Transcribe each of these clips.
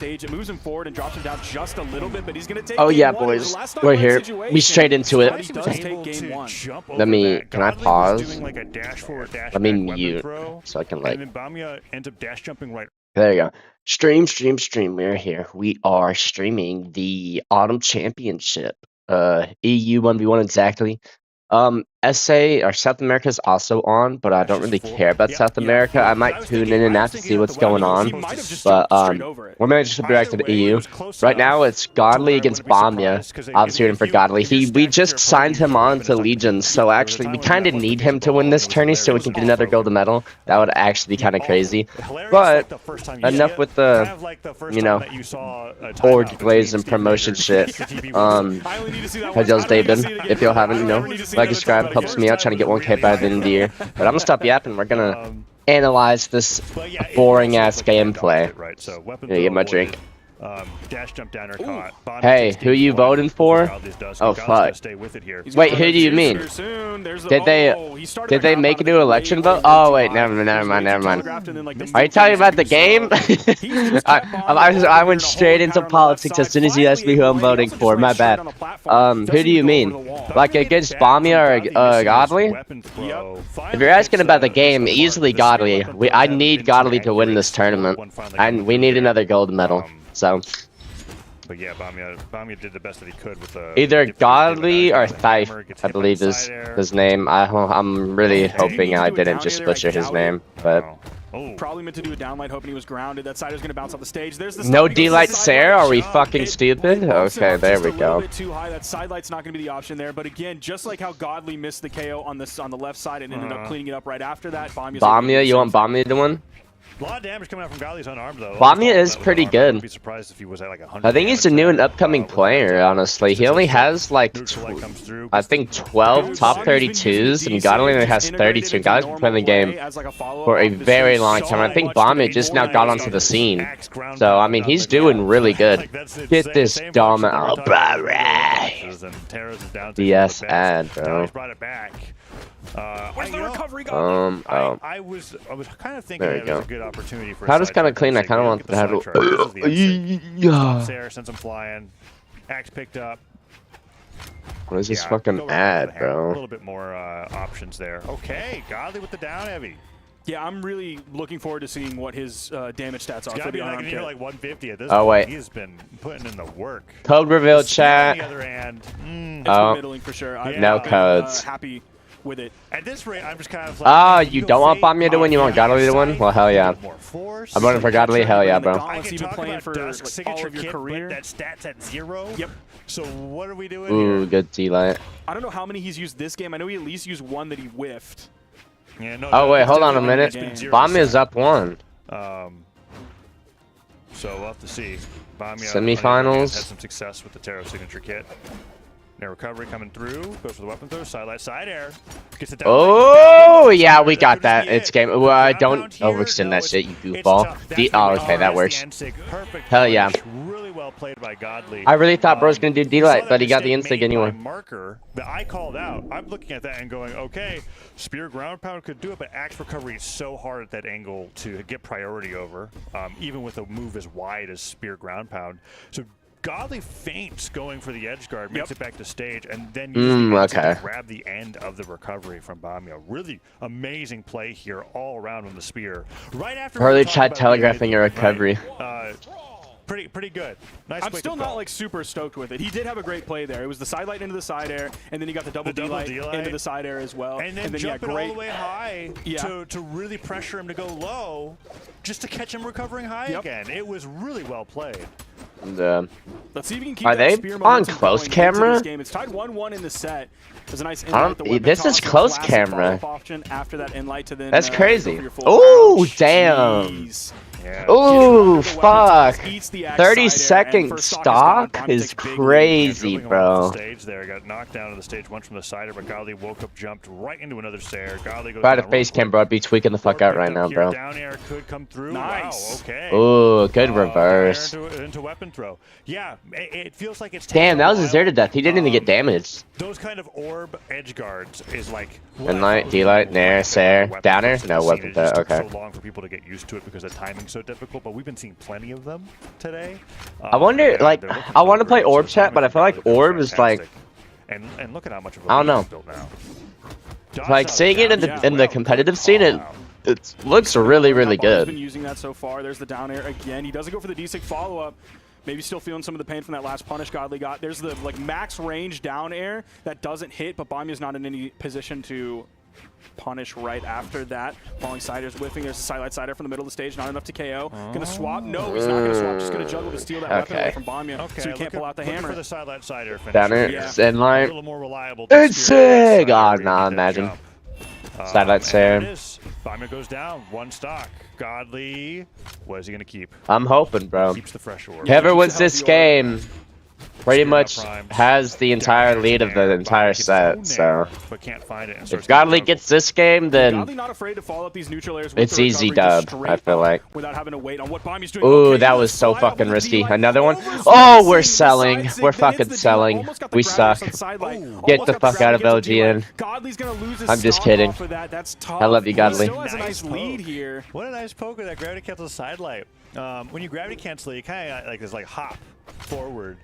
stage. It moves him forward and drops him down just a little bit, but he's going to take Oh yeah, game one. boys, we're here. We straight into it. He does take game one. Let me, can I pause? Like a dash forward, dash Let me back mute throw, so I can like. and then Bamia ends up dash jumping right. There you go. Stream. We're here. We are streaming the Autumn Championship. EU 1v1 exactly. SA or South America is also on, but I don't really care about South America. I might tune in and out to see what's going on. But we're managed to be back to the EU. Right now it's Godly against Bamia. Obviously rooting for Godly. We just signed him on to Legions, so actually we kind of need him to win this tourney so we can get another golden medal. That would actually be kind of crazy. But enough with the, you know, org glaze and promotion shit. How's David? If you haven't, you know, like and subscribe helps me out trying to get 1K by the end of the year. But I'm gonna stop yapping. We're gonna analyze this boring ass gameplay. Gonna get my drink. Dash jump down or caught. Hey, who you voting for? Oh fuck. Wait, who do you mean? Did they make a new election vote? Oh wait, never mind. Are you talking about the game? I went straight into politics as soon as you asked me who I'm voting for. My bad. Who do you mean? Like against Bamia or Godly? If you're asking about the game, easily Godly. I need Godly to win this tournament, and we need another gold medal. So, but yeah, Bamia did the best that he could with the either Godly or Thief, I believe is his name. I'm really hoping I didn't just butcher his name, but probably meant to do a downlight, hoping he was grounded. That sider's gonna bounce off the stage. There's the no D-light Sarah. Are we fucking stupid? Okay, there we go. Too high. That side light's not gonna be the option there. But again, just like how Godly missed the KO on the left side and ended up cleaning it up right after that. Bamia, you want Bamia to win? A lot of damage coming out from Godly's unarmed though. Bamia is pretty good. I'd be surprised if he was at like 100. I think he's a new and upcoming player, honestly. He only has like, I think 12 top 32s, and Godly only has 32. Godly's been playing the game for a very long time. I think Bamia just now got onto the scene. So, I mean, he's doing really good. Get this dumb out. DS ad, bro. Where's the recovery I was kind of thinking it was a good opportunity for. Powder's kind of clean. I kind of want to have Sarah sends him flying. Axe picked up. What is this fucking ad, bro? A little bit more options there. Okay, Godly with the down heavy. Yeah, I'm really looking forward to seeing what his damage stats are. It's gotta be like, like 150 at this point. Wait. He's been putting in the work. Code reveal chat. On the other hand, middling for sure. No codes. Happy with it. At this rate, I'm just kind of like, you don't want Bamia to win? You want Godly to win? Well, hell yeah. I'm voting for Godly. Hell yeah, bro. I can talk about Dusk signature of your career. That stats at 0. Yep. So what are we doing here? Good D-light. I don't know how many he's used this game. I know he at least used one that he whiffed. Yeah, no, oh wait, hold on a minute. Bamia's up 1. So we'll have to see. Bamia semifinals. Had some success with the Tarot signature kit. Now recovery coming through. Goes for the weapon throw. Side side air. Gets it down. Oh yeah, we got that. It's game. Well, don't overextend that shit, you goofball. Oh, okay, that works. Hell yeah. Really well played by Godly. I really thought bro's gonna do D-light, but he got the instig anyway. Marker that I called out. I'm looking at that and going, okay, spear ground pound could do it, but axe recovery is so hard at that angle to get priority over, even with a move as wide as spear ground pound. So Godly feints going for the edge guard, makes it back to stage, and then to grab the end of the recovery from Bamia. Really amazing play here all around on the spear. Right after Harley tried telegraphing a recovery. Pretty good. Nice. I'm still not like super stoked with it. He did have a great play there. It was the side light into the side air, and then he got the double D-light into the side air as well. And then jumping all the way high to really pressure him to go low, just to catch him recovering high again. It was really well played. And, let's see if we can keep are they on close camera? It's tied 1-1 in the set. There's a nice this is close camera. After that inlight to then, that's crazy. Oh damn. Yeah. Ooh, fuck. 30-second stock is crazy, bro. Stage there, got knocked down to the stage once from the side, but Godly woke up, jumped right into another stair. Godly goes. If I had a face cam, bro, I'd be tweaking the fuck out right now, bro. Down air could come through. Nice. Wow, okay. Ooh, good reverse. Into weapon throw. Yeah, it feels like it's. Damn, that was a zero to death. He didn't even get damaged. Those kind of orb edge guards is like. Inlight, D-light, nair, sair, downer. No weapon throw. Okay. So long for people to get used to it because the timing's so difficult, but we've been seeing plenty of them today. I wonder, like, I want to play Orb chat, but I feel like Orb is like, and look at how much of a I don't know. built now. Like seeing it in the competitive scene, it looks really He's been good. using that so far. There's the down air again. He doesn't go for the D-Sig follow-up. Maybe still feeling some of the pain from that last punish Godly got. There's the like max range down air that doesn't hit, but Bamiya's not in any position to punish right after that. Falling Siders whiffing. There's a sidelight Sider from the middle of the stage. Not enough to KO. Gonna swap? No, he's not gonna swap. Just gonna juggle to steal that weapon away from Bamiya, so he can't pull out the hammer. For the sidelight Sider finish. Down air, in A line. little more reliable. It's sick! Oh, nah, imagine. Sidelight Sider. Bamiya goes down. One stock. Godly. What is he gonna keep? I'm hoping, bro. Keeps the fresh orb. Whoever wins this game pretty much has the entire lead of the entire set, so But can't find it. if Godly gets this game, then Godly not afraid to follow up these neutral airs with it's the easy recovery, just dub, straight I feel up like. without having to wait on what Bamiya's doing. Ooh, Okay, that he's was so slide up fucking with the risky. D-Light. Another one. Over Oh, we're slicing, selling. the side We're sig, then hits fucking the selling. almost got the We grab suck. on the sideline. Get Almost the got fuck grab out of against the D-Light. LGN. Godly's gonna lose his I'm just stock kidding. off of that. That's tough. I love you, He Godly. still has a nice Nice lead poke. here. What a nice poke with that gravity cancel sidelight. When you gravity cancel, you kind of like this like hop forward.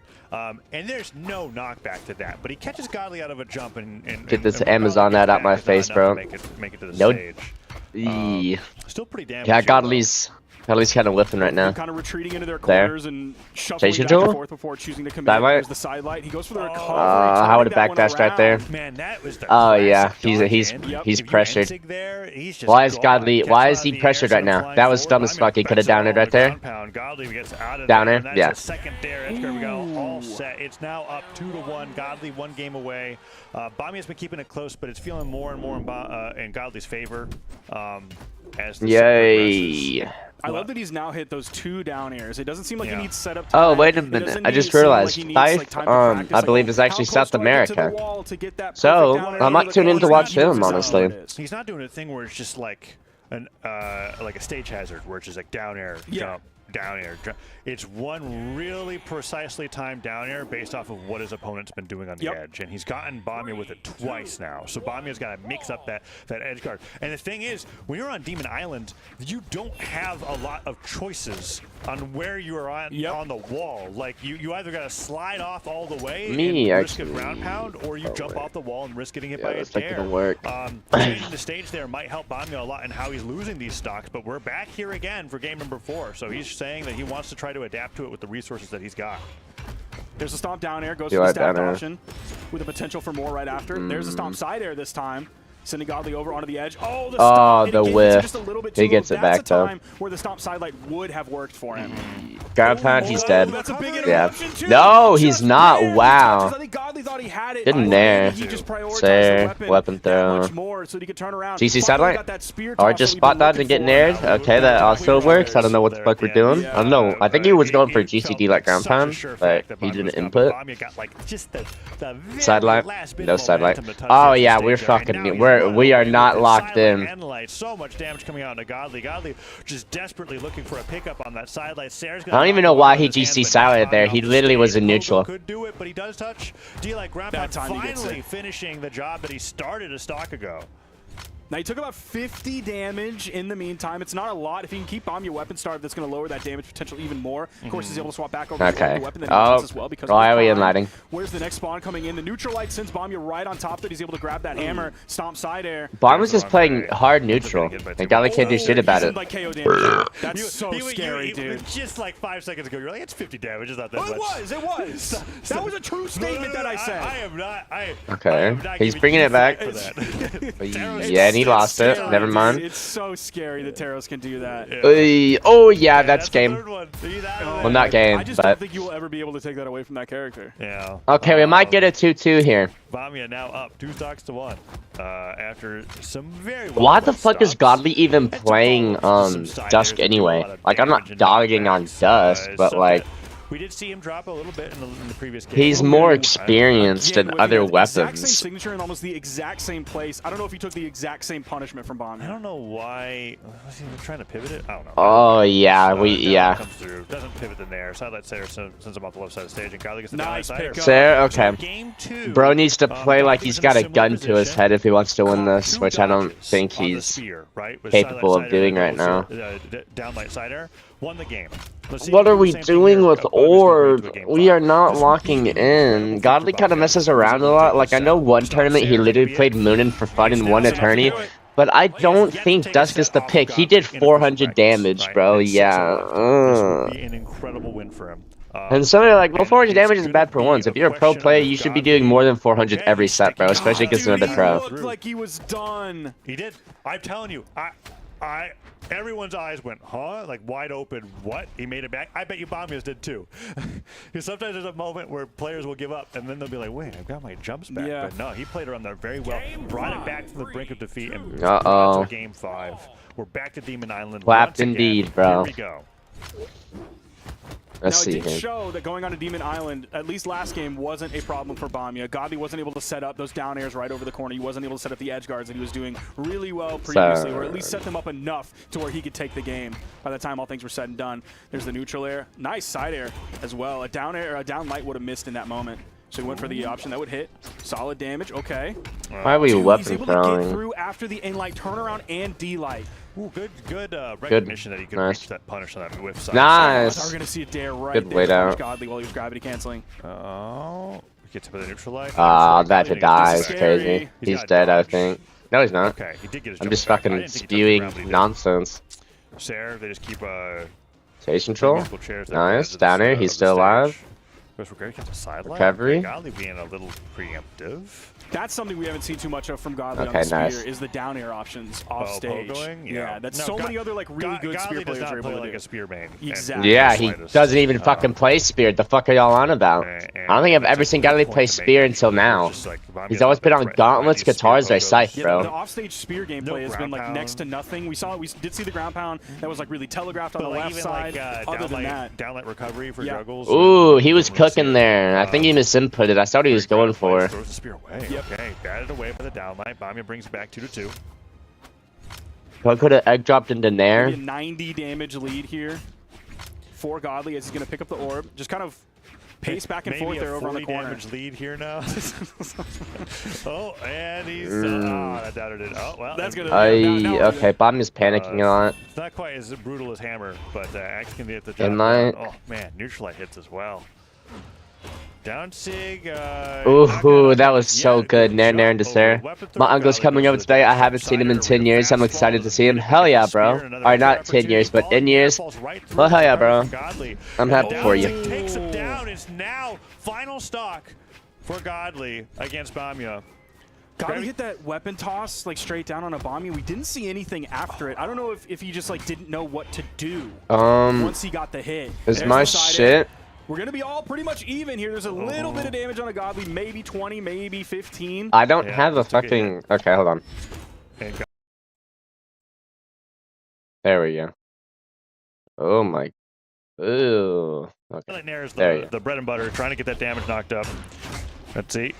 And there's no knockback to that, but he catches Godly out of a jump and Get this and Amazon Godly ad out gets my back, face, it's not bro. enough to make it to the No. stage. Eee. Still pretty damn. Yeah, Godly's kind of whiffing right now. Kind of retreating into their There. corners and shuffling Change back control? and forth before choosing to commit. Sidelight? There's the sidelight. He goes for the recovery. I would have turning that one backdashed right there. around. Man, that was the Oh yeah, classic he's dodge he's in. Yep. he's If you pressured. Ensig there, he's just Why is gone. Godly? Gets Why out is he of the pressured air, right now? flying That was forward. dumb as fuck. He could have downed it right there. Godly gets out of Down there, air? and that's Yeah. a second dare. Edge we go, all set. It's now up 2-1. Godly one game away. Bamiya's been keeping it close, but it's feeling more and more in Godly's favor as the set Yay! progresses. I love that he's now hit those 2 down airs. It doesn't seem like he needs setup. Oh, time. wait a It minute. doesn't I need just to seem realized like he needs, like, Fife, time to practice. I Like, believe is how actually close South do I get to the America. wall to get that So, perfect down air I into might the tune in to corner? watch He knows him, exactly honestly. what it is. He's not doing a thing where it's just like like a stage hazard, where it's just like down air, jump, down air, jump. It's one really precisely timed down air based off of what his opponent's been doing on the edge, and he's gotten Bamiya with it twice now. So Bamiya's got to mix up that edge guard. And the thing is, when you're on Demon Island, you don't have a lot of choices on where you are on the wall. Like you either got to slide off all the way and risk a ground pound, or you jump off the wall and risk getting hit by a dare. Work. Changing the stage there might help Bamiya a lot in how he's losing these stocks, but we're back here again for game number 4. So he's saying that he wants to try to adapt to it with the resources that he's got. There's a stomp down air, goes for the stacked option with the potential for more right after. There's a stomp side air this time. Sending Godly over onto the edge. Oh, the stomp. The whiff. He gets it back though. That's a time where the stomp sidelight would have worked for him. Ground pound, he's dead. That's a big Yeah. interruption too. No, he's not. There. Wow. I think Godly thought he had it. Didn't there. He just prioritized There. the Weapon throw. much more so he could turn around. GC Finally satellite? got that spear Or toss just that we've spot been dodge and looking get for. nared? Okay, that also works. I don't know what the fuck we're doing. I don't know. I think he was going for GCD like ground pound, but he didn't input. Sideline? No sideline. Oh yeah, we're fucking. We are not locked in. So much damage coming out into Godly. Godly just desperately looking for a pickup on that sidelight. I don't even know why he GC sidelined there. He literally was in neutral. Could do it, but he does touch D-Like ground pound, finally finishing the job that he started a stock ago. Now, he took about 50 damage in the meantime. It's not a lot. If he can keep Bamiya weapon starved, that's going to lower that damage potential even more. Of course, he's able to swap back over to the weapon that he wants as well. Because why are we in lighting? Where's the next spawn coming in? The neutral light sends Bamiya right on top of it. He's able to grab that hammer, stomp side air. Bamiya's just playing hard neutral, and Godly can't do shit about it. Like KO damage. That's so scary, dude. Just like 5 seconds ago, you're like, it's 50 damage. It's not that much. It was. That was a true statement that I said. I am not. Okay, he's bringing it back. Yeah, and he lost it. Never mind. It's so scary that Taros can do that. Oh yeah, that's game. Well, not game, I just but don't think you will ever be able to take that away from that character. Yeah. Okay, we might get a 2-2 here. Bamiya now up 2 stocks to 1 after some very. Why the fuck is Godly even playing Dusk anyway? Like, I'm not dogging on Dusk, but like, We did see him drop a little bit in the previous game. He's more experienced Again, in with other the exact same weapons. signature in almost the exact same place. I don't know if he took the exact same punishment from Bomb. I don't know why. Was he trying to pivot it? I don't know. Oh yeah, Comes through. Doesn't pivot in there. Sidelight Sayer sends him off the left side of the stage, and Godly gets the Nice down side. pick up. Sarah, okay. Game 2. Bro needs to play like he's got a gun to his head if he wants to win this, which I don't think he's capable of doing right now. Downlight side air won the game. What are we doing with Orb? We are not locking in. Godly kind of messes around a lot. Like, I know one tournament he literally played Moonin for fun and won Eternity, but I don't think Dusk is the pick. He did 400 damage, bro. Yeah. An incredible win for him. And some are like, well, 400 damage is bad for once. If you're a pro player, you should be doing more than 400 every set, bro, especially against another pro. He looked like he was done. He did. I'm telling you, everyone's eyes went, huh? Like wide open. What? He made it back. I bet you Bamia's did too. Because sometimes there's a moment where players will give up, and then they'll be like, wait, I've got my jumps back. Yeah. But no, he played around there very well. Brought it back from the brink of defeat and Uh-oh. to game 5. We're back to Demon Island. Clapped once again. indeed, bro. Here we go. Let's Now, see it did here. show that going on to Demon Island, at least last game, wasn't a problem for Bamia. Godly wasn't able to set up those down airs right over the corner. He wasn't able to set up the edge guards that he was doing really well previously, or at least set them up enough to where he could take the game by the time all things were said and done. There's the neutral air. Nice side air as well. A down air, or a down light would have missed in that moment. So he went for the option that would hit. Solid damage. Okay. Why are we Dude, he's weapon able to get throwing? through after the in-light turnaround and D-light. Ooh, good recognition that he could Nice. reach that punish on that whiff side. Nice. I thought we were going to see a dare right Good there. wait to punish out. Godly while he was gravity canceling. Oh, gets to the neutral light. Ah, that to die is Scary. crazy. He's dead, I think. No, he's not. Okay, he did get his I'm jump just back. I fucking didn't think he touched the spewing ground, but he did. nonsense. Sarah, they just keep Stage control. musical chairs there Nice. at the Down air. of He's the still stage. alive. Goes for Gary, gets a sideline. Recovery. Godly being a little preemptive. That's something we haven't seen too much of from Godly Okay, on the spear, nice. is the down air options off stage. Pogoing? Yeah, that's No, so many other like really good Godly spear players does are not able play to like do. a spear main. Exactly. Yeah, he doesn't even fucking play Spear. The fuck are y'all on about? I don't think I've ever seen Godly play Spear until now. He's always been on gauntlets, guitars, or scythe, Yeah, bro. the offstage spear gameplay has been like ground next to nothing. We did see the ground pound that was like really telegraphed on But the like, left even side. like Other than that, downlight recovery for Yeah. juggles. Ooh, he was cooking there. I think he misinputted. I saw what he was going for. Throws the spear away. Yep. Okay, batted away by the downlight. Bamia brings it back 2-2. Could have egg dropped into maybe Nair. a 90 damage lead here for Godly as he's going to pick up the orb. Just kind of pace back and Maybe forth a there over on the 40 corner. damage lead here now. Oh, and he's that doubted it. Oh well, That's and- gonna- Okay, Bottom is panicking a lot. It's not quite as brutal as Hammer, but Axe can get the job In line. done. Oh man, neutral light hits as well. Down Sig. Ooh, that was so good. Nair, Nair, and Despair. My uncle's coming over today. I haven't seen him in 10 years. I'm excited to see him. Hell yeah, bro. Or not 10 years, but in years. Well, hell yeah, bro. I'm happy for you. Takes him down. It's now final stock for Godly against Bamia. Godly hit that weapon toss like straight down on a bomb. We didn't see anything after it. I don't know if he just like didn't know what to do once he got the hit. Is There's my the side air. shit? We're going to be all pretty much even here. There's a little bit of damage on a Godly, maybe 20, maybe 15. I don't Yeah, have a it's okay. fucking. Okay, hold on. And There we go. Oh my. Ooh. Okay. Godly Nair is There you go. the bread and butter, trying to get that damage knocked up. Let's see.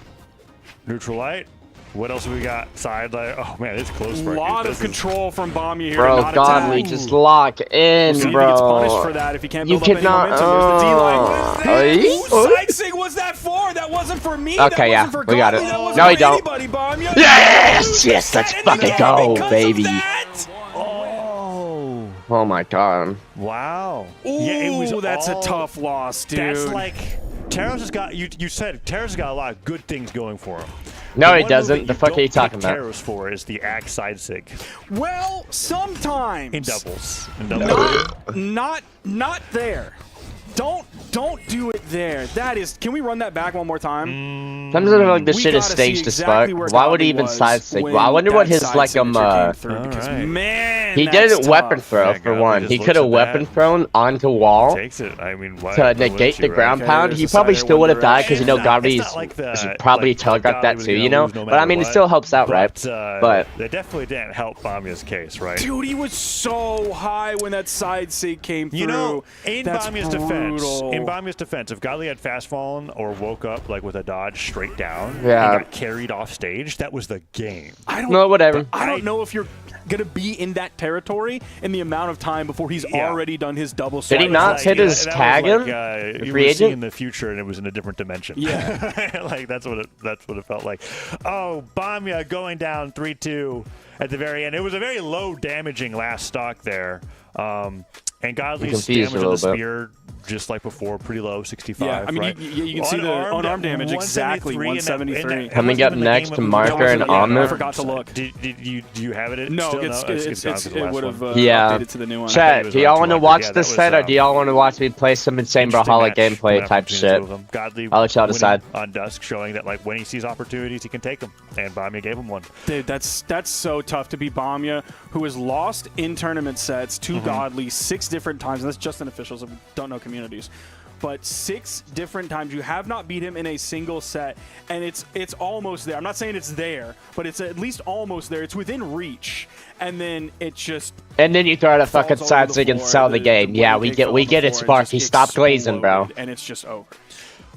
Neutral light. What else have we got? Side light. Oh man, it's close. A for lot of this is- control from Bamia here. Bro, to not Godly, attack. just lock in, See if he gets punished bro. for that if he can't You build up any cannot. momentum. There's the D-line. Oh, Whose side sig was that for? That wasn't for me. Okay, that yeah, wasn't for we got Godly. it. That wasn't No, for you don't. anybody, Bamia. Yes, You yes, let's set fucking it go, because of baby. that. Oh. Oh my god. Wow. Ooh, yeah, it was that's all- a tough loss, dude. That's like Taros has got you said Taros has got a lot of good things going for him. No, The he one doesn't. move The that fuck are you don't talking pick about? Taros for is the axe side sig Well, sometimes. in doubles. In doubles. Not there. Don't do it there. That is. Can we run that back one more time? Sometimes I feel like this We shit is gotta staged see as exactly fuck. where Why would he Godly even was side sig? when Well, I wonder what that his side like signature came through, because, Alright. man, He that's didn't weapon tough. throw Yeah, for Godly one. just He looks could have at weapon that. thrown onto wall Takes it. I mean, why, to why negate wouldn't the you, ground Okay, pound. there's He the probably side still would have air died because you know It's not Godly's like the- probably like telegraphed that Godly was too, gonna you know. lose no But I matter mean, it what. still helps out, right? But they definitely didn't help Bamia's case, right? Dude, he was so high when that side sig came through. You know, in That's Bamia's defense, in Bamia's defense, if Godly had fast fallen or woke up like with a dodge straight down and Yeah. got carried off stage, that was the game. No, whatever. I don't know if you're going to be in that territory in the amount of time before he's already done his double swipe. Did he not hit his tag him? You Free were agent? seeing the future and it was in a different dimension. Yeah. Like that's what it felt like. Oh, Bamia going down 3-2 at the very end. It was a very low damaging last stock there. And Godly's damage on the spear, just like before, pretty low, 65. Yeah, I mean, right? you can see the unarmed damage exactly, 173. Coming up next to Marker and Ahmed. I forgot to look. Do you have it? No, still? it would have updated to the new one. Chat, do y'all want to watch this set, or do y'all want to watch me play some insane Brawlhalla gameplay type shit? Godly I'll let y'all decide. On Dusk, showing that like when he sees opportunities, he can take them, and Bamia gave him one. Dude, that's so tough to beat Bamia, who has lost in tournament sets to Godly 6 different times, and that's just in officials. I don't know communities. But 6 different times you have not beat him in a single set, and it's almost there. I'm not saying it's there, but it's at least almost there. It's within reach, and then it just. And then you throw out a fucking side so you can sell the game. Yeah, we get it, Sparky. Stop glazing, bro. And it's just over.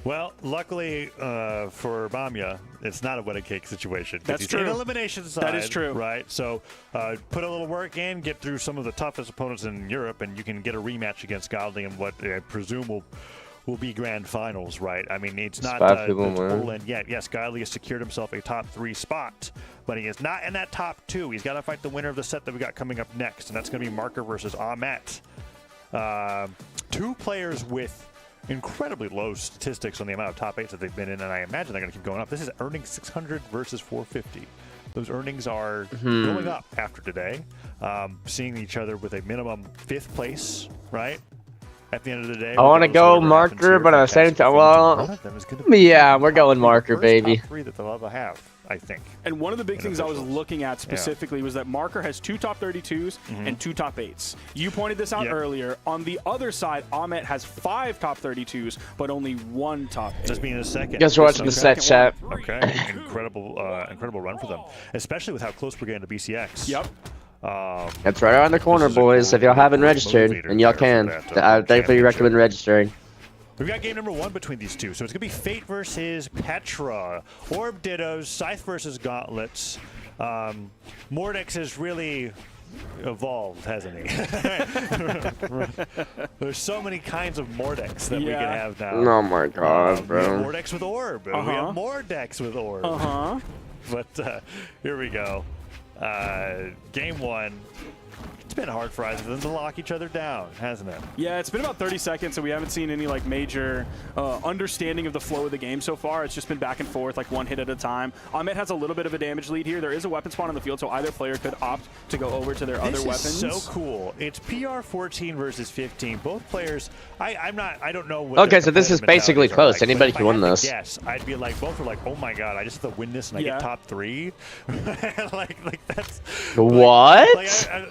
Well, luckily for Bamia, it's not a wedding cake situation. That's true. In elimination side, that is true. Right? So put a little work in, get through some of the toughest opponents in Europe, and you can get a rematch against Godly in what I presume will be grand finals, right? I mean, it's not the full end yet. Yes, Godly has secured himself a top 3 spot, but he is not in that top 2. He's got to fight the winner of the set that we got coming up next, and that's going to be Marker versus Ahmet. 2 players with incredibly low statistics on the amount of top 8s that they've been in, and I imagine they're going to keep going up. This is earning 600 versus 450. Those earnings are going up after today. Seeing each other with a minimum 5th place, right? At the end of the day, I want to go Marker, but at the same time, well, yeah, we're going Marker, baby. Top 3 that they'll ever have, I think. And one of the big things I was looking at specifically was that Marker has 2 top 32s and 2 top 8s. You pointed this out earlier. On the other side, Ahmet has 5 top 32s, but only 1 top 8. Just being a second. Guess we're watching the set, chat. Okay, incredible run for them, especially with how close we're getting to BCX. Yep. That's right around the corner, boys. If y'all haven't registered, and y'all can, I definitely recommend registering. We've got game number 1 between these two. So it's going to be Fate versus Petra. Orb Dittos, Scythe versus Gauntlets. Mordex has really evolved, hasn't he? There's so many kinds of Mordex that we can have now. Oh my god, bro. We have Mordex with Orb. We have Mordex with Orb. But here we go. Game 1. It's been hard for either of them to lock each other down, hasn't it? Yeah, it's been about 30 seconds, so we haven't seen any like major understanding of the flow of the game so far. It's just been back and forth, like 1 hit at a time. Ahmet has a little bit of a damage lead here. There is a weapon spawn on the field, so either player could opt to go over to their other weapons. This is so cool. It's PR 14 versus 15. Both players, I don't know what. Okay, so this is basically close. Like, anybody can win this. Yes, I'd be like, both are like, oh my god, I just have to win this and I get top 3. like that's. What?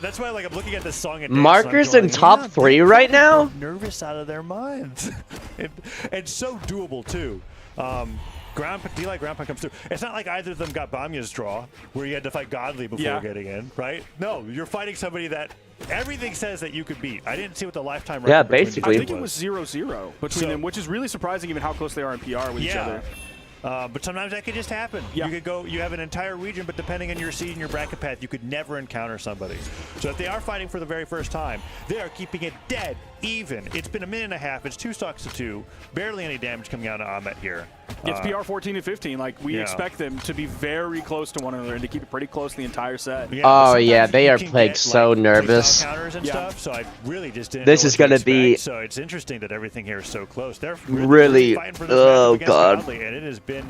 That's why I'm looking at this song and Marker's in top 3 right now? Nervous out of their minds. and so doable too. D-Light Ground Pound comes through. It's not like either of them got Bamia's draw, where you had to fight Godly before getting in, right? No, you're fighting somebody that everything says that you could beat. I didn't see what the lifetime record. Yeah, basically. I think it was 0-0 between them, which is really surprising given how close they are in PR with each other. But sometimes that could just happen. Yeah. You could go, you have an entire region, but depending on your seed and your bracket path, you could never encounter somebody. So if they are fighting for the very first time, they are keeping it dead even. It's been a minute and a half. It's 2 stocks to 2. Barely any damage coming out of Ahmet here. It's PR 14 and 15. Like, we expect them to be very close to one another and to keep it pretty close the entire set. Yeah, oh, yeah, they are playing so nervous. And stuff, so I really just didn't this is going to be... So it's interesting that everything here is so close. They're really fighting for this oh, matchup God. Godly, and it has been...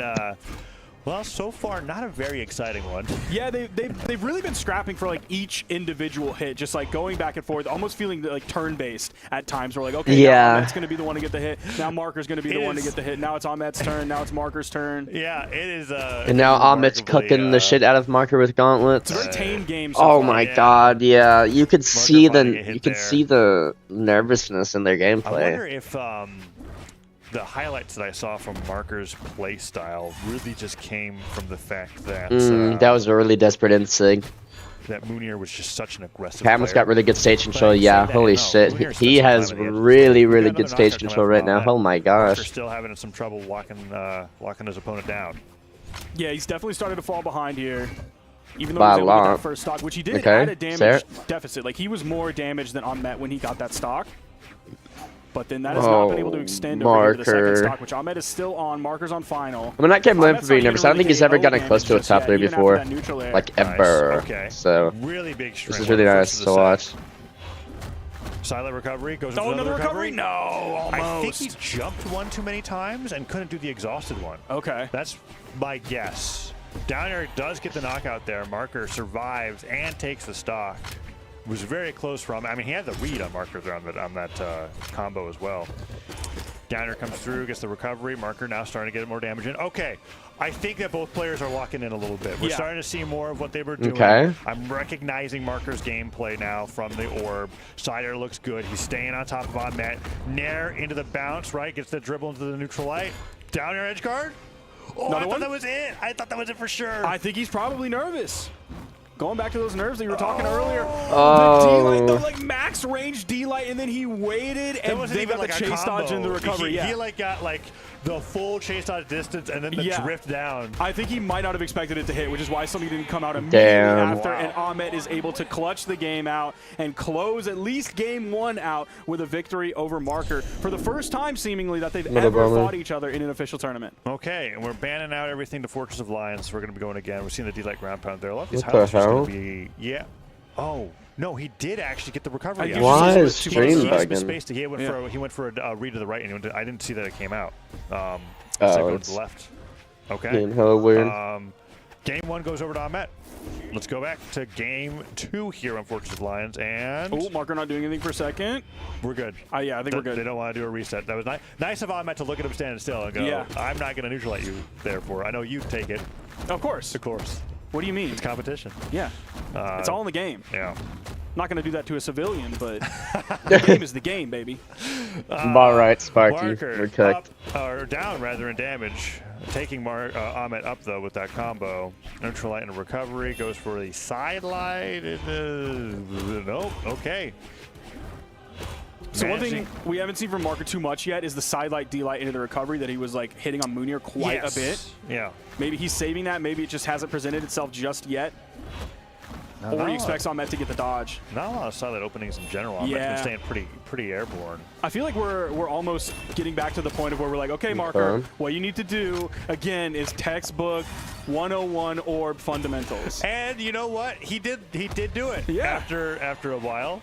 well, so far, not a very exciting one. Yeah, they've really been scrapping for like each individual hit, just like going back and forth, almost feeling like turn-based at times. We're like, okay, now Ahmet's going to be the one to get the hit. Now Marker's going to be the one to get the hit. Now it's Ahmet's turn. Now it's Marker's turn. Yeah, it is. And now Ahmet's cooking the shit out of Marker with gauntlets. It's a very tame game. So oh far. my god, yeah. You could see the nervousness in their gameplay. I wonder if the highlights that I saw from Marker's play style really just came from the fact that that was a really desperate insig. that Moonier was just such an aggressive Cameron's player. got really good stage But control. I say Yeah, that, holy no, shit. Moonier spent He some time has on the edge. really, We really got good another stage knockout control coming right from now. Ahmet. Oh my Marker's gosh. still having some trouble locking his opponent down. Yeah, he's definitely started to fall behind here. Even though By he was a able to get lot. that first stock, which he did Okay, at a damage Sarah. deficit. Like, he was more damaged than Ahmet when he got that stock. But then that has not been able to extend over into the second Marker. stock, which Ahmet is still on. Marker's on final. I'm not getting blamed Ahmet's for being not nervous. getting I don't think he's really ever KO gotten close to a damage top just 3 yet, even after before. that neutral air. Like, Nice. ever. Okay. So, Really big this string. is really nice to watch. Silent recovery goes into Oh, another recovery? No, almost. I think he jumped one too many times and couldn't do the exhausted one. Okay. That's my guess. Down air does get the knockout there. Marker survives and takes the stock. Was very close from. I mean, he had the read on Marker there on that combo as well. Down air comes through, gets the recovery. Marker now starting to get more damage in. Okay, I think that both players are locking in a little bit. We're starting to see more of what they were doing. Okay. I'm recognizing Marker's gameplay now from the orb. Side air looks good. He's staying on top of Ahmet. Nair into the bounce, right? Gets the dribble into the neutral light. Down air edge guard. Oh, Another I thought one? that was it. I thought that was it for sure. I think he's probably nervous. Going back to those nerves that you were talking earlier. Oh. The D-light, the like max range D-light, and then he waited That and wasn't they even got like the a chase dodge in the combo. recovery. He like got like the full chase dodge distance and then the drift down. I think he might not have expected it to hit, which is why something didn't come out immediately Damn. after. Wow. And Ahmet is able to clutch the game out and close at least game 1 out with a victory over Marker for the first time, seemingly, that they've Little ever bummer. fought each other in an official tournament. Okay, and we're banning out everything to Fortress of Lions. We're going to be going again. We're seeing the D-Light ground pound there. A lot of these What the houses are hell? going to be, yeah. Oh, no, he did actually get the recovery. I out. usually Why say is it's too stream close. He bugging? misspaced it. He went for a read to the right, and I didn't see that it came out. Oh, To it's the left. Okay. getting hella weird. Game 1 goes over to Ahmet. Let's go back to game 2 here on Fortress of Lions, and Oh, Marker not doing anything for a second. we're good. Yeah, I think we're good. They don't want to do a reset. That was nice of Ahmet to look at him standing still and go, Yeah. I'm not going to neutralize you, therefore. I know you take it. Of course. Of course. What do you mean? It's competition. Yeah. It's all in the game. Yeah. Not going to do that to a civilian, but the game is the game, baby. All right, Sparky. Marker We're cooked. up, or down rather in damage. Taking Ahmet up though with that combo. Neutral light and a recovery. Goes for the side light. Nope. Okay. So one Managing- thing we haven't seen from Marker too much yet is the side light D-light into the recovery that he was like hitting on Moonier quite a bit. Yeah. Maybe he's saving that. Maybe it just hasn't presented itself just yet. Or he expects Ahmet to get the dodge. Not a lot of side light openings in general. Ahmet's Yeah. been staying pretty airborne. I feel like we're almost getting back to the point of where we're like, okay, Marker, Okay. what you need to do again is textbook 101 orb fundamentals. And you know what? He did do it. Yeah. After a while.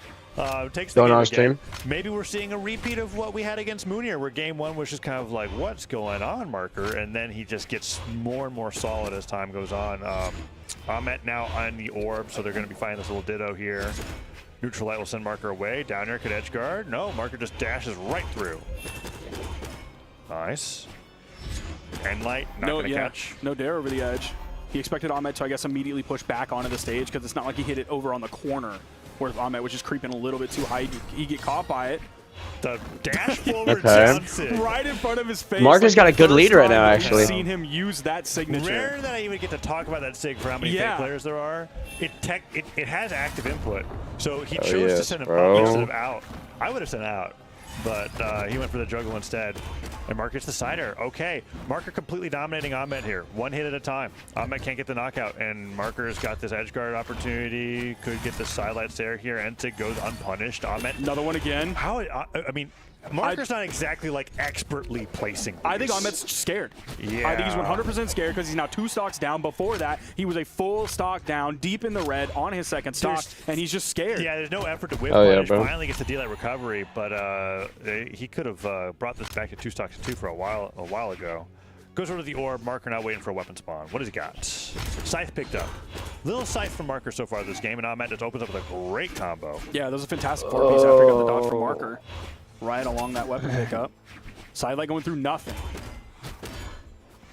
Takes the Going game on again. stream. Maybe we're seeing a repeat of what we had against Moonier, where game 1 was just kind of like, what's going on, Marker? And then he just gets more and more solid as time goes on. Ahmet now on the orb, so they're going to be finding this little ditto here. Neutral light will send Marker away. Down air could edge guard. No, Marker just dashes right through. Nice. End light, not going to catch. No dare over the edge. He expected Ahmet to, I guess, immediately push back onto the stage because it's not like he hit it over on the corner where Ahmet was just creeping a little bit too high. He'd get caught by it. The dash forward Okay. down sig. Right in front of his face. Marker's got a the good first lead right time now, that actually. We've seen him use that signature. Rare that I even get to talk about that sig for how many Yeah. fake players there are. It has active input, so he Oh, chose to yes, send him bro. up instead of out. I would have sent out, but he went for the juggle instead. And Marker gets the cider. Okay, Marker completely dominating Ahmet here, one hit at a time. Ahmet can't get the knockout, and Marker's got this edge guard opportunity. Could get the sidelight stare here, and Sig goes unpunished. Ahmet, Another one again. how? I mean. Marker's not exactly like expertly placing. I think these. Ahmet's scared. Yeah. I think he's 100% scared because he's now 2 stocks down. Before that, he was a full stock down, deep in the red on his second stock, and he's just scared. Yeah, there's no effort to whip Oh, yeah, punish. bro. Finally gets the D-light recovery, but he could have brought this back to 2 stocks to 2 for a while ago. Goes over to the orb. Marker now waiting for a weapon spawn. What has he got? Scythe picked up. Little Scythe from Marker so far this game, and Ahmet just opens up with a great combo. Yeah, that was a fantastic 4-piece after he got the dodge from Marker. Right along that weapon pickup. Sidelight going through nothing.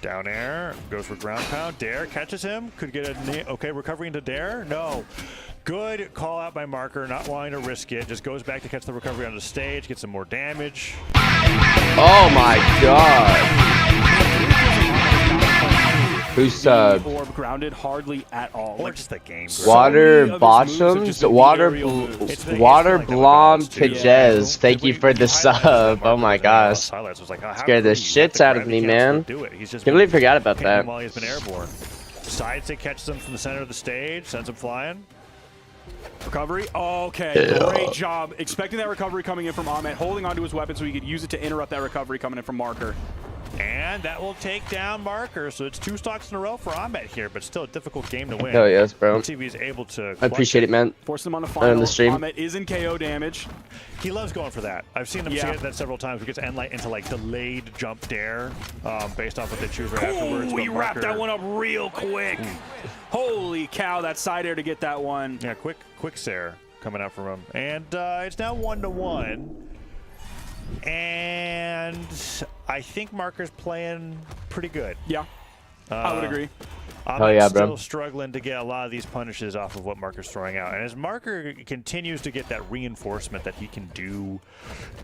Down air, goes for ground pound. Dare catches him. Could get a okay recovery into Dare. No. Good call out by Marker, not wanting to risk it. Just goes back to catch the recovery on the stage, gets some more damage. Oh my god. Who's The orb grounded hardly at all. Or Like, just the game. Water many of his moves have bottoms, just been water, aerial moves. It's been water like that with blonde Gods, too. Pajez. Thank you for the When you highlighted sub. that Oh my Marker gosh. highlights, was like, how Scared the could he? You have shits to out of grab, me, he can't man. do it. He's just Can't believe I forgot about hitting him that. while he's been airborne. Side stick catches him from the center of the stage, sends him flying. Recovery. Okay, great job. Expecting that recovery coming in from Ahmet, holding onto his weapon so he could use it to interrupt that recovery coming in from Marker. And that will take down Marker. So it's 2 stocks in a row for Ahmet here, but still a difficult game to win. Hell yes, bro. Let's see if he's able to. I appreciate it, man. Forcing him on the On final. the stream. Ahmet is in KO damage. He loves going for that. I've seen him see that several times. He gets Enlight into like delayed jump dare based off what they choose right afterwards. Ooh, he but wrapped Marker- that one up real quick. Holy cow, that side air to get that one. Yeah, quick Sair coming out from him. And it's now 1-1. And I think Marker's playing pretty good. Yeah, I would agree. I'm yeah, still bro. struggling to get a lot of these punishes off of what Marker's throwing out. And as Marker continues to get that reinforcement that he can do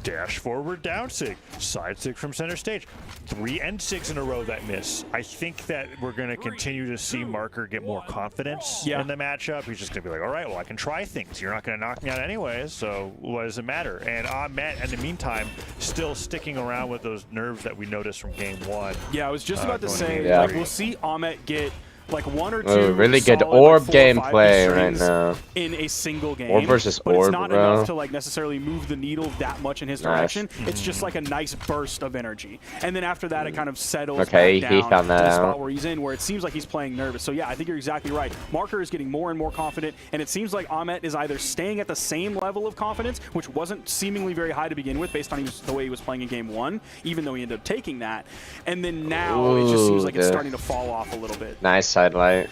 dash forward down sig, side sig from center stage, 3 end sigs in a row that miss. I think that we're going to continue to see Marker get more confidence in the matchup. He's just going to be like, all right, well, I can try things. You're not going to knock me out anyways, so what does it matter? And Ahmet, in the meantime, still sticking around with those nerves that we noticed from game 1. Yeah, I was just about to going say, to Yeah. like, we'll see Ahmet get like 1 or 2 really good solid, orb like 4 or 5 gameplay right strings now. in a single game. Orb versus but orb, it's not bro. enough to like necessarily move the needle that much in his Nice. direction. It's just like a nice burst of energy, and then after that, it kind of settles Okay, back he down found that to the out. spot where he's in, where it seems like he's playing nervous. So yeah, I think you're exactly right. Marker is getting more and more confident, and it seems like Ahmet is either staying at the same level of confidence, which wasn't seemingly very high to begin with, based on the way he was playing in game 1, even though he ended up taking that, and then now it just seems like it's starting to fall off a little bit. Nice side light.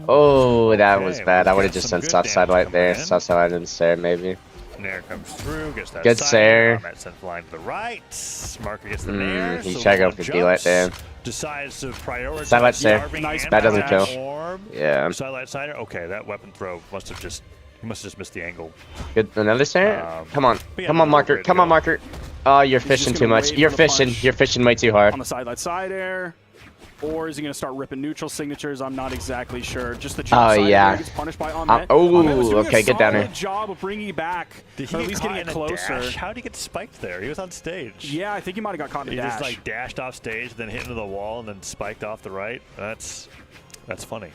Oh, that was Okay, bad. I we've would have got just some sent good soft side damage light there. coming in. Soft side light and Sair, maybe. Nair comes through, gets that Good side. Sair. Ahmet sent flying to the right. Marker gets the Nair. He so tried to go one for jumps, D-light there. Decides to prioritize Side light Sair. carving Nice and That doesn't dash kill. orb. Yeah. Side light cider. Okay, that weapon throw must have just missed the angle. Good. Another Sair? Come on. but yeah, Come on, no, Marker. great Come to on, go. Marker. Oh, you're just fishing gonna too much. wait You're for the fishing. punch. You're fishing way too hard. On the side air. Or is he going to start ripping neutral signatures? I'm not exactly sure. Just the jump Oh, side yeah. air gets punished by Ahmet. Oh, Ahmet was doing okay, a get down solid here. job of bringing it back, Did or he at least get getting it caught in a closer. dash? How did he get spiked there? He was on stage. Yeah, I think he might have got caught in He a dash. just like dashed off stage, then hit into the wall, and then spiked off the right. That's funny.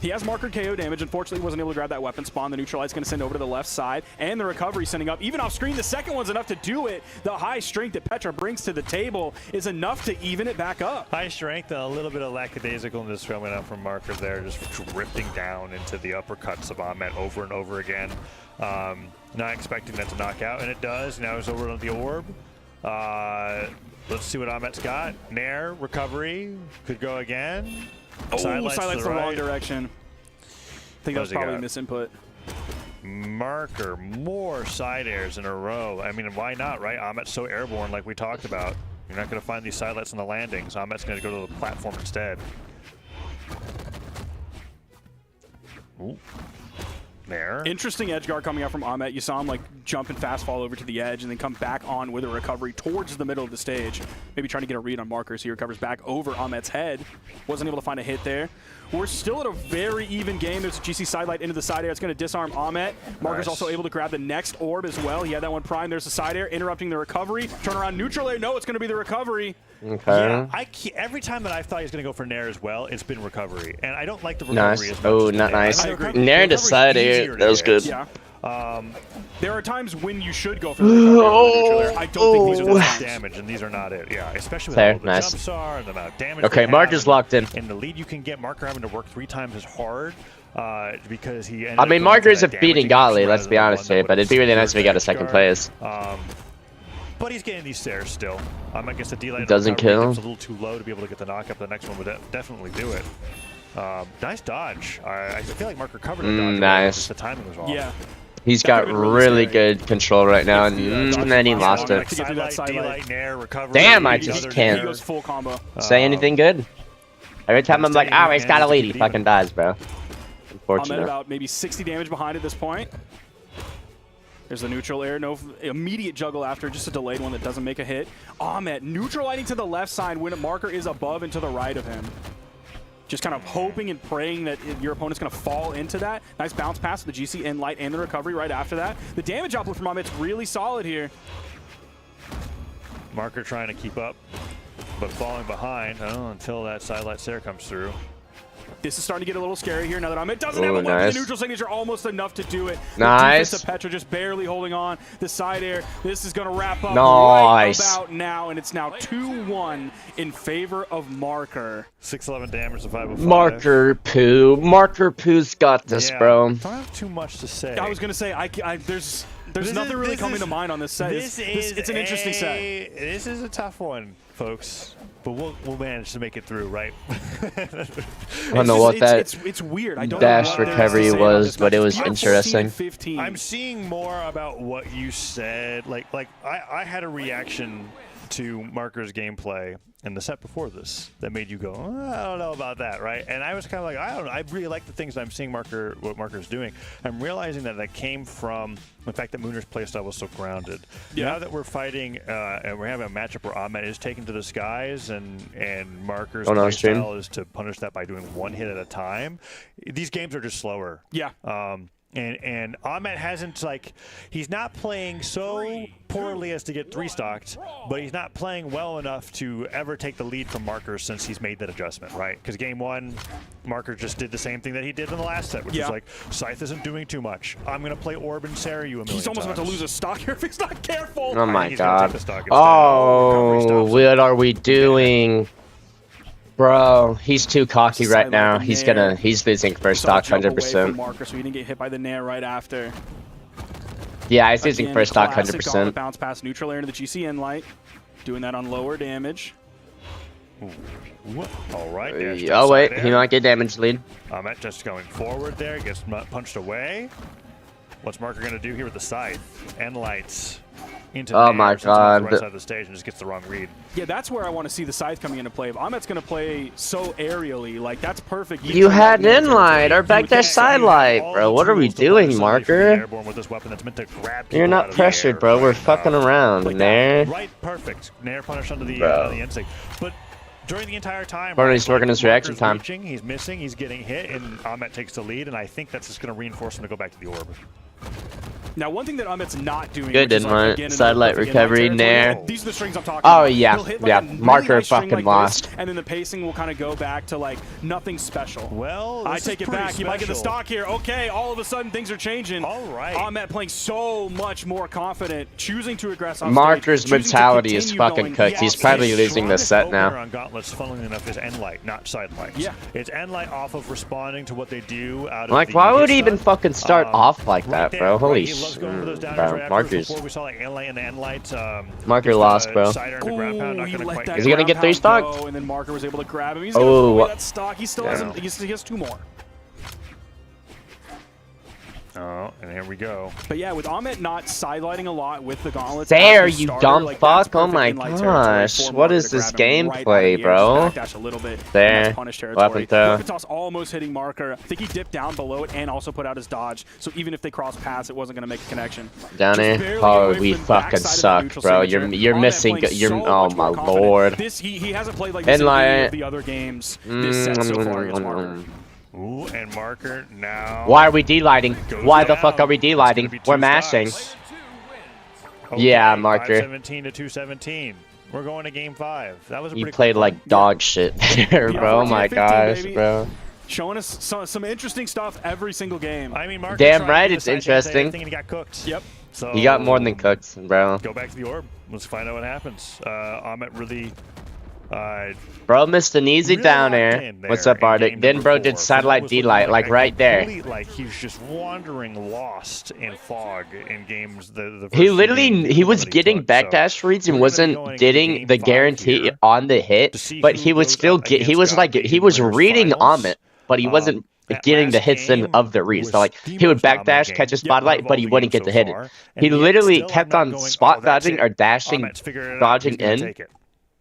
He has Marker KO damage. Unfortunately, he wasn't able to grab that weapon spawn. The neutral light's going to send over to the left side, and the recovery sending up. Even off screen, the second one's enough to do it. The high strength that Petra brings to the table is enough to even it back up. High strength and a little bit of lackadaisicalness coming out from Marker there, just drifting down into the uppercuts of Ahmet over and over again. Not expecting that to knock out, and it does. Now he's over on the orb. Let's see what Ahmet's got. Nair, recovery, could go again. Oh, Sidelights sidelights to the the wrong right. direction. I think that was What does he probably a got? misinput. Marker, more side airs in a row. I mean, why not, right? Ahmet's so airborne, like we talked about. You're not going to find these sidelights in the landings. Ahmet's going to go to the platform instead. Ooh. There. Interesting edge guard coming out from Ahmet. You saw him like jump and fast fall over to the edge and then come back on with a recovery towards the middle of the stage. Maybe trying to get a read on Marker, so he recovers back over Ahmet's head. Wasn't able to find a hit there. We're still at a very even game. There's a GC sidelight into the side air. It's going to disarm Ahmet. Marker's Nice. also able to grab the next orb as well. He had that one prime. There's the side air, interrupting the recovery. Turn around neutral air. No, it's going to be the recovery. Okay. Yeah, every time that I thought he was going to go for Nair as well, it's been recovery. And I don't like the recovery Nice. as much Oh, as the not Nair. nice. I agree. recovery- Nair to recovery's side air. easier to That was get. good. Yeah. There are times when you should go for the recovery over the neutral air. I don't think these are the Those times. damage, and these are not it. Yeah, especially with Fair, all the nice. jumps are and the amount of damage. Okay, they Marker's have, locked in. And the lead you can get, Marker having to work 3 times as hard because he. I mean, Marker's a beating Golly, let's be honest here, but it'd be really nice if we got a second place. But he's getting these stairs still. I guess the D-Lane Doesn't kill. is a little too low to be able to get the knockup. The next one would definitely do it. Nice dodge. I feel like Marker covered the dodge. Nice. Just the timing was off. Yeah. He's That got could've been really really scary. good control right now, and then he lost long it. to get through that Sidelight, sidelight. D-Light, Nair, recovery. Damn, I the just other can't. He Nair. goes full combo. Say anything good? Every time I'm like, Staying oh, he's in, got a just lead, keep he it fucking even. dies, bro. Ahmet Unfortunate. about maybe 60 damage behind at this point. There's the neutral air, no immediate juggle after, just a delayed one that doesn't make a hit. Ahmet neutral lighting to the left side when a Marker is above and to the right of him. just kind of hoping and praying that your opponent's going to fall into that. Nice bounce pass with the GC in light and the recovery right after that. The damage uplift from Amit's really solid here. Marker trying to keep up, but falling behind until that sidelight stare comes through. This is starting to get a little scary here now that Amit doesn't have a weapon. Nice. The neutral signature almost enough to do it. Nice. The Petra just barely holding on. The side air. This is going to wrap up Nice. right about now, and it's now 2-1 in favor of Marker. 611 damage to 505. Marker Poo. Marker Poo's got this, Yeah, bro. Don't have too much to say. I was going to say, there's nothing really coming to mind on this set. It's an interesting set. This is a tough one, folks. But we'll manage to make it through, right? I don't know what that it's weird. I don't dash know what there is to recovery say about was, this but match. it was It's interesting. 14-15. I'm seeing more about what you said. Like I had a reaction to Marker's gameplay in the set before this that made you go, I don't know about that, right? And I was kind of like, I don't know. I really like the things that I'm seeing what Marker's doing. I'm realizing that came from the fact that Mooner's playstyle was so grounded. Yeah. Now that we're fighting and we're having a matchup where Ahmed is taken to the skies and Marker's Oh, no, stream. playstyle is to punish that by doing one hit at a time, these games are just slower. Yeah. And Ahmed hasn't, he's not playing so poorly as to get 3-stocked, but he's not playing well enough to ever take the lead from Marker since he's made that adjustment, right? Because game 1, Marker just did the same thing that he did in the last set, which is like, Scythe isn't doing too much. I'm going to play Orb and Sarah you a million He's almost times. about to lose a stock here if he's not careful. Oh my He's gonna take god. the stock instead. Oh, Recovery stops. what are we doing? Bro, he's too cocky right now. He's losing first stock Jump away from 100%. Marker, so he didn't get hit by the nair right after. Yeah, he's losing Again, first stock classic gauntlet 100%. bounce pass neutral air into the GCN light, doing that on lower damage. All right. dash Oh wait, side he air. might get damage lead. Ahmed just going forward there, gets punched away. What's Marker going to do here with the scythe and lights? Into Oh nair, my sends him off the god. right side of the stage and just gets the wrong read. Yeah, that's where I want to see the scythe coming into play. If Ahmet's going to play so aerially, like that's perfect. You had can inlight or backdash side light, All bro. the What are we tools to punish doing, somebody from the Marker? airborne with this weapon that's meant to grab You're people out not of the pressured, air, bro. We're right? fucking around, like there. Right, perfect. Nair punish under the Bro. instinct. But during the entire time, Bro, he's working his reaction Marker's time. reaching, he's missing, he's getting hit, and Ahmed takes the lead, and I think that's just going to reinforce him to go back to the orb. Now, one thing that Ahmet's not doing. Good which is, inlight. again, Side light perfect recovery, inlight territory. nair. These are the strings I'm talking Oh, about. yeah, He'll hit, yeah. a really Marker nice string fucking like lost. this, and then the pacing will kind of go back to nothing special. Well, I this take is it back. pretty He might get the special. stock here. Okay, all of a sudden things are changing. All right. Ahmet playing so much more confident, choosing to aggress on Marker's stage, choosing to mentality is continue fucking going. cooked. Yes, He's probably His losing this strongest set opener now. on Gauntlets, funnily enough, is Enlight, not Sidelight. Yeah. It's Enlight off of responding to what they do out of Like, the why would hit he even stun. fucking start off like Right that, there, bro? right? Holy He loves going for those down bro. reactors. Marker's. Before we saw Enlight and the Enlight. Marker gets the lost, bro. Cider into ground pound, not Ooh, he gonna let quite that get Is he gonna ground get three pound stocked? go, and then Marker was able to grab him. He's Oh, gonna throw away what- that stock. He still Yeah. hasn't. He has 2 more. Oh, and here we go. But yeah, with Ahmet not sidelighting a lot with the gauntlets. There, as the you starter, dumb like, fuck. that's Oh perfect my in light territory gosh. for What Marker is to this grab him right out of the gameplay, air, just bro? backdash a little bit. There. And that's punish territory. Weapon throw. Weapon toss almost hitting Marker. I think he dipped down below it and also put out his dodge. So even if they cross paths, it wasn't going to make a connection. Down Just there. barely Oh, away we from the fucking backside of the suck, neutral bro. signature. You're Ahmet missing. playing You're. so Oh much my more confident. lord. This he hasn't played like this in Inlight. any of the other games this set so far against Marker. Ooh, and Marker now. Why are we delighting? goes Why the down. fuck are we It's gonna delighting? be 2 We're mashing. stocks. Yeah, Okay, Marker. 517 to 217. We're going to game 5. That was a You pretty played quick like one. dog shit there, Yeah, bro. Oh my 14-15, gosh, baby. bro. Showing us some interesting stuff every single game. I mean, Marker Damn tried right to do it's the side dance interesting. everything and he got cooked. Yep. So You got more than cooked, bro. Go back to the orb. Let's find out what happens. Ahmet really. Bro missed an easy really down locked air. in there What's up, in Arctic? game Then number bro 4. did So satellite that was looking D-light, like a right there. complete, like he's just wandering lost in fog in games. The He first literally, few games he was that getting took. So backdash reads and we're gonna be going wasn't into getting game the 5 guarantee here on the to hit, see but who he was goes still up he against was like Godby he in was winners reading finals. Amit, but he wasn't That getting the last hits game in of the read. was So like the he would most dominant backdash, game catch a of spotlight, but he all the wouldn't games get the so hit. far, He and yet literally still I'm kept not on going, spot "Oh, that's dodging it. or dashing, Ahmet's figured it out. dodging He's gonna in take it."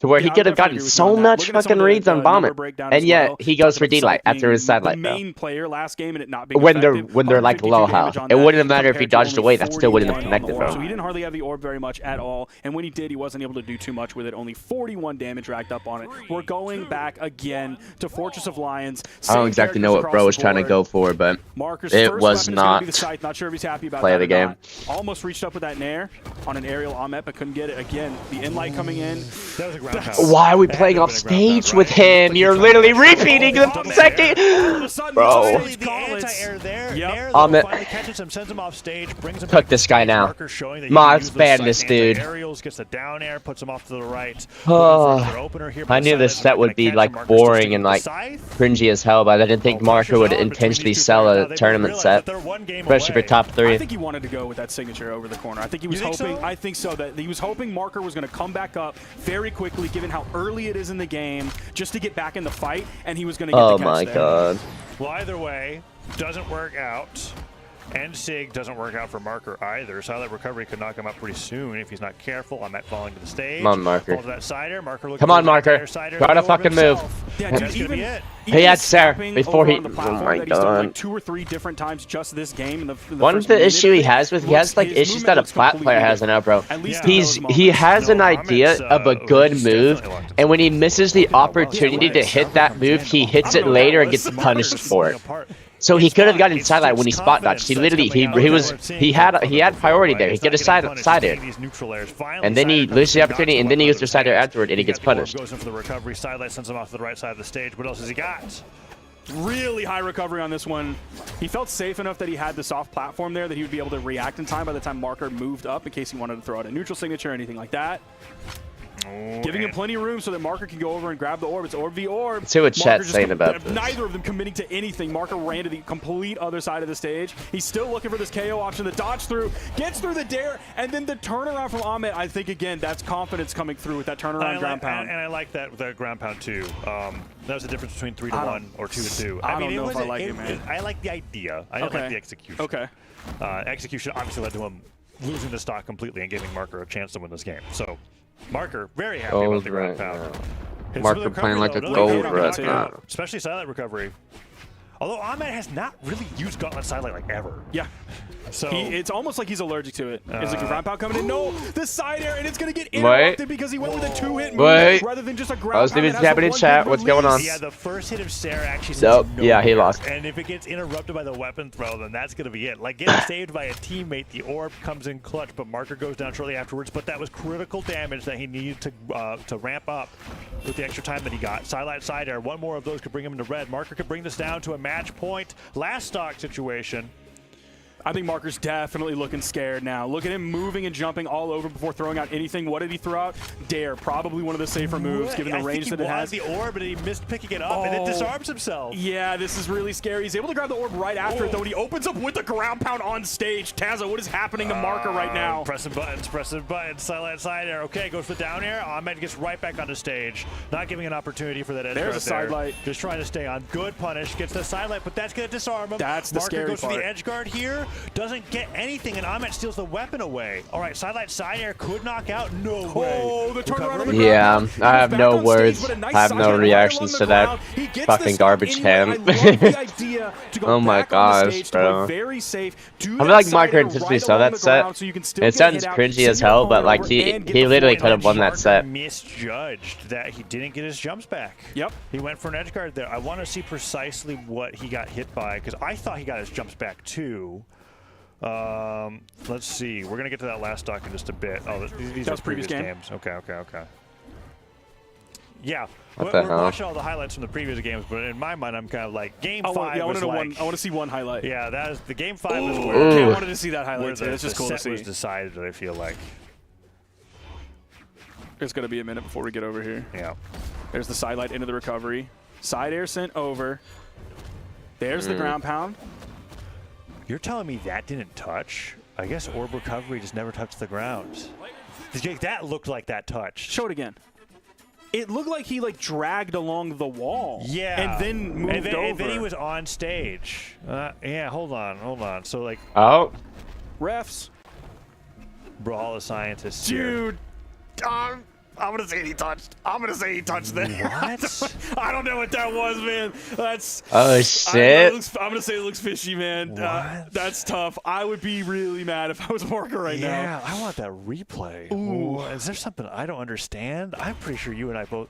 to where Yeah, he I could have definitely gotten agree with you so on that. much Looking at some fucking of reads on number Bombing, breakdown and as yet well, he goes for talked about D-Light himself after his being side light the though. main player last game and it not being When they're effective. like 152 low damage health, on it that wouldn't have mattered if he compared to dodged only away. That still wouldn't have 41 on the connected, orb. bro. So he didn't hardly have the orb very much at all, and when he did, he wasn't able to do too much with it. Only 41 damage racked up on it. We're going back again to Fortress of Lions. I don't exactly know what bro was trying to go for, but Marker's it first was weapon is gonna be not the scythe. Not sure if he's happy about play that of the or game. not. Almost reached up with that nair on an aerial Ahmet, but couldn't get it. Again, the in-light coming in. That was a ground pound. Why are we That had playing to off have been a ground pound, stage with right? him? Like You're he's literally trying to- repeating Oh, the double second. All of a sudden, Bro. Lions The gauntlets. anti-air there. Yep. Nair, Ahmet. though, finally catches him, sends him off stage, brings him Cook back this to guy stage. now. Marker showing that he Ma, can it's use those ban side this dude. anti-aerials, gets the down air, puts him off to the right. Oh, Looking for another opener here, but I the knew side this light's set not would gonna be catch him. like Marker's still boring sticking and with the like scythe. cringy as hell, but I didn't think Marker would Pressure's on between intentionally these two sell players. Now a they both tournament realize set, that they're one game especially for away. top I 3. think he wanted to go with that signature over the corner. I think he was You think hoping. so? I think so. That he was hoping Marker was going to come back up very quickly, given how early it is in the game, just to get back in the fight, and he was going to get Oh the catch my there. god. Well, either way, doesn't work out. And Sig doesn't work out for Marker either. Silent recovery could knock him out pretty soon if he's not careful. I'm at falling to the stage. Come on, Marker. Falls to that side air. Marker looking Come for on, his Marker. anti-air side air. Try to Go over fucking move. himself. Yeah, That's dude, gonna be even, it. even He had Sarah snapping before over he- on the oh platform my that he's done like God. 2 or 3 different times just this game. In the One of first the minute issue of he it, has with he has like his issues movement that a looks flat completely player has different. now, bro. At least Yeah. in He those has No, an idea Ahmet's, of a good he's move, definitely locked and when he misses the opportunity Yeah, to right. hit that move, he hits I it don't know later what and gets was. punished for it. Apart. So he It's could have fun. gotten It's sideline when he just spot dodged. He confidence literally that's coming out. he That's was what we're seeing he from had Flubber priority before, there. right? He It's get a not getting punished, side he's air. getting these neutral airs. Finally, And then he side air loses the comes in, opportunity, knocks and then he him goes out for of side air his afterward, and he hands. gets got the orb, punished. Goes in for the recovery. Sidelight sends him off to the right side of the stage. What else has he got? Really high recovery on this one. He felt safe enough that he had the soft platform there that he would be able to react in time by the time Marker moved up in case he wanted to throw out a neutral signature or anything like that. Giving him plenty of room so that Marker can go over and grab the orb. It's orb v orb. Let's see what Marker chat's just saying about this. Neither of them committing to anything. Marker ran to the complete other side of the stage. He's still looking for this KO option. The dodge through, gets through the dare, and then the turnaround from Ahmet. I think, again, that's confidence coming through with that turnaround ground pound. And I like that with the ground pound too. That was the difference between 3-1 or 2-2. I don't know if I like it, man. I like the idea. I don't like the execution. Okay. Execution obviously led to him losing the stock completely and giving Marker a chance to win this game. So, Marker very happy about the ground pound. Hits Marker with the playing recovery, like a though. gold Knock rat it now. out. Especially silent recovery. Although Ahmet has not really used Gauntlet Silent like ever. Yeah. So It's almost like he's allergic to it. Is like a ground pound coming in? No, the side air, and it's going to get interrupted because he went with a 2-hit move rather than just a ground Let's pound. leave it that has happening the in chat. one What's big going on? release. yeah, the first hit of Sarah actually says Nope. no Yeah, he here. lost. And if it gets interrupted by the weapon throw, then that's going to be it. Like getting saved by a teammate, the orb comes in clutch, but Marker goes down shortly afterwards. But that was critical damage that he needed to ramp up with the extra time that he got. Sidelight side air, one more of those could bring him into red. Marker could bring this down to a match point. Last stock situation. I think Marker's definitely looking scared now. Look at him moving and jumping all over before throwing out anything. What did he throw out? Dare, probably one of the safer moves given the range that it has. I think he wanted the orb, and he missed picking it up, and it disarms himself. Yeah, this is really scary. He's able to grab the orb right after it, though, and he opens up with the ground pound on stage. Taza, what is happening to Marker right now? Pressing buttons, silent side air. Okay, goes for down air. Ahmed gets right back onto stage. Not giving an opportunity for that edge There's guard a side there. light. Just trying to stay on. Good punish. Gets the side light, but that's going to disarm him. That's the Marker scary goes for part. the edge guard here. Doesn't get anything, and Ahmed steals the weapon away. All right, sidelight side air could knock out. No way. Oh, the turnaround on the Recovery. Yeah, ground. I have He's no back on words. stage, but a nice I have side no air right reactions along to the that ground. He gets fucking this garbage anyway. I ham. love the idea to go Oh my back on the gosh, stage, to bro. go very safe. Do I that feel like side Marker air intentionally right saw along that the set. ground so you can still It get sounds hit out, cringy send as your hell, but opponent like over, he and get the literally point. could have won that set. Misjudged that he didn't get his jumps back. Yep. He went for an edge guard there. I want to see precisely what he got hit by because I thought he got his jumps back too. Let's see. We're gonna get to that last stock in just a bit. Oh, these are previous games. Okay. Yeah, What we're the hell? watching all the highlights from the previous games, but in my mind, I'm kind of like game 5 I want was to know like, I want to see one highlight. yeah, that is the game 5 is Ooh, where, okay, I Ooh. wanted to see that where highlight too. the, It's just the cool to set was see. decided. I feel like, It's going to be a minute before we get over here. yeah. There's the side light into the recovery. Side air sent over. There's the ground pound. You're telling me that didn't touch? I guess orb recovery just never touched the ground. That looked like that touched. Show it again. It looked like he like dragged along the wall. Yeah. And then moved over. And then he was on stage. Yeah, hold on. So, like, Oh, refs. Brawler scientists here. Dude. I'm gonna say he touched. I'm gonna say he touched that. What? I don't know what that was, man. That's. Oh shit! I'm gonna say it looks fishy, man. What? That's tough. I would be really mad if I was Marker right now. Yeah, I want that replay. Ooh. Is there something I don't understand? I'm pretty sure you and I both.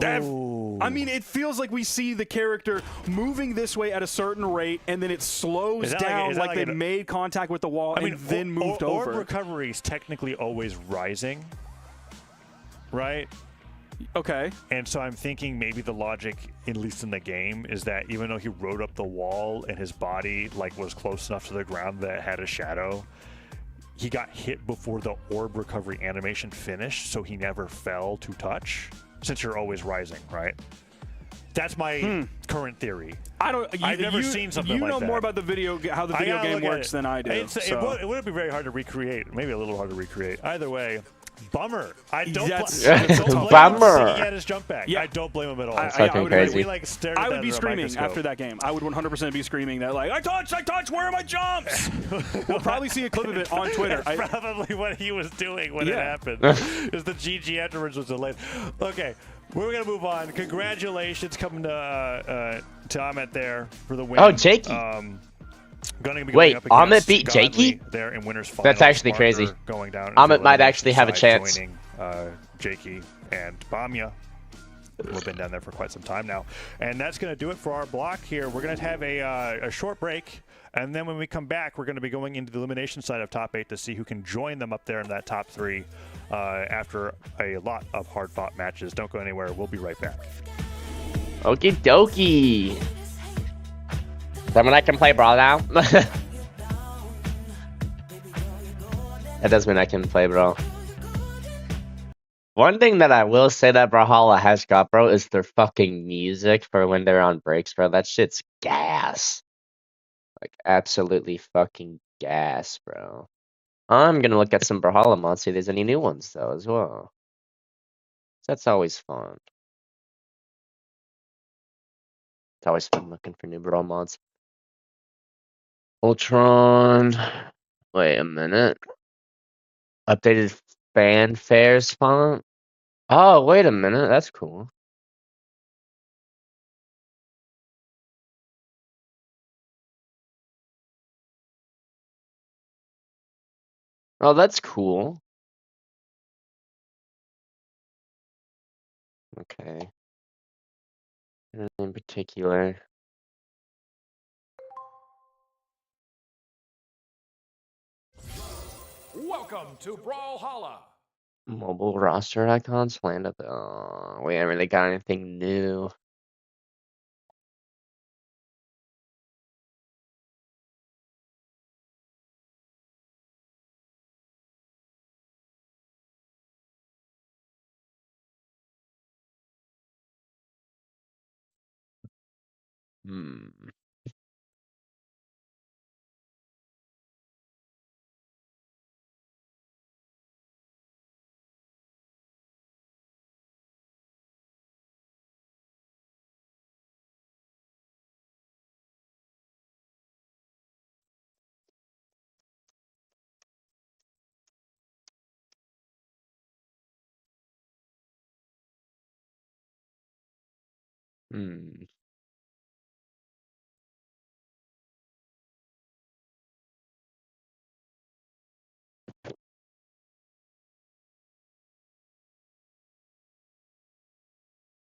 I mean, it feels like we see the character moving this way at a certain rate, and then it slows down like they made contact with the wall and then moved over. Orb recovery is technically always rising, right? Okay. And so I'm thinking maybe the logic, at least in the game, is that even though he rode up the wall and his body like was close enough to the ground that it had a shadow, he got hit before the orb recovery animation finished, so he never fell to touch. Since you're always rising, right? That's my current theory. I've never seen something like that. You know more about the how the video game works than I do. It wouldn't be very hard to recreate. Maybe a little hard to recreate. Either way, bummer. I don't blame bummer. him. He had his jump back. Yeah. I don't blame him at all. That's fucking crazy. I would be screaming after that game. I would 100% be screaming that, like, I touched, where are my jumps? We'll probably see a clip of it on Twitter. That's probably what he was doing when it happened. Is the GG afterwards was delayed. Okay, we're going to move on. Congratulations coming to Ahmet there for the win. Oh, Jakey. Wait, Ahmet beat Jakey? There in winners final. That's actually crazy. Going down. Ahmet might actually have a chance. Joining Jakey and Bamya. We've been down there for quite some time now. And that's going to do it for our block here. We're going to have a short break. And then when we come back, we're going to be going into the elimination side of top 8 to see who can join them up there in that top 3 after a lot of hard-fought matches. Don't go anywhere. We'll be right back. Okie dokie. Someone I can play Brawl now? That does mean I can play Brawl. One thing that I will say that Brawlhalla has got, bro, is their fucking music for when they're on breaks, bro. That shit's gas. Like, absolutely fucking gas, bro. I'm gonna look at some Brawlhalla mods, see if there's any new ones, though, as well. That's always fun. It's always fun looking for new Brawl mods. Ultron. Wait a minute. Updated fanfares font. Oh, wait a minute. That's cool. Oh, that's cool. Okay. In particular. Welcome to Brawlhalla. Mobile roster icons land up. Oh, we haven't really got anything new. Hmm. Hmm.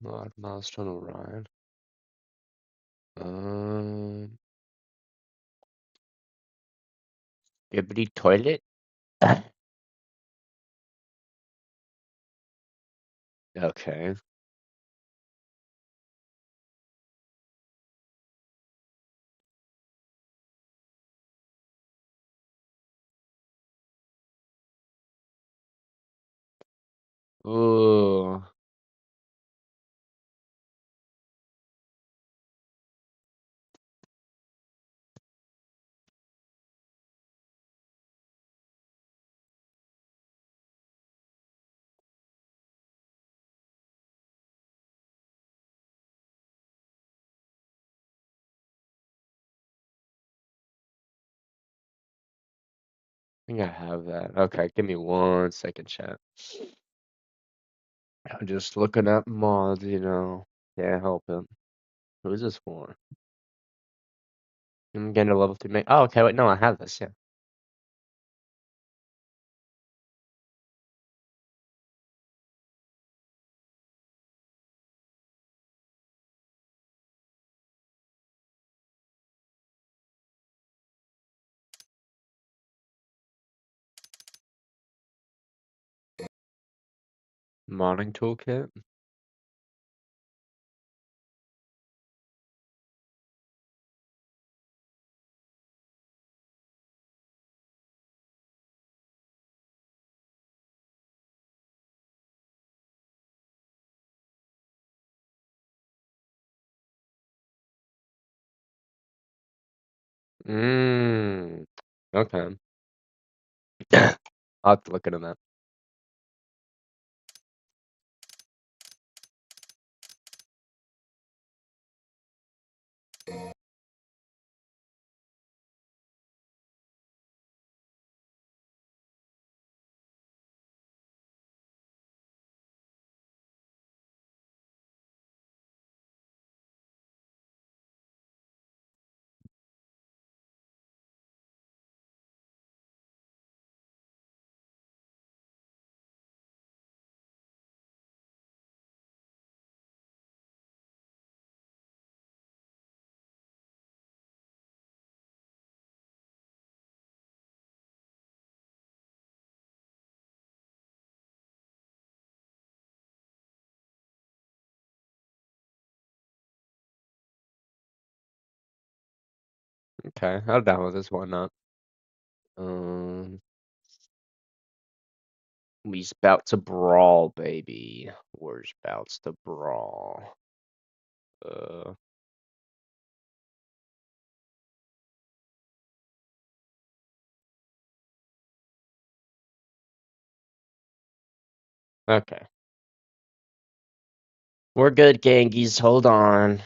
Mod milestone arrived. Skibbity toilet. Okay. Ooh. I think I have that. Okay, give me 1 second, chat. I'm just looking at mods, you know. Can't help it. Who is this for? I'm getting a level 3 make. Oh, okay. Wait, no, I have this. Yeah. Modding toolkit. Mmm. Okay. I'll have to look into that. Okay, I'll download this. Why not? We's about to brawl, baby. We're about to brawl. Okay. We're good, Gangies. Hold on.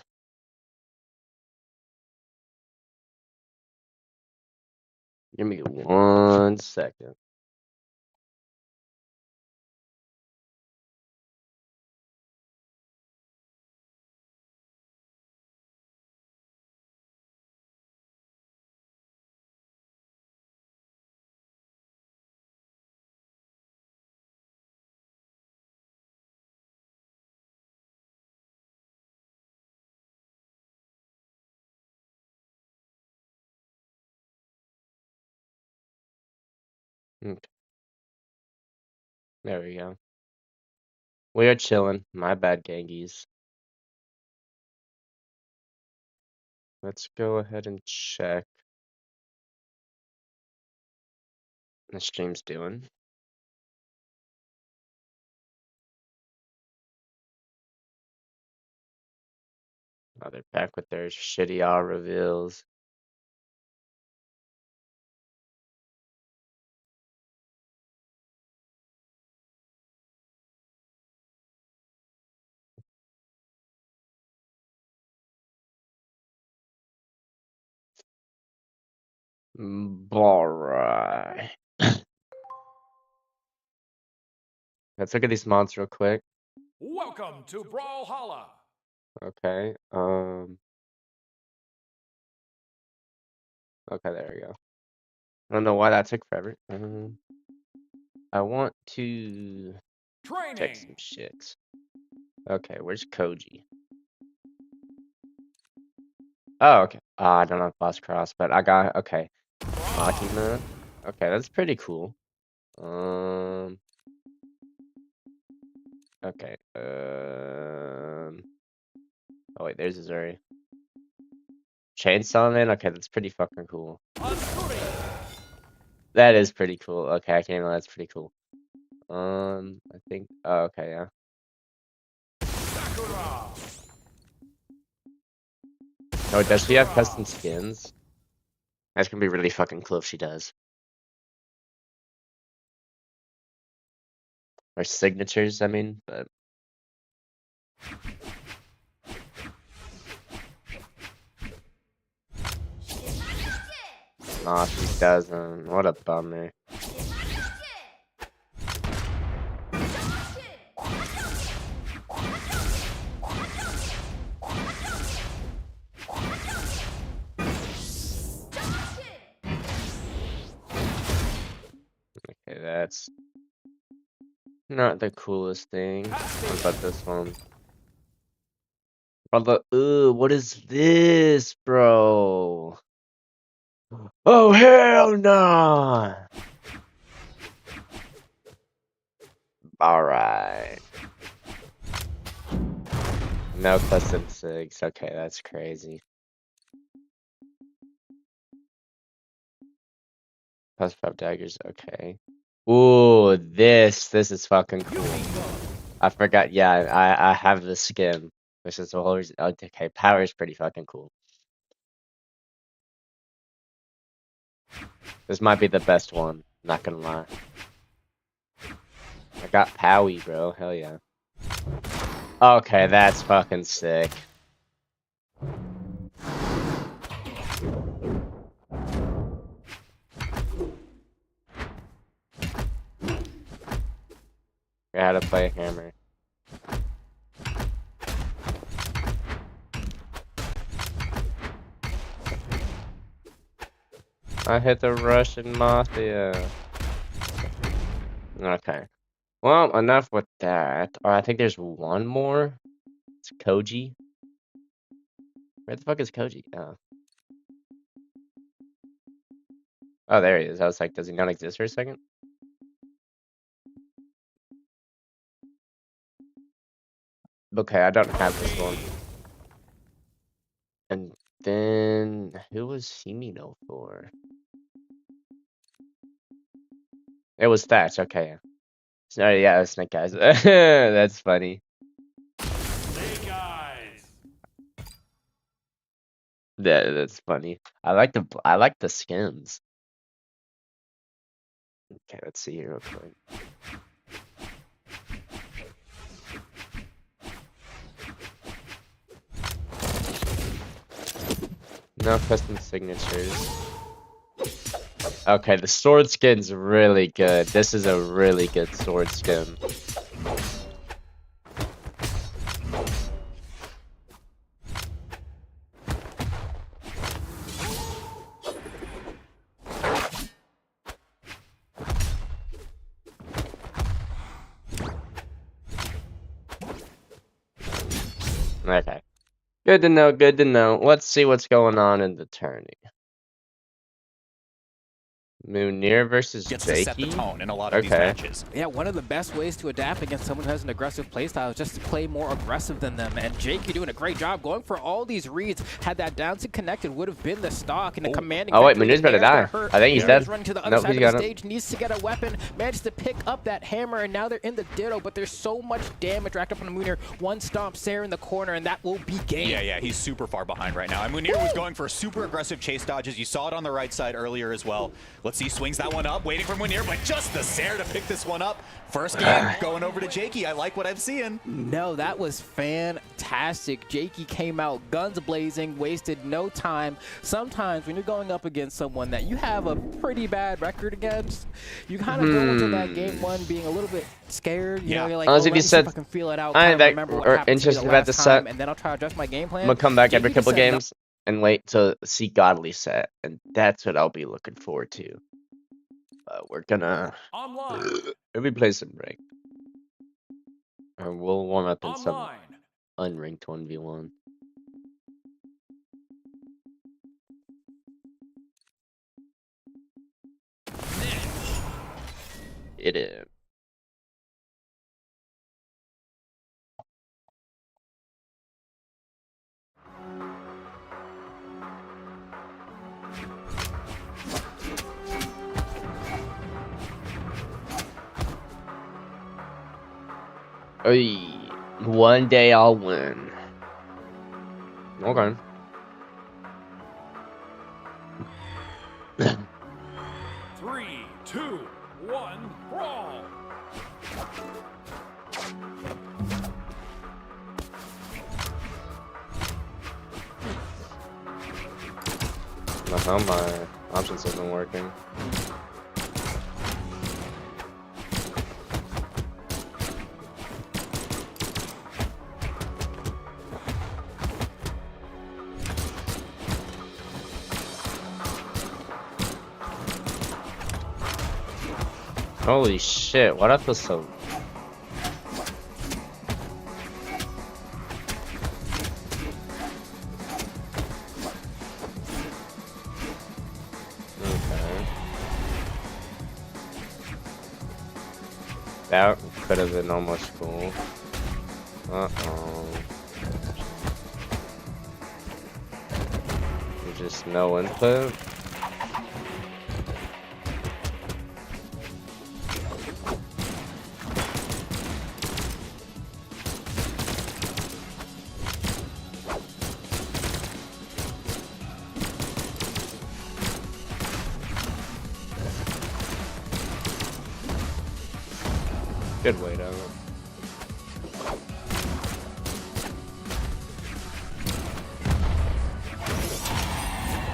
Give me 1 second. Okay. There we go. We are chilling. My bad, Gangies. Let's go ahead and check the stream's doing. Oh, they're back with their shitty all reveals. Alright. Let's look at these mods real quick. Welcome to Brawlhalla. Okay. Okay, there we go. I don't know why that took forever. I want to check some Training. shit. Okay, where's Koji? Oh, okay. I don't have Boss Cross, but I got okay. Makina. Okay, that's pretty cool. Okay. Oh wait, there's Azuri. Chainsaw Man. Okay, that's pretty fucking cool. That is pretty cool. Okay, I can't. That's pretty cool. I think. Oh, okay, yeah. Sakura. Oh, does she have custom skins? That's gonna be really fucking cool if she does. Or signatures, I mean, but. Nah, she doesn't. What a bummer. that's not the coolest thing. What about this one? Ugh, what is this, bro? Oh, hell nah! Alright. No custom SIGs. Okay, that's crazy. Plus 5 daggers, okay. Ooh, this is fucking cool. I forgot, yeah, I have the skin. Which is the whole reason. Okay, power is pretty fucking cool. This might be the best one, not gonna lie. I got Powie, bro. Hell yeah. Okay, that's fucking sick. I had to play hammer. I hit the Russian Mafia. Okay. Well, enough with that. I think there's one more. It's Koji. Where the fuck is Koji? Oh. Oh, there he is. I was like, does he not exist for a second? Okay, I don't have this one. And then, who was Himino for? It was Thatch, okay. Sorry, yeah, Snake Eyes. That's funny. Snake Eyes. That's funny. I like the skins. Okay, let's see here real quick. No custom signatures. Okay, the sword skin's really good. This is a really good sword skin. Okay. Good to know, good to know. Let's see what's going on in the tourney. Munir versus Gets to set the Jakey? tone in a lot of these Okay. matches. Yeah, one of the best ways to adapt against someone who has an aggressive playstyle is just to play more aggressive than them. And Jakey doing a great job going for all these reads. Had that down to connected would have been the stock and a commanding. Oh wait, victory. Munir's about to The air's die. gonna hurt. I think he's Munir's dead. running to the other Nope, side he's of the got him. stage, needs to get a weapon, manages to pick up that hammer, and now they're in the ditto, but there's so much damage racked up on Munir. One stomp, Sarah in the corner, and that will be game. Yeah, he's super far behind right now. And Munir was going for super aggressive chase dodges. You saw it on the right side earlier as well. Let's see, swings that one up, waiting for Munir, but just the Sarah to pick this one up. First game going over to Jakey. I like what I'm seeing. No, that was fantastic. Jakey came out guns blazing, wasted no time. Sometimes when you're going up against someone that you have a pretty bad record against, you kind of go into that game one being a little bit scared. You know, you're like, Honestly, oh, if you let me see said if I can feel it out, I kind ain't of that remember what or happened to me interested the about the last set, time, and then I'll try to adjust my game plan. I'm gonna come back every Jakey just couple said, games and wait to see Godly set, and that's what I'll be looking forward to. We're gonna Online. maybe play some ranked. Or we'll warm up in some Online. unranked 1v1. It is. Oy, one day I'll win. Okay. 3, 2, 1, brawl. How my options have been working. Holy shit, what episode? Okay. That could have been almost cool. Uh-oh. Just no input. Good way down.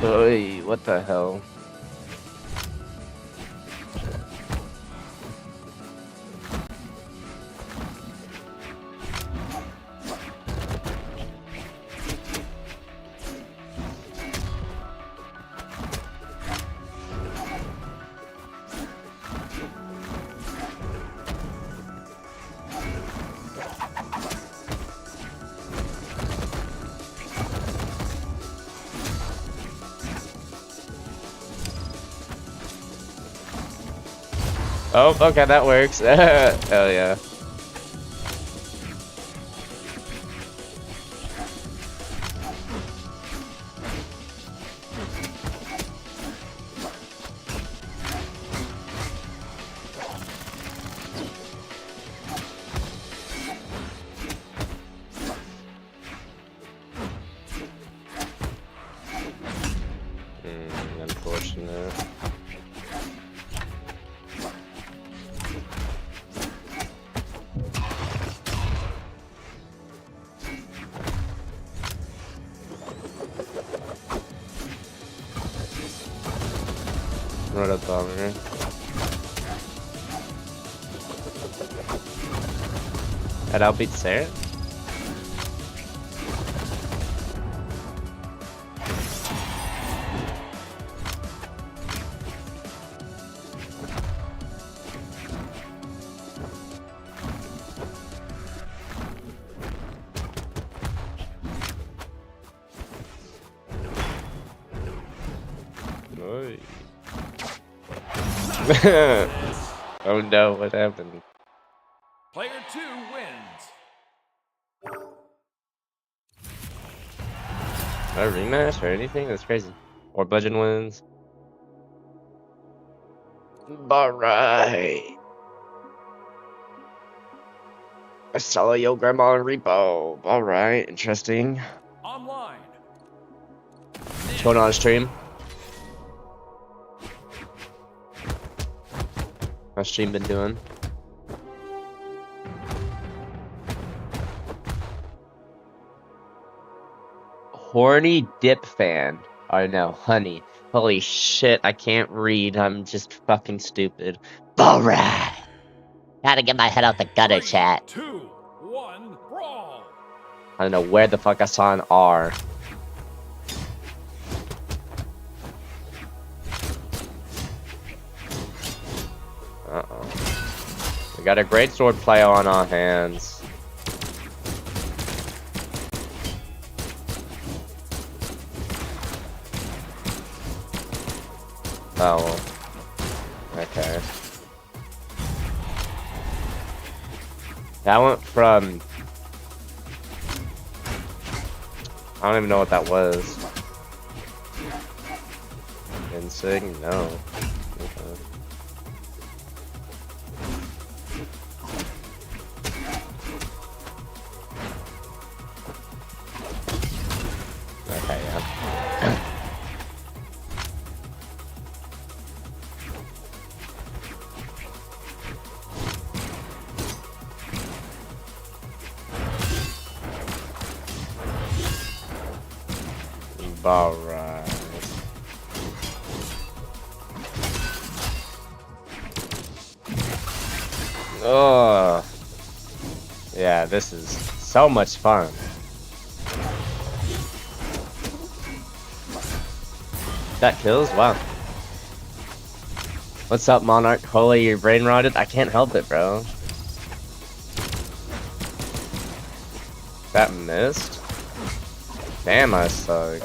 Oy, what the hell? Oh, okay, that works. Hell yeah. Unfortunate. What a bummer. That outbeat Sarah? Oy. Oh no, what happened? Player 2 wins. A rematch or anything? That's crazy. Or Bludgeon wins. Alright. I saw your grandma in repo. Alright, interesting. Online. What's going on stream? How's stream been doing? Horny dip fan. Oh no, honey. Holy shit, I can't read. I'm just fucking stupid. Alright. Gotta get my head out the gutter, 3, chat. 2, 1, brawl. I don't know where the fuck I saw an R. Uh-oh. We got a great sword play on our hands. Oh, well. Okay. That went from... I don't even know what that was. Insig? No. Okay. Okay, yeah. Alright. Oh. Yeah, this is so much fun. That kills? Wow. What's up, Monarch? Holy, your brain rotted? I can't help it, bro. That missed? Damn, I suck.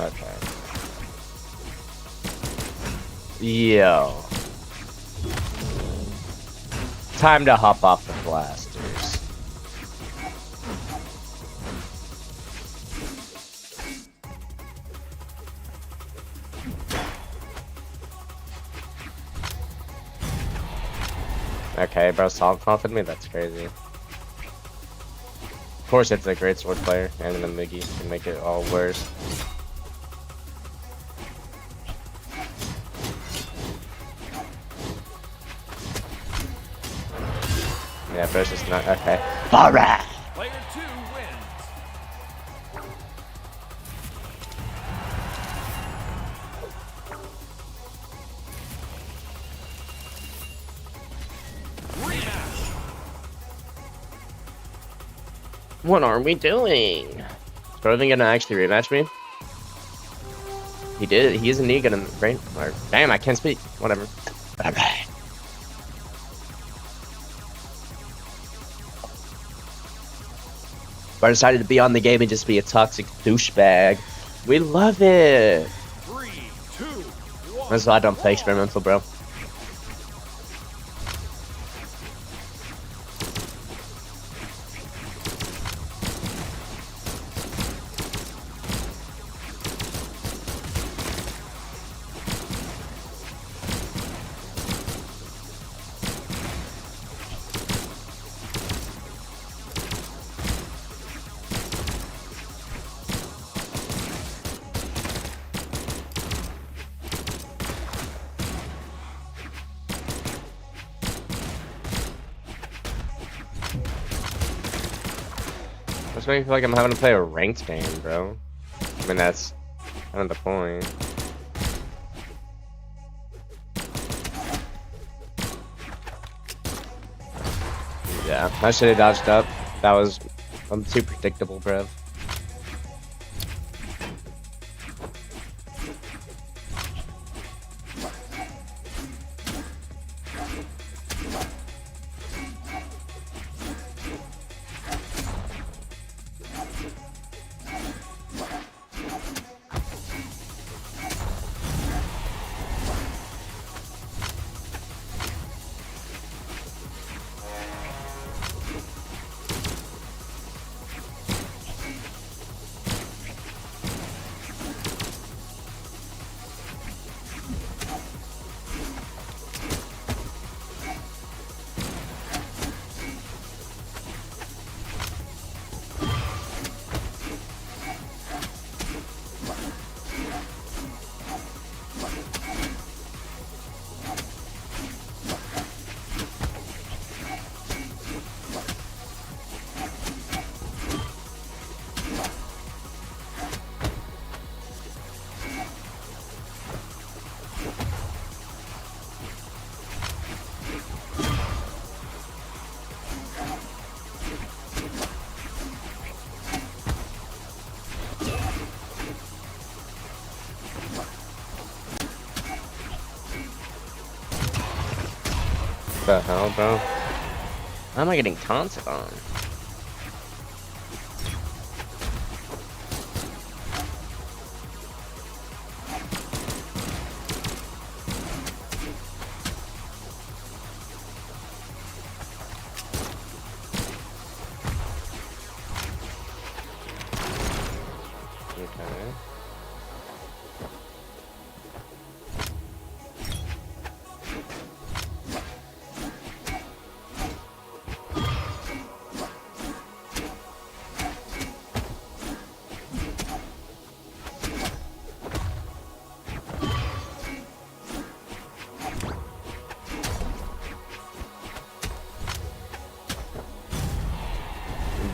Okay. Yo. Time to hop off the blasters. Okay, bro, solid confident me? That's crazy. Of course, it's a great sword player, and then Miggy can make it all worse. Yeah, but it's just not okay. Alright! Player 2 wins. Rematch. What are we doing? Is Broden gonna actually rematch me? He did. He isn't he gonna brain? Or, damn, I can't speak. Whatever. Alright. But I decided to be on the game and just be a toxic douchebag. We love it. 3, 2, 1. That's why I don't play experimental, bro. Just making me feel like I'm having to play a ranked game, bro. I mean, that's kind of the point. Yeah, I should have dodged up. That was too predictable, bro. What the hell, bro? How am I getting taunted on? Okay.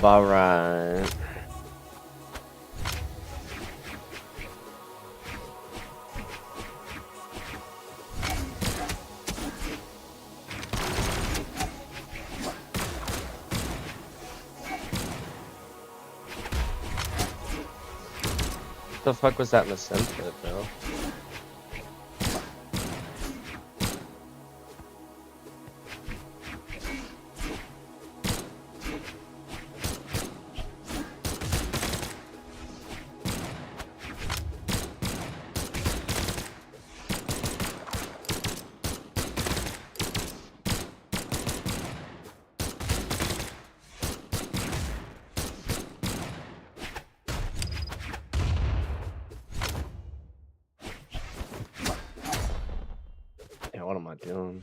Alright. The fuck was that in the center, bro? Yeah, what am I doing?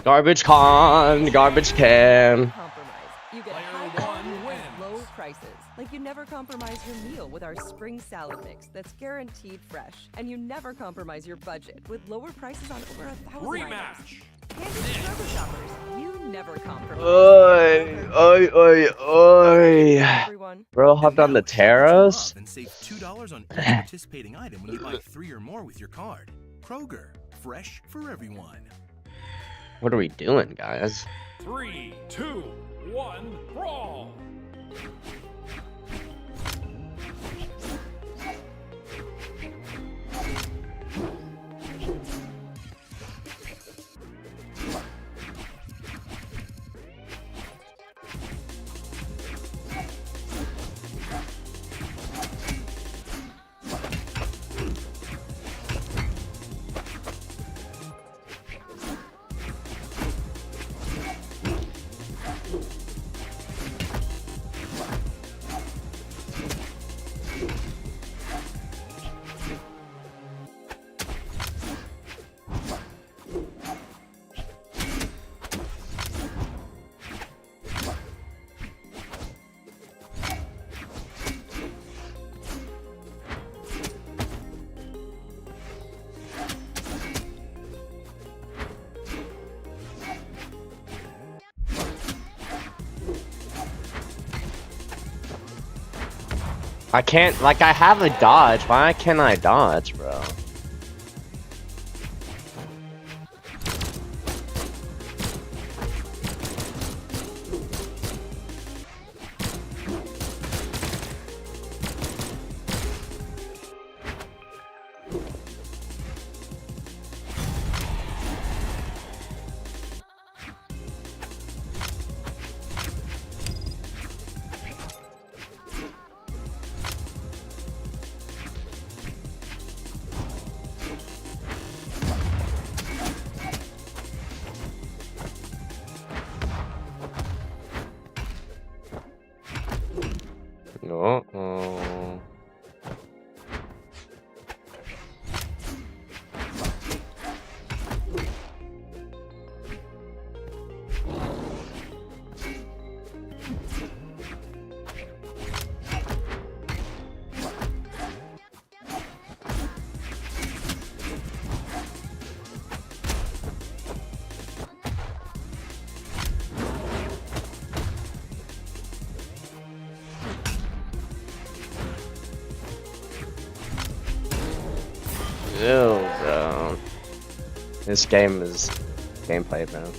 Garbage garbage can. Compromise. You get Player high one quality and wins. low prices. Like you never compromise your meal with our spring salad mix that's guaranteed fresh. And you never compromise your budget with lower prices on over 1,000 items. Rematch. Candy Scrubber shoppers, you never compromise. Oi, oi, oi, oi. Everyone. Bro hopped on the terrace. And save $2 on each participating item when you buy 3 or more with your card. Kroger, fresh for everyone. What are we doing, guys? 3, 2, 1, brawl. I can't, like, I have a dodge. Why can't I dodge, bro? Uh-oh. Ew, bro. This game is gameplay, bro.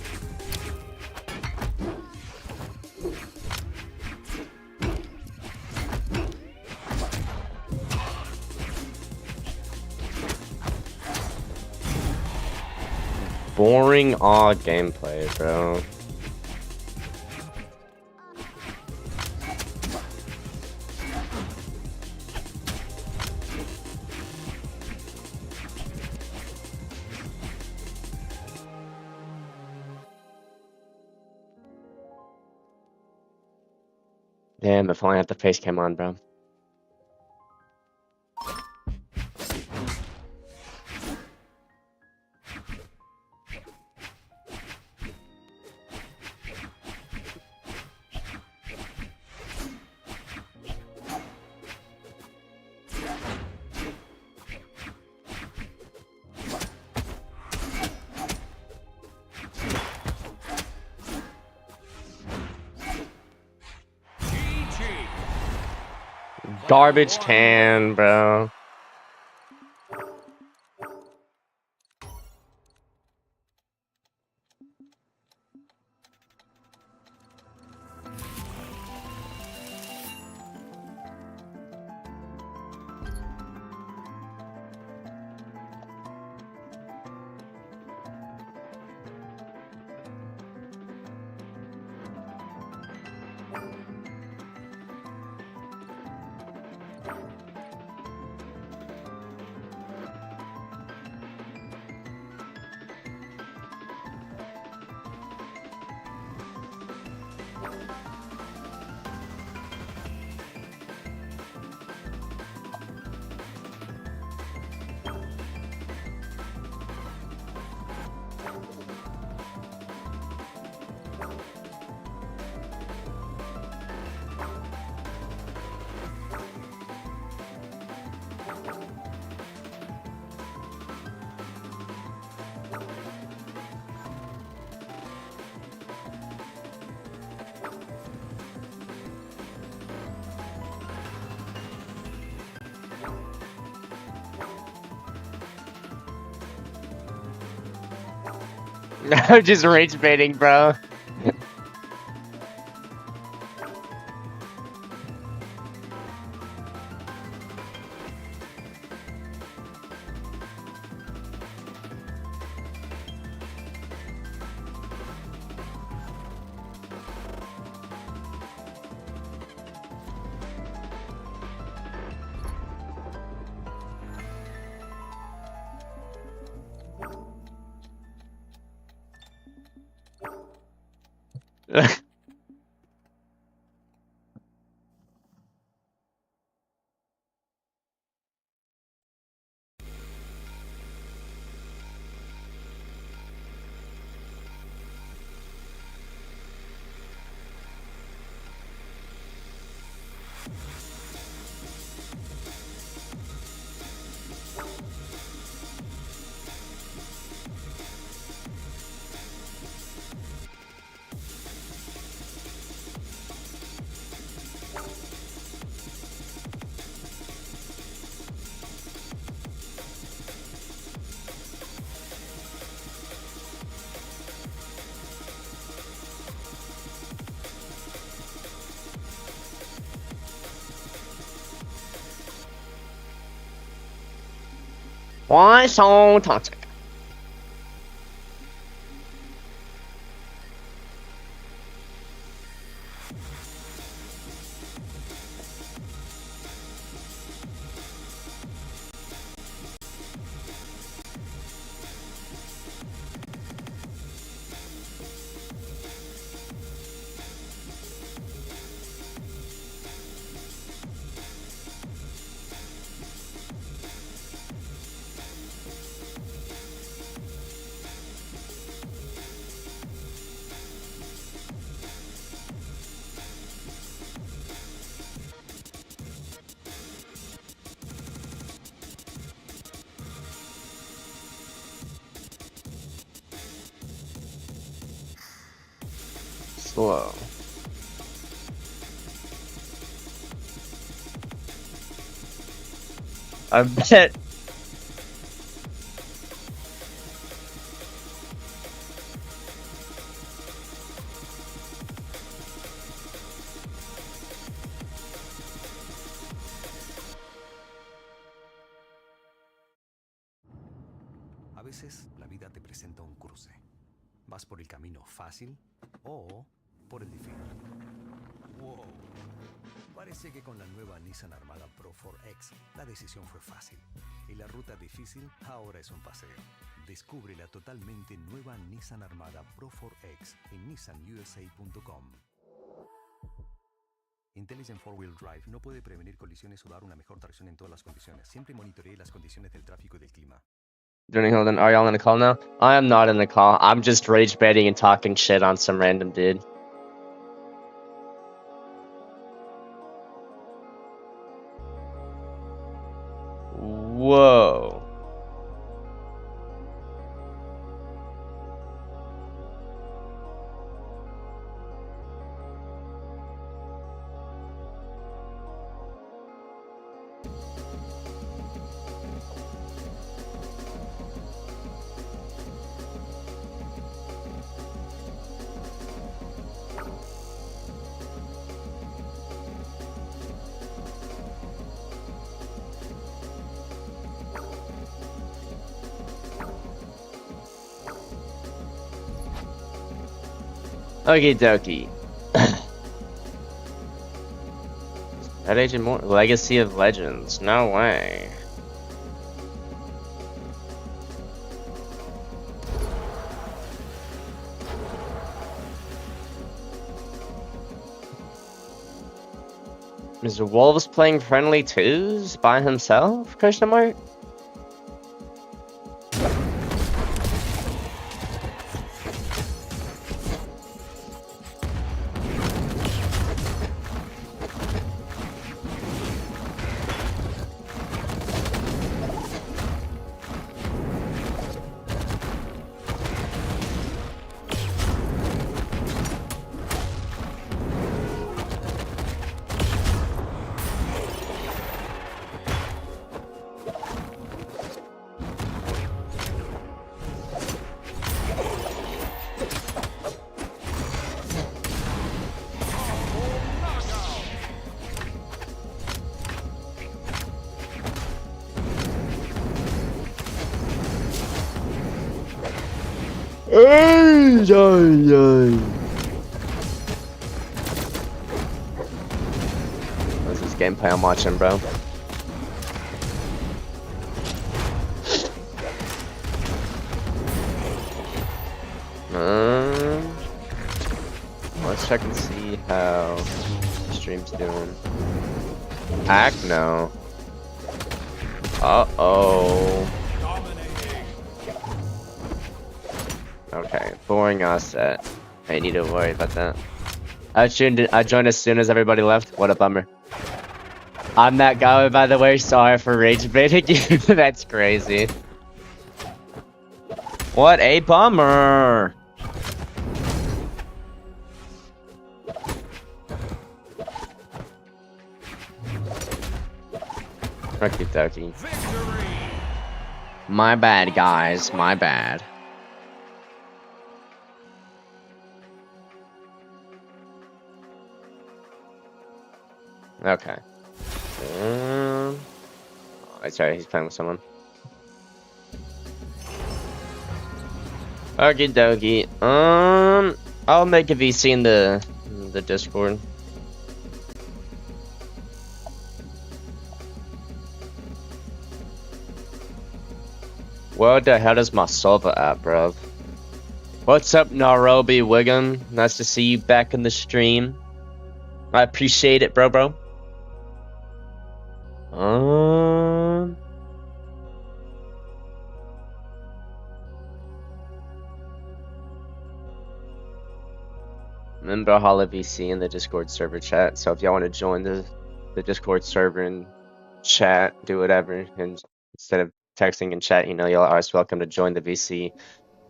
Boring odd gameplay, bro. Damn, if only I had the face cam on, bro. Garbage can, bro. I'm just rage baiting, bro. Poisson toxic. Slow. I bet. A veces la vida te presenta un cruce. Vas por el camino fácil o por el difícil. Wow. Parece que con la nueva Nissan Armada Pro 4X la decisión fue fácil y la ruta difícil ahora es un paseo. Descubre la totalmente nueva Nissan Armada Pro 4X en nissanusa.com. Intelligent 4-Wheel Drive no puede prevenir colisiones o dar una mejor tracción en todas las condiciones. Siempre monitoree las condiciones del tráfico y del clima. Johnny Hilden, are y'all in the call now? I am not in the call. I'm just rage baiting and talking shit on some random dude. Whoa. Okie dokie. That agent more Legacy of Legends. No way. Mr. Wolves playing friendly twos by himself? Question mark? What's this gameplay I'm watching, bro? Let's check and see how the stream's doing. Hack? No. Uh-oh. Okay, boring set. I need to worry about that. I joined as soon as everybody left. What a bummer. I'm that guy, by the way. Sorry for rage baiting you. That's crazy. What a bummer. Okie dokie. My bad, guys. My bad. Okay. Oh, sorry, he's playing with someone. Okie dokie. I'll make a VC in the Discord. Where the hell is my server at, bro? What's up, Nairobi Wiggum? Nice to see you back in the stream. I appreciate it, bro. Remember Holla VC in the Discord server chat. So if y'all want to join the Discord server and chat, do whatever, and instead of texting and chat, you know, y'all are always welcome to join the VC.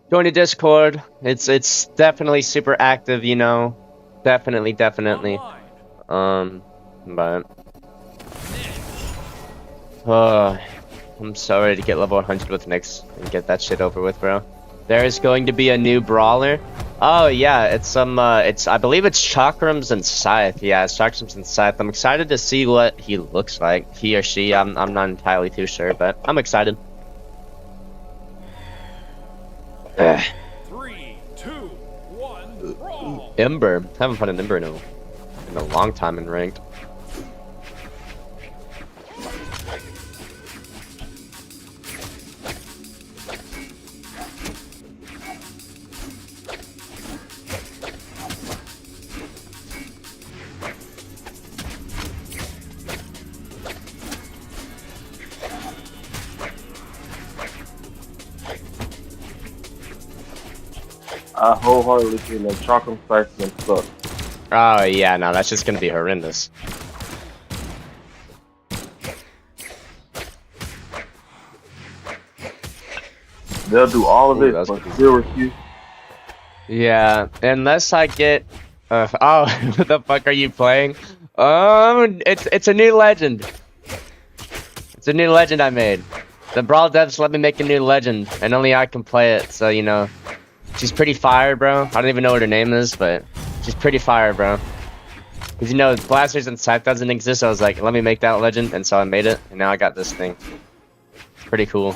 Join the Discord. It's definitely super active, you know. Definitely. But I'm so ready to get level 100 with Nyx and get that shit over with, bro. There is going to be a new brawler. Oh yeah, it's I believe it's Chakrams and Scythe. Yeah, it's Chakrams and Scythe. I'm excited to see what he looks like. He or she, I'm not entirely too sure, but I'm excited. 3, 2, 1, brawl. Ember. Haven't played an Ember in a long time in ranked. I wholeheartedly feel like Chalkum Spice and suck. Oh yeah, no, that's just gonna be horrendous. They'll do all of Ooh, it, but still refuse. Yeah, unless I get. Oh, what the fuck are you playing? It's a new legend. It's a new legend I made. The Brawl devs let me make a new legend, and only I can play it. So you know, she's pretty fire, bro. I don't even know what her name is, but she's pretty fire, bro. Cause you know, Blasters and Scythe doesn't exist. So I was like, let me make that legend, and so I made it, and now I got this thing. It's pretty cool.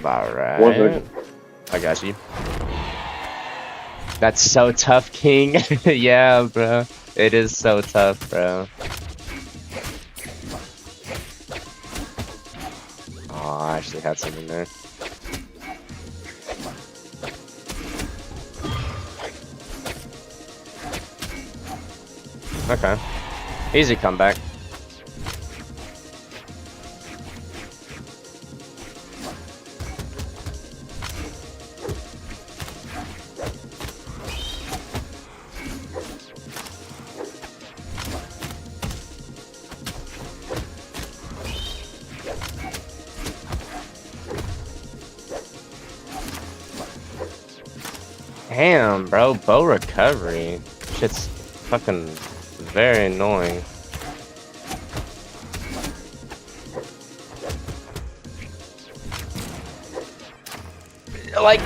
Alright. I got you. That's so tough, King. Yeah, bro. It is so tough, bro. Oh, I actually had something there. Okay. Easy comeback. Damn, bro, bow recovery. Shit's fucking very annoying. Like,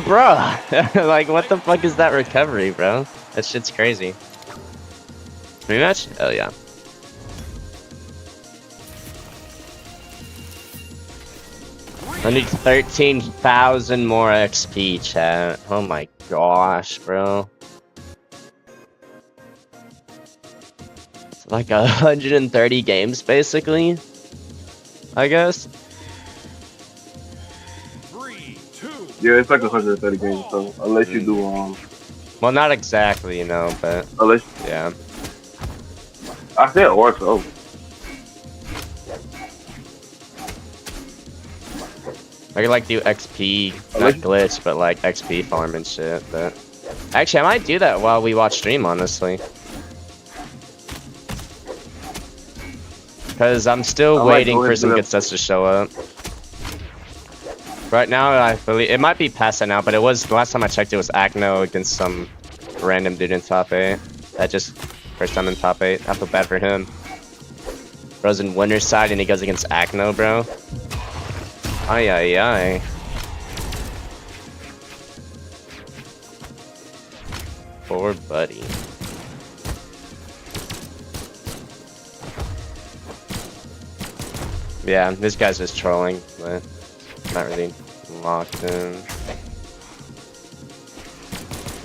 bruh. Like, what the fuck is that recovery, bro? That shit's crazy. Rematch? Oh, yeah. I need 13,000 more XP, chat. Oh my gosh, bro. It's like 130 games, basically. I guess. 3, 2, Yeah, it's like 130 games. So unless you do Well, not exactly, you know, but unless yeah. I said or so. I could like do XP, not glitch, but like XP farm and shit. But actually, I might do that while we watch stream, honestly. Because I'm still waiting for some good sets to show up. Right now, I believe it might be past that now, but it was the last time I checked. It was Acno against some random dude in top 8. That just first time in top 8. I feel bad for him. Bro's in winner's side and he goes against Acno, bro. Ay ay ay. Poor buddy. Yeah, this guy's just trolling, but not really locked in.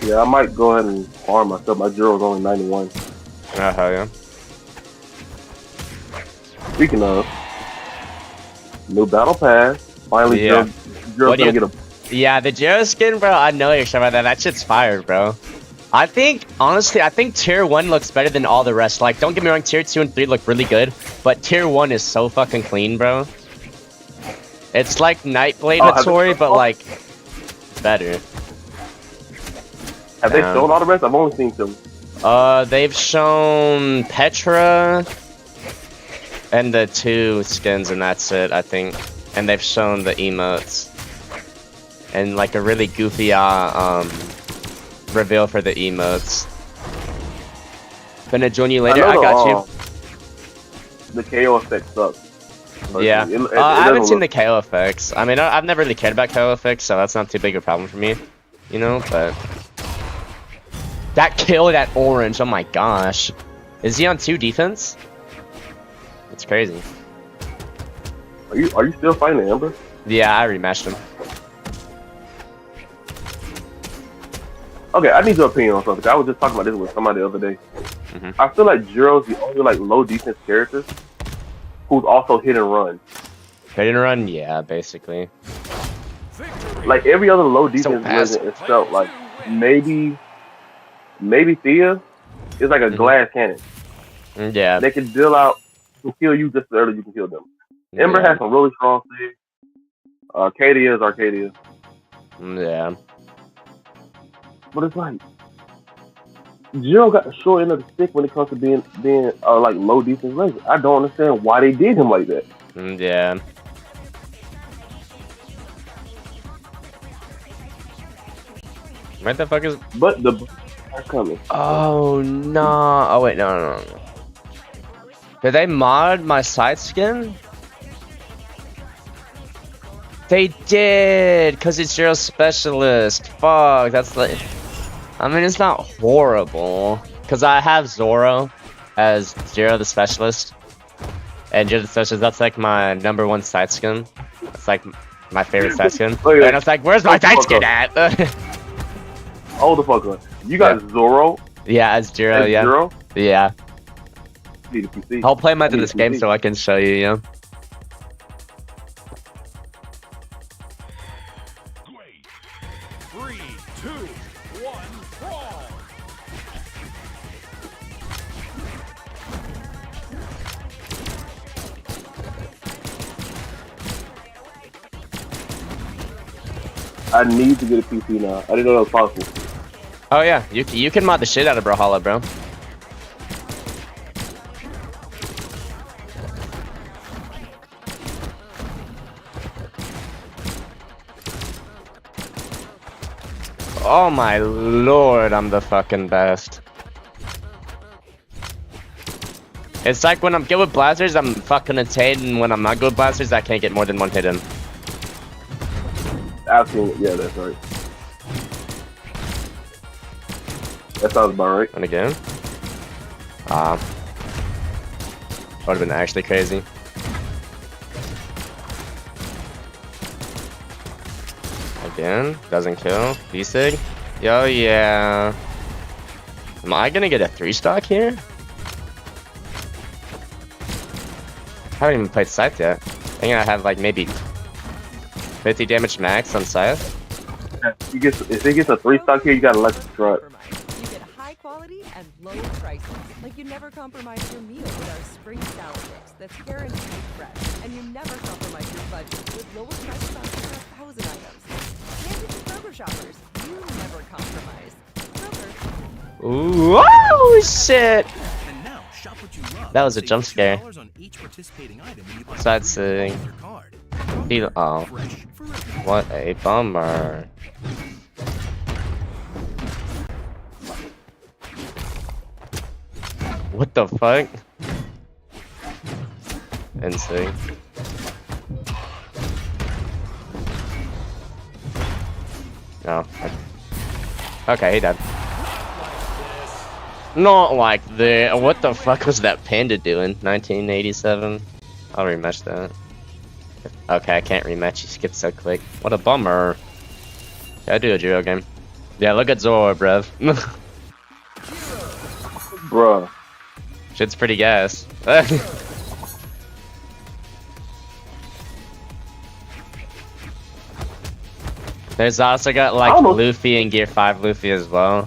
Yeah, I might go ahead and farm myself. My Jiro's only 91. Oh, hell yeah. Speaking of, new battle pass. Finally, Yeah. Jiro's gonna get a. Yeah, the Jiro skin, bro, I know you're talking about that. That shit's fire, bro. I think, honestly, I think Tier 1 looks better than all the rest. Like, don't get me wrong, Tier 2 and 3 look really good, but Tier 1 is so fucking clean, bro. It's like Nightblade Hattori, but like, better. Have they shown all the rest? I've only seen some. They've shown Petra and the 2 skins, and that's it, I think. And they've shown the emotes. And like a really goofy, reveal for the emotes. Gonna join you later, I got you. The KO effect sucks. Yeah, I haven't seen the KO effects. I mean, I've never really cared about KO effects, so that's not too big a problem for me. You know, but... That kill, that orange, oh my gosh. Is he on 2 defense? That's crazy. Are you still fighting Ember? Yeah, I rematched him. Okay, I need your opinion on something. I was just talking about this with somebody the other day. I feel like Jiro's the only like low defense character who's also hit and run. Hit and run, yeah, basically. Like every other low defense version, it felt like maybe Thea is like a glass cannon. Yeah. They can deal out to kill you just as early as you can kill them. Ember has some really strong saves. Arcadia is Arcadia. Yeah. But it's like Jiro got the short end of the stick when it comes to being like low defense laser. I don't understand why they did him like that. Yeah. What the fuck is? But the are coming. Oh no! Oh wait, no. Did they mod my side skin? They did, cause it's Jiro Specialist. Fuck, that's like. I mean, it's not horrible, cause I have Zoro as Jiro the Specialist, and Jiro the Specialist. That's like my #1 side skin. It's like my favorite side skin. Oh, yeah. And I was like, "Where's my side skin at?" Hold the fuck on. You got Zoro? Yeah, as Jiro. As Yeah. Jiro? Yeah. Need a PC. I'll play much of this game so I can show you. Yeah. Great. 3, 2, 1, brawl. I need to get a PC now. I didn't know that was possible. Oh yeah, you can mod the shit out of Brawlhalla, bro. Oh my lord, I'm the fucking best. It's like when I'm good with blasters, I'm fucking insane, and when I'm not good with blasters, I can't get more than one hit in. Absolutely, yeah, that's right. That sounds about right. And again. Would have been actually crazy. Again, doesn't kill. D-Sig. Yo, yeah. Am I gonna get a 3-stock here? I haven't even played Scythe yet. I think I have like maybe 50 damage max on Scythe. If it gets a 3-stock here, you gotta let it strut. You get high quality and low prices. Like you never compromise your meal with our spring salad mix that's guaranteed fresh. And you never compromise your budget with lower prices on over 1,000 items. And to Kroger shoppers, you never compromise. Kroger. Ooh, oh shit! And now, shop what you love. That was a jump scare. $2 on each participating item when you buy So that's $3 with your card. oh, Fresh for everyone. what a bummer. What the fuck? Insane. No. Okay, he died. Not like that. What the fuck was that panda doing? 1987? I'll rematch that. Okay, I can't rematch. He skipped so quick. What a bummer. Yeah, I do a Jiro game. Yeah, look at Zoro, bruv. Bruh. Shit's pretty gas. There's also got like Luffy and Gear 5 Luffy as well.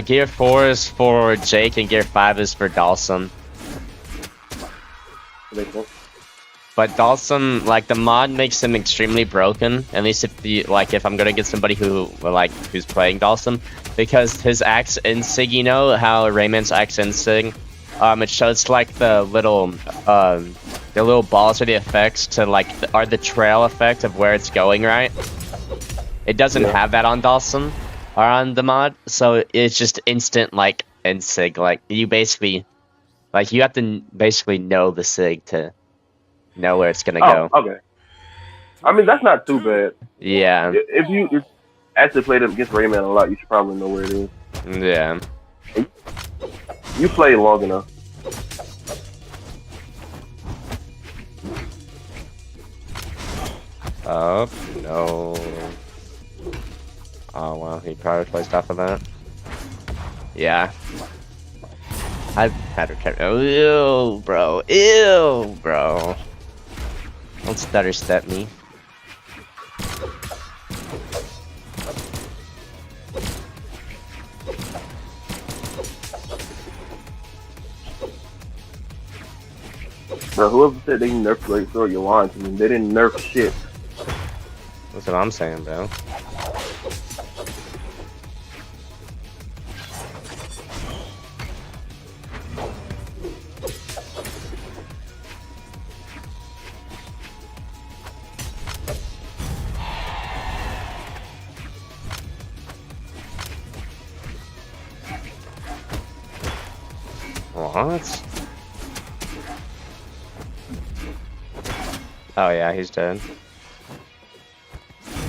Gear 4 is for Jake and Gear 5 is for Dalsum. But Dalsum, like the mod makes him extremely broken. At least if the if I'm gonna get somebody who's playing Dalsum, because his axe insig, you know how Rayman's axe insig, it shows like the little balls are the effects to are the trail effect of where it's going, right? It doesn't have that on Dalsum or on the mod, so it's just instant insig. Like you basically, you have to basically know the sig to know where it's gonna go. Okay. I mean, that's not too bad. Yeah. If you actually played against Rayman a lot, you should probably know where it is. Yeah. You played long enough. Oh, no. Oh, well, he probably placed off of that. Yeah. I had to carry. Oh, ew, bro. Ew, bro. Don't stutter step me. Bro, whoever said they nerfed Great Sword, you're lying to me. They didn't nerf shit. That's what I'm saying, bro. What? Oh yeah, he's dead.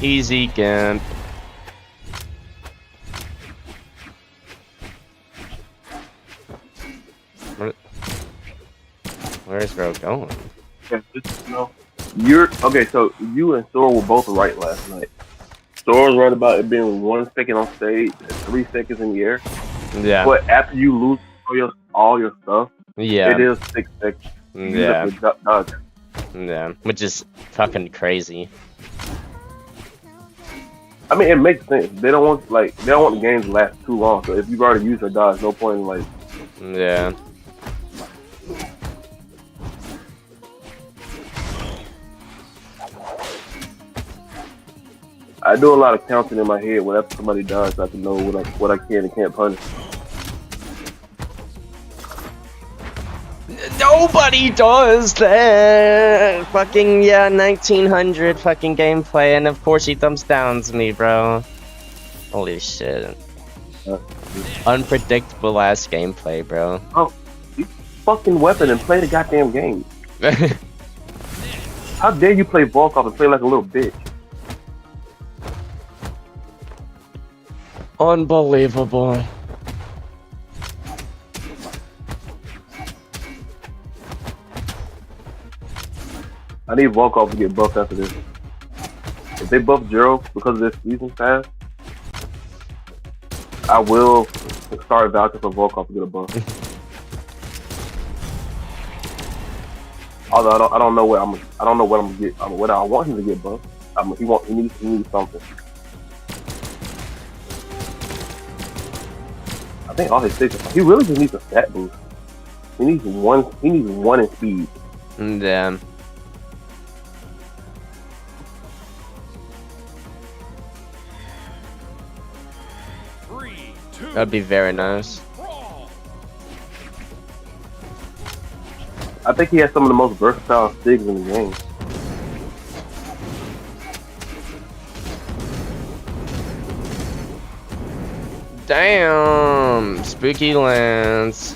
Easy Gimp. Where's bro going? You're okay. So you and Thor were both right last night. Thor was right about it being 1 second on stage and 3 seconds in the air. Yeah. But after you lose all your stuff, yeah, it is 6 seconds. Yeah. Yeah, which is fucking crazy. I mean, it makes sense. They don't want the games to last too long. So if you've already used your dodge, no point in Yeah. I do a lot of counting in my head whenever somebody dies, so I can know what I can and can't punish. Nobody does that. Fucking 1900 fucking gameplay, and of course he thumbs downs me, bro. Holy shit. Unpredictable ass gameplay, bro. Oh, use fucking weapon and play the goddamn game. How dare you play Volkov and play like a little bitch? Unbelievable. I need Volkov to get buffed after this. If they buff Jiro because of this season pass, I will start vouching for Volkov to get a buff. Although I don't know what I'm gonna get. What I want him to get buffed. He needs something. I think all his six. He really just needs a stat boost. He needs one. He needs one in speed. Damn. That'd be very nice. I think he has some of the most versatile stigs in the game. Damn, spooky lands.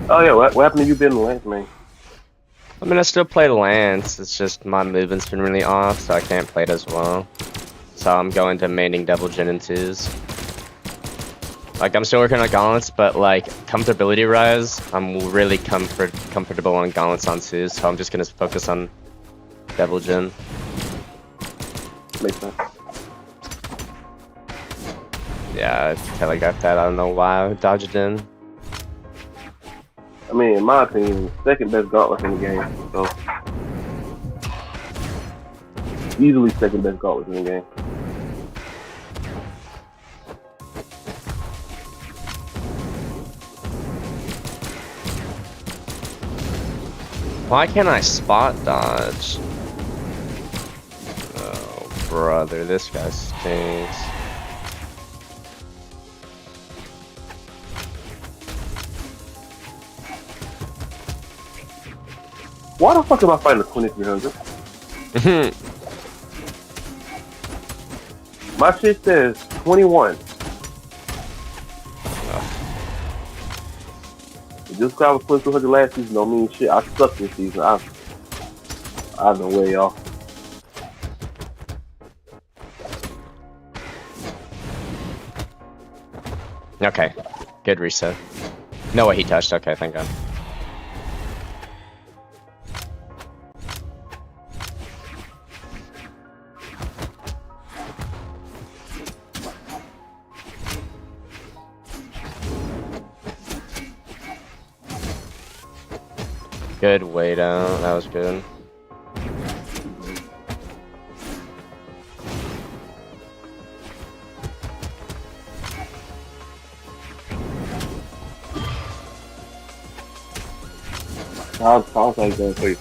Oh yeah, what happened to you being the Lance man? I mean, I still play Lance. It's just my movement's been really off, so I can't play it as well. So I'm going to maining double gen and twos. Like, I'm still working on gauntlets, but like comfortability rise, I'm really comfortable on gauntlets on twos, so I'm just gonna focus on double gen. Makes sense. Yeah, I telegraphed that. I don't know why I dodged in. I mean, in my opinion, second best gauntlet in the game. So easily second best gauntlet in the game. Why can't I spot dodge? Oh, brother, this guy stinks. Why the fuck am I fighting a 2300? My shit says 21. Just because I was 2200 last season don't mean shit. I suck this season. I have no way off. Okay, good reset. No way he touched. Okay, thank God. Good way down. That was good. Sounds like that, please.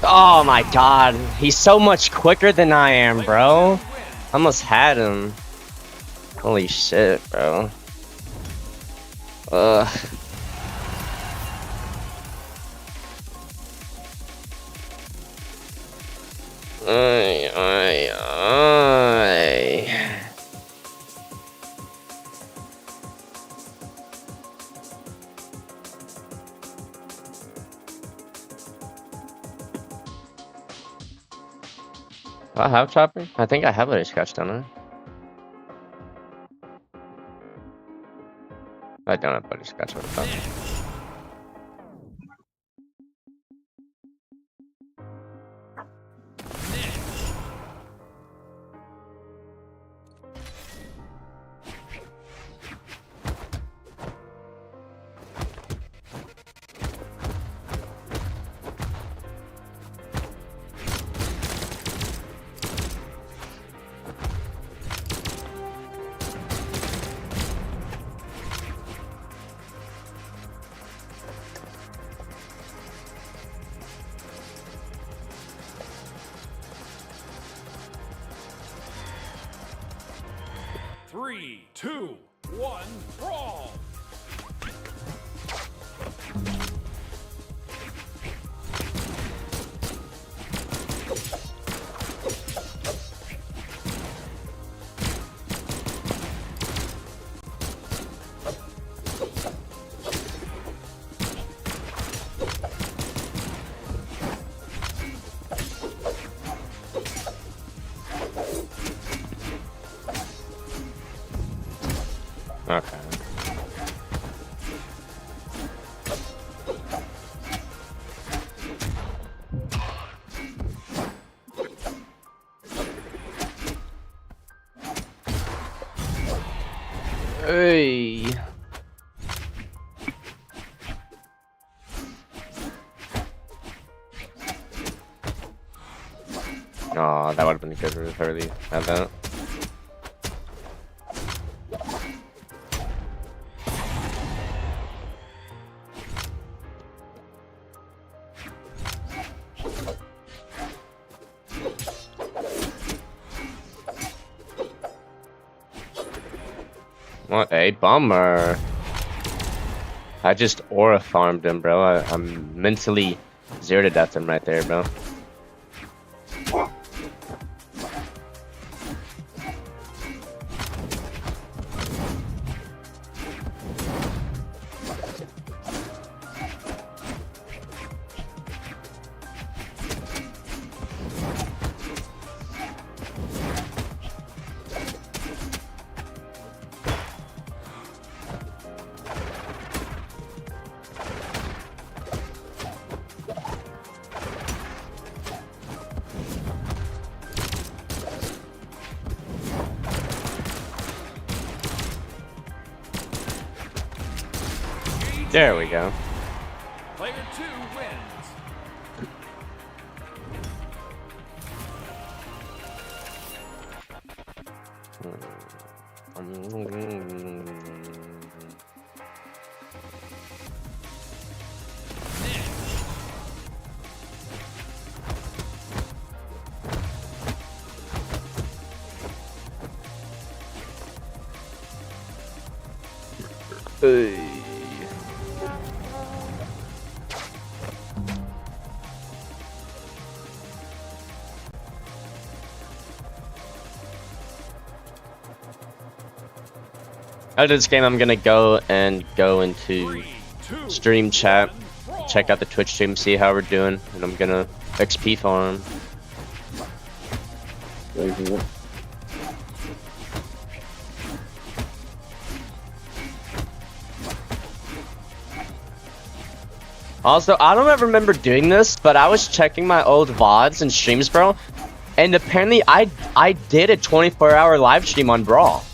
Oh my God, he's so much quicker than I am, bro. I almost had him. Holy shit, bro. Ugh. Ay, ay, ay. Do I have chopper? I think I have a scratch, don't I? I don't have butterscotch. What the fuck? 3, 2, 1, brawl! Okay. Hey. Oh, that would have been good if I really had that. What a bummer. I just aura farmed him, bro. I'm mentally 0 to death him right there, bro. There we go. Player 2 wins. Hey. After this game, I'm gonna go into stream chat, check out the Twitch stream, see how we're doing, and I'm gonna XP farm. Also, I don't ever remember doing this, but I was checking my old VODs and streams, bro, and apparently I did a 24-hour live stream on Brawl.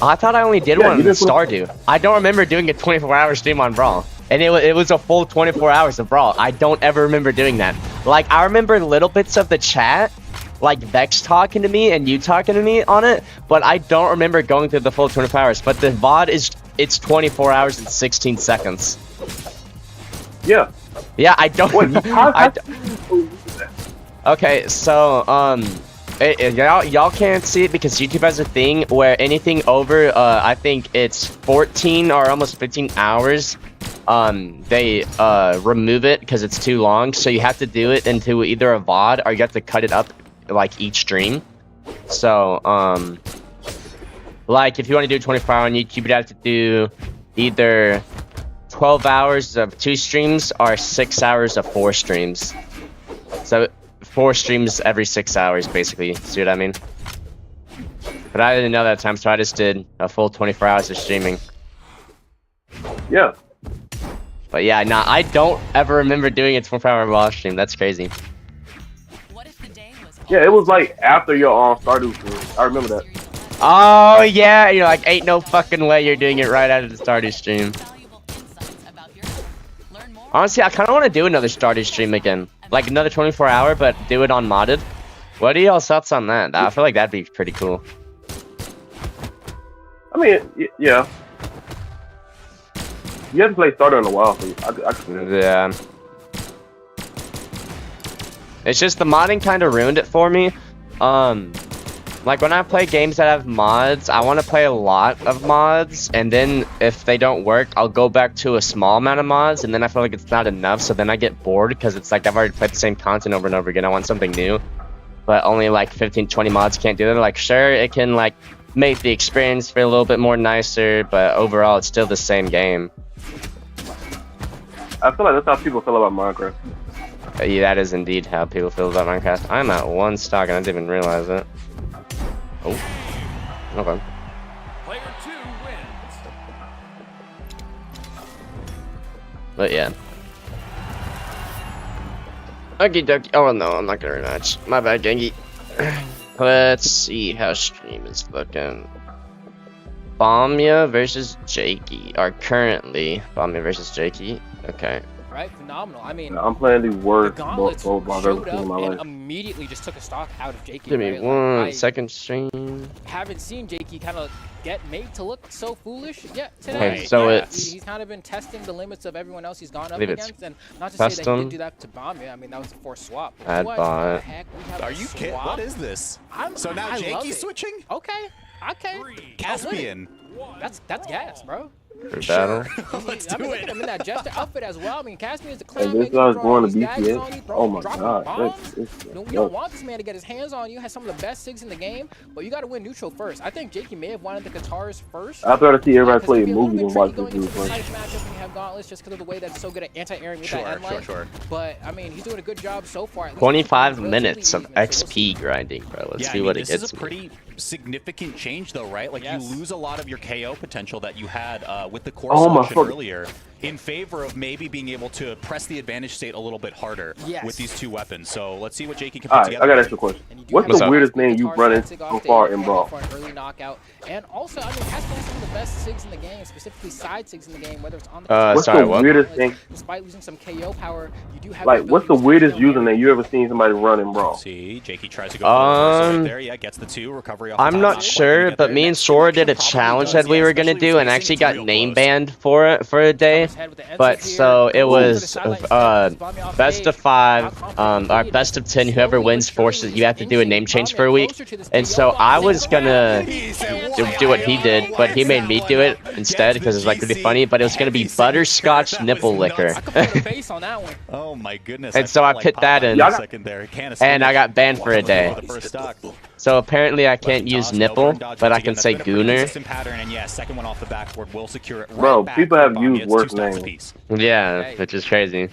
I thought I only did one on Stardew. I don't remember doing a 24-hour stream on Brawl. And it was a full 24 hours of Brawl. I don't ever remember doing that. Like, I remember little bits of the chat, like Vex talking to me and you talking to me on it, but I don't remember going through the full 24 hours. But the VOD it's 24 hours and 16 seconds. Yeah. Yeah, I don't. Wait, Okay, so y'all can't see it because YouTube has a thing where anything over I think it's 14 or almost 15 hours, they remove it because it's too long. So you have to do it into either a VOD or you have to cut it up like each stream. So like if you want to do a 24-hour on YouTube, you'd have to do either 12 hours of 2 streams or 6 hours of 4 streams. So 4 streams every 6 hours, basically. See what I mean? But I didn't know that time, so I just did a full 24 hours of streaming. Yeah. But yeah, nah, I don't ever remember doing a 24-hour live stream. That's crazy. Yeah, it was like after your Stardew stream. I remember that. Oh yeah, you're like, ain't no fucking way you're doing it right out of the Stardew stream. Honestly, I kind of want to do another Stardew stream again. Like another 24-hour, but do it on modded. What are y'all's thoughts on that? I feel like that'd be pretty cool. I mean, yeah. You haven't played Stardew in a while, so I can. Yeah. It's just the modding kind of ruined it for me. Like when I play games that have mods, I want to play a lot of mods, and then if they don't work, I'll go back to a small amount of mods, and then I feel like it's not enough, so then I get bored because it's like I've already played the same content over and over again. I want something new, but only like 15-20 mods can't do that. Like sure, it can like make the experience feel a little bit more nicer, but overall it's still the same game. I feel like that's how people feel about Minecraft. Yeah, that is indeed how people feel about Minecraft. I'm at 1 stock and I didn't even realize it. Oh. Okay. Player 2 wins. But yeah. Okie dokie. Oh no, I'm not gonna rematch. My bad, Gengi. Let's see how stream is looking. Bamya versus Jakey are currently Bamya versus Jakey. Okay. Right, phenomenal. I mean, I'm playing the the worst gauntlets both I've ever showed seen in my up and life. immediately just took a stock out of Jakey. Give me right? one Like, second stream. I haven't seen Jakey kind of get made to look so foolish yet today. Okay, so Yeah, it's- he's kind of been testing the limits of everyone else he's gone up believe it's against, and not to say that he custom. didn't do that to Bamya. I mean, that was a forced swap. Add What bot. the heck? We have Are a you kidding? swap? What is this? So now I love Jakey's it. switching? Okay, okay. Caspian. That's gas, bro. For battle. Let's I mean, do look at it. him in that Jester outfit as well. I mean, Caspian is the And clown. this guy's going to BTS. Oh my god, You don't want this man to get his hands on you. Has some of the best SIGs in the game, but you got to win neutral first. I think Jakey may have wanted the Katars first. I'd rather see everybody play Because it'd be movies a little and watch bit tricky this dude going play. into the precise matchup when you have gauntlets, just because of the way that's so good at anti-airing with that end line. Sure. But I mean, he's doing a good job so far. At least 25 relatively minutes of even, so we'll see. XP grinding, bro. Let's Yeah, see I mean, what it this gets is a me. pretty significant change, though, right? Like, Yes. you lose a lot of your KO potential that you had with the core Oh my selection fuck. earlier in favor of maybe being able to press the advantage state a little bit harder Yes. with these two weapons. So let's see what Jakey can put Alright, together. I gotta ask you a question. And you do What's have the a weirdest Caspian thing you've Katar run side into sig so off far stage in Brawl? for an early knockout. And also, I mean, Caspian has some of the best SIGs in the game, specifically side SIGs in the game, whether it's on the Uh, What's sorry, the what? weirdest thing? Despite losing some KO power, you do have Like, what's the weirdest username username you ever seen somebody run in Brawl? See, Jakey tries to go for the reversal right Um, there. Yeah, gets the 2, recovery off I'm the top. not Not sure, quite gonna but get me there. and Next Sora did a connection probably challenge does, that we yeah, were gonna especially do, with and spacing, actually it's got real name close. banned for it for a day. But so it was best of 5, or best of 10. Whoever wins forces you have to do a name change for a week. And so I was gonna do what he did, but he made me do it instead because it's like really funny. But it was gonna be butterscotch nipple liquor. I could put a face on that one. Oh my goodness. And so I felt like put that Popeye in. for a second there. And I got banned for a day. The first stock. So apparently I can't use nipple, but I can say gooner. Consistent pattern, and yeah, second one off the backboard will secure it. Right Bro, back people for have Bamya. used It's 2 worse stocks names. apiece. Yeah, which is crazy.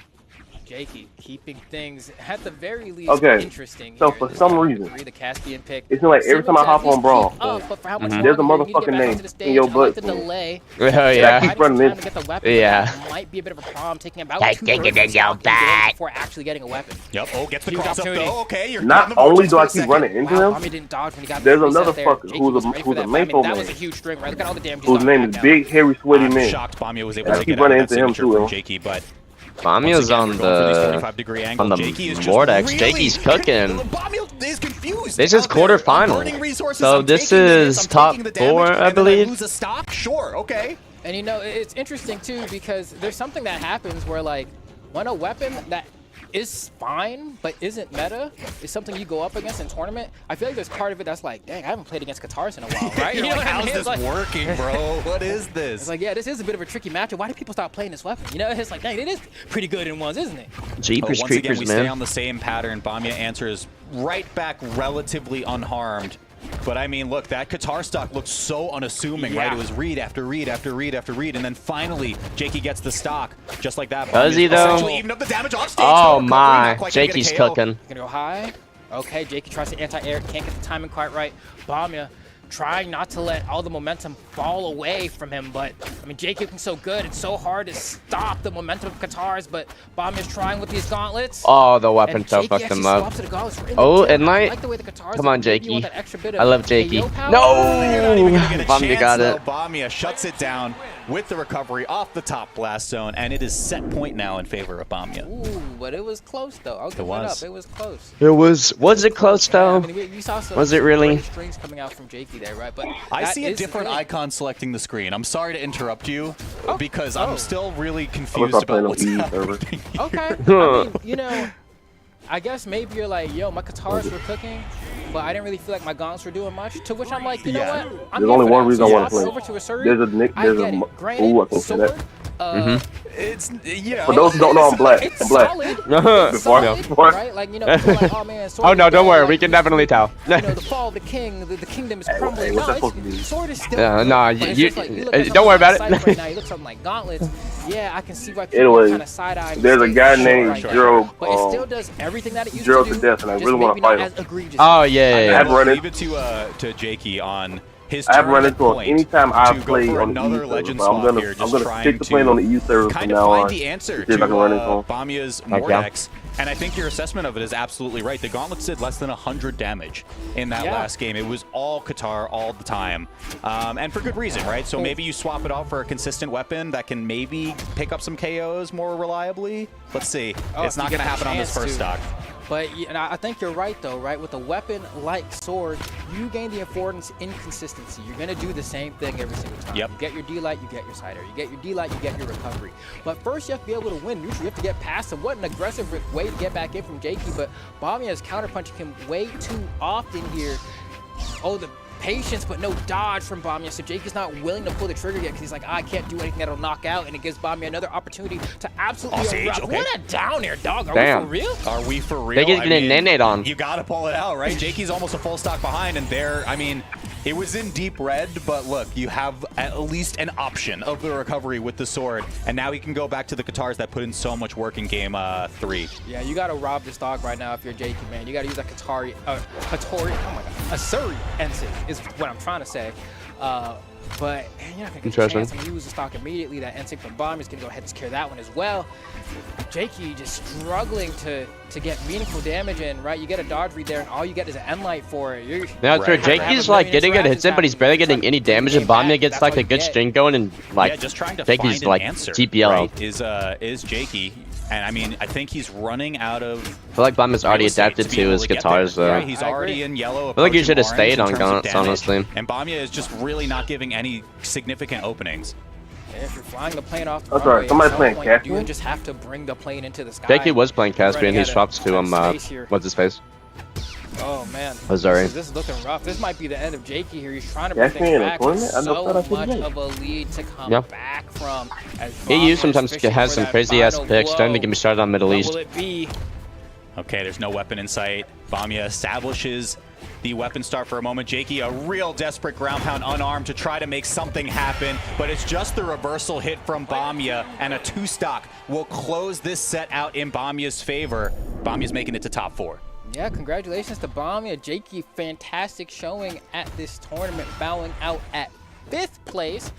Jakey keeping things at the very least Okay, interesting. so here. for This some is reason, the Caspian pick. it seems like every time I hop on Brawl, But for how much there's a longer you need to get motherfucking back name onto the in stage, your I like butt. the delay. Oh Yeah, yeah. keep running Time in. to get the weapon, Yeah. but that might be a bit of a problem, taking about Like, 2/3 dig it in of your stock and damage butt. before actually getting a weapon. Yep. Oh, gets the Huge cross up opportunity. though. Okay, you're Not on the only vortex do for I a keep second. running into Wow, him, Bamya didn't dodge when he got there's the reset another there. fucker Jakey who's was a ready for who's a that, but I mean, maple that was a man, huge string, right? Look at all the damage whose name is Big Hairy Sweaty I'm Man. shocked Bamya was able I to keep get out running of that into him signature too, from though. Jakey, but Bamya's on the 45-degree angle. on the Jakey is just vortex. really Jakey's cooking. Bamya is confused. This is out there. quarterfinal. Burning resources, So I'm this taking minutes, is I'm top taking the damage, 4, I and then believe. lose a stock? Sure, okay. And you know, it's interesting too because there's something that happens where like when a weapon that is fine but isn't meta is something you go up against in tournament, I feel like there's part of it that's like, dang, I haven't played against Katars in a while, right? You're You know like, what I how's mean? this It's like, working, bro? What is this? it's like, yeah, this is a bit of a tricky matchup. Why do people stop playing this weapon? You know, it's like, dang, it is pretty good in ones, isn't it? Jeepers Once again, creepers, we stay man. on the same pattern. Bamya answers right back relatively unharmed. But I mean, look, that Qatar stock looks so unassuming, right? Yeah. It was read after read after read after read, and then finally Jakey gets the stock, just like that. Does he, Bamya's though? essentially even up the damage off stage. Oh No recovery, my, not quite gonna get a Jakey's KO. cooking. Gonna go high. Okay, Jakey tries to anti-air, can't get the timing quite right. Bamya trying not to let all the momentum fall away from him, but I mean, Jakey looking so good. It's so hard to stop the momentum of Katars, but Bamya's trying with these gauntlets. Oh, the weapon And so Jakey fucked actually him up. swaps to the gauntlets right in the Oh, jab. and light. I like the way the Katars Come on, maybe you want Jakey. that extra bit I of love Jakey. KO power. You're not even No! gonna get a Bamya chance, got though. it. Bamya shuts it down with the recovery off the top blast zone, and it is set point now in favor of Bamya. Ooh, but it was close though. I'll give it was. up. It was close. Was it close Yeah, I though? mean, you saw some Was it really? great strings coming out from Jakey there, right? But I that see a is different really- icon selecting the screen. I'm sorry to interrupt you, because Oh. I'm still really I'm confused gonna start about playing what's on EE server. happening. Okay. I mean, you know, I guess maybe you're like, yo, my guitars were cooking, but I didn't really feel like my gaunts were doing much. To which I'm like, you know what? I'm There's only here for one that. reason I So want to swap play. over to a Surrey. There's a Nick. I There's get a. it. Ooh, Granted, I can say sword. that. It's, you know. For those who don't know, I'm black. It's I'm black. solid. Before, Solid, before. right? Like, you know, people are like, oh man, sword Oh is no, don't dead, worry. like, We can definitely tell. you know, the fall of the king, the kingdom is crumbling. what's that No, supposed to it's, be? sword is still Yeah, good, nah, but it's you- just like, you look at don't worry about something it. like Cypher right now, you look at something like Gauntlets. Yeah, I can see why people Anyways, kind of side-eye. there's a guy named Zero. But it still does everything that it used Zero to to do. death, and I just really wanna maybe not fight him. as egregious. Oh yeah, I yeah. have run Leave into. it to Jakey on his I have run tournament into him point anytime I to play go for on the another E legend server. swap here, I'm just gonna trying stick to playing on the E server from kind of now find on. the answer See if I can run into to him. Bamiya's Okay. Mordex. And I think your assessment of it is absolutely right. The Gauntlets did less than 100 damage in that last game. It was all Qatar all the time. And for good reason, right? So maybe you swap it out for a consistent weapon that can maybe pick up some KOs more reliably. Let's see. Oh, It's if not you going to get the happen on this chance first to. stock. But and I think you're right, though, right? With a weapon like sword, you gain the affordance inconsistency. You're going to do the same thing every single time. Yep. You get your D-Light, you get your Cider. You get your D-Light, you get your recovery. But first, you have to be able to win neutral. You have to get past him. What an aggressive way to get back in from Jakey, but Bamiya is counterpunching him way too often here. Oh, the patience, but no dodge from Bamiya. So Jakey's not willing to pull the trigger yet because he's like, I can't do anything that'll knock out, and it gives Bamiya another opportunity to absolutely Sage, erupt. okay. What a down air, dog. Are Damn. we for real? Are we for real? They get I mean, nade on. You got to pull it out, right? Jakey's almost a full stock behind, and there, I mean, it was in deep red, but look, you have at least an option of the recovery with the sword, and now he can go back to the Qatars that put in so much work in game 3. Yeah, you gotta rob this dog right now if you're Jakey, man. You gotta use that Qatari, Hattori, oh my god, a Surrey Ensign is what I'm trying to say. But you're not gonna get the Interesting. chance. I'm gonna use the stock immediately. That Ensign from Bomb is gonna go ahead and secure that one as well. Jakey just struggling to get meaningful damage in, right? You get a dodge read there, and all you get is an end light for it. You're, Now, it's where Right. Jakey's like getting good hits in, but he's barely getting any damage, and Bamiya gets like a good string going, and Yeah, like just trying to Jakey's find an like answer, TPL. right, is Jakey. And I mean, I think he's running out of. I feel like Bamiya's already real estate adapted be to able his get guitars there, though. right? He's I already agree. in yellow. feel like you should have approaching stayed orange on in terms of Gaunts, damage, honestly. And Bamiya is just really not giving any significant openings. if you're flying the plane off the That's right. runway, Somebody at some playing point, you do Caspian? just have to bring the plane into the sky. Jakey was playing You're Caspian. running He out of- swapped to out of space here. what's his face? Oh man, Missouri. This is looking rough. This might be the end of Jakey here. He's trying to bring Caspian things in a back. tournament? I So thought I much said of a lead to come Yeah. back from. As EU Bamiya sometimes is fishing has for some that crazy ass final picks. Don't even blow. get me started on Middle What East. will it be? Okay, there's no weapon in sight. Bamiya establishes the weapon start for a moment. Jakey, a real desperate ground pound unarmed to try to make something happen, but it's just the reversal hit from Bamiya, and a 2-stock will close this set out in Bamiya's favor. Bamiya's making it to top 4. Yeah, congratulations to Bamiya. Jakey, fantastic showing at this tournament, bowing out at 5th place,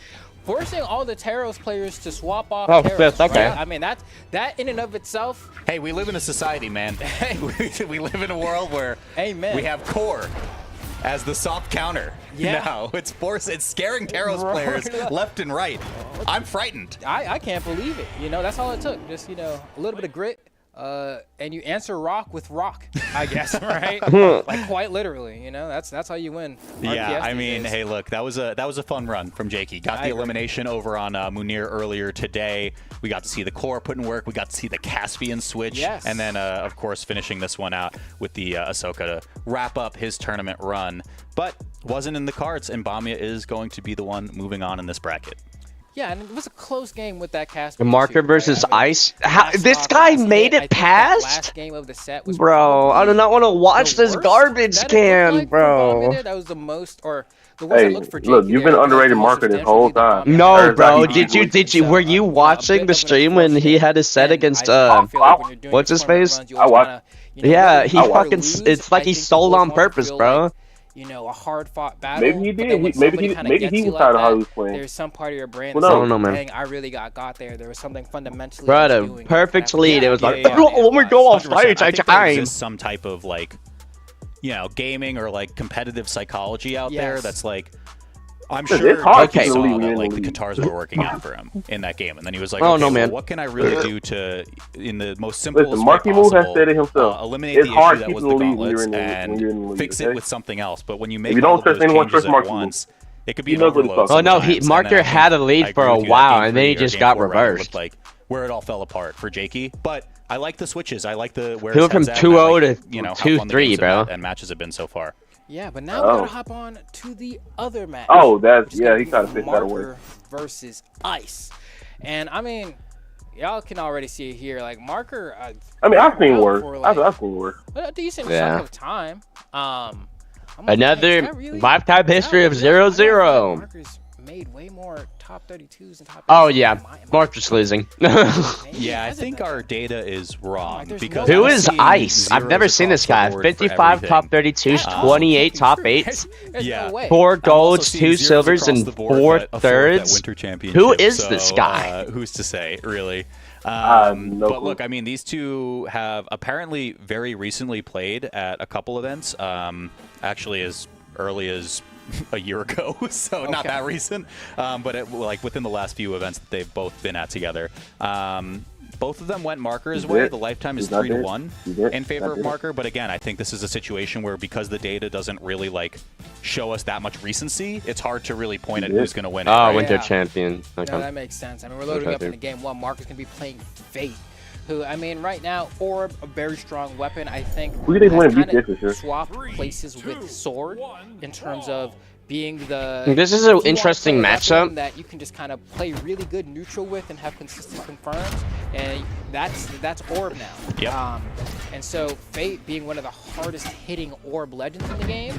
forcing all the Taros players to swap off. Oh, Taros, 5th, okay. right? I mean, that in and of itself. Hey, we live in a society, man. we live in a world where Amen. we have core as the soft counter. Yeah. Now it's scaring Taros players left and right. I'm frightened. I can't believe it. You know, that's all it took. Just, a little bit of grit. And you answer rock with rock, I guess, right? Like quite literally, that's how you win. Yeah, RPS I these mean, days. hey, look, that was a fun run from Jakey. Got I the agree. elimination over on Munir earlier today. We got to see the core put in work. We got to see the Caspian switch, Yes. and then of course finishing this one out with the Ahsoka to wrap up his tournament run. But wasn't in the cards, and Bamiya is going to be the one moving on in this bracket. Yeah, and it was a close game with that cast. The Marker versus Ice. How, last this stock, guy last made hit, I it think that past? last game of the set was Bro, I do not want to watch the this worst garbage that it can, looked like for Bamiya bro. there. That was the most, or the worst Hey, I looked for look, Jakey you've there. been That was underrated the most Marker this substantial whole lead that time. Bamiya No, had. There's bro. like Did you? Were you watching the stream when he had his set against what's his face? I watched. Yeah, he I watched. fucking. It's like he stole on purpose, bro. A hard-fought battle. Maybe he but did. then when somebody kinda Maybe gets he you was like tired of how that, he was playing. There's some part of your brain Well, that's no. like, I don't know, man. dang, I really got there. There was something fundamentally. Bro, I was the doing perfect that- lead. It was yeah, like, yeah, oh my it god, was. 100%. I think there time. exists some type of gaming or competitive psychology out there Yes. that's like, I'm It's sure hard to he saw believe that in the the league. Qatars were working out for him in that game, and then he was like, Oh, okay, no, well, man. what can I really do to, in the most simplest Listen, way Marky Moo has possible, said it himself. eliminate It's the hard issue that was keeping the the lead when gauntlets you're in the- when and you're in the league, fix okay? it with something else. But when you make you all don't of trust those anyone, changes trust at Marky Moo. once, it could be He an knows what he's overload talking Oh no, sometimes. Marker And then I had a think lead I for agree a with you. That while, game and then he three or just game got four rather reversed. looked like where it all fell apart for Jakey. But I like the switches. I like the where He went his from head's at, and I 2-0 like, to you know, how fun the 2-3, games bro. and matches have been so far. Yeah, but now we gotta hop on to the other match. Oh, that's which is yeah. gonna He be kind of fixed that away. Marker versus Ice, and I mean, y'all can already see it here. Like Marker. I mean, I've seen out worse. for, like, I've seen worse. a decent Yeah. chunk of time. I'm like, Another is that really- lifetime history of is that really- I feel like 0-0. Marker's made way more top 32s and top. Oh 80s yeah, than mine. Mark's losing. Maybe Yeah, I has it think been? our data is wrong there's because no Who I'm is seeing Ice? I've never zeros seen this across guy. the board for 55 top everything. 32s, That 28 also top can't be 8s, true. There's Yeah. no way. 4 I'm also golds, seeing 2 zeros silvers, across and the board, 4 but a fourth at thirds. Winter Championship, Who is so, this guy? Who's to say, really? No But clue. look, I mean, these two have apparently very recently played at a couple events, actually as early as a year ago, so not that recent, but like within the last few events that they've both been at together. Both of them went Marker's way. The lifetime is 3-1 in favor of Marker, but again, I think this is a situation where because the data doesn't really like show us that much recency, it's hard to really point at who's going to win it. Oh, right? Winter Yeah. Champion. Okay. No, that makes sense. I mean, we're loading up into game 1. Marker's going to be playing Fate, who, I mean, right now, Orb, a very strong weapon, I think. Who do you think has win beat kinda this for sure? swapped places with Sword in terms of being the. This is if an you wanna interesting play a weapon matchup. that you can just kind of play really good neutral with and have consistent confirms, and that's Orb now. Yep. And so Fate, being one of the hardest hitting Orb legends in the game,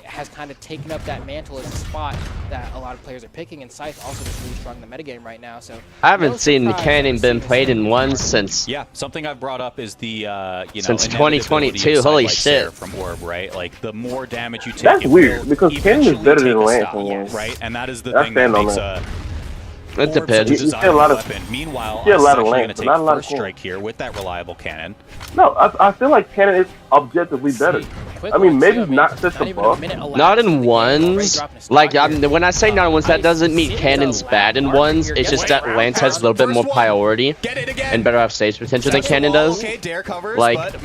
has kind of taken up that mantle as a spot that a lot of players are picking, and Scythe also just really strong in the metagame right now. So I haven't no seen the surprise cannon we're been seeing played in some- one since. Yeah, something I've brought up is the you know, Since inevitability 2022, of holy Sidelight shit. Stare from Orb, right? Like the more damage you take, That's it weird, will because Cannon is eventually better than take a Lance stock, on Lance. right? And that is the I thing that stand on makes that. It Orb such a depends. You see a desirable lot of- weapon. Meanwhile, see a Ice lot is of actually Lance, going to but take not a lot of first Core. strike here with that reliable cannon. No, I feel like Cannon is objectively better. Quick I mean, ones, maybe too. not such a even buff. minute elapsed Not in the in game, already ones. dropping a stock Like, here. when I say not in ones, that Ice doesn't mean seems Cannon's allowed. bad in Marker ones. here It's gets just that round Lance has a pound. little bit more First one. priority Get it again. and better off stage potential than Touch Cannon wall. does. Okay, Dare covers, Like, but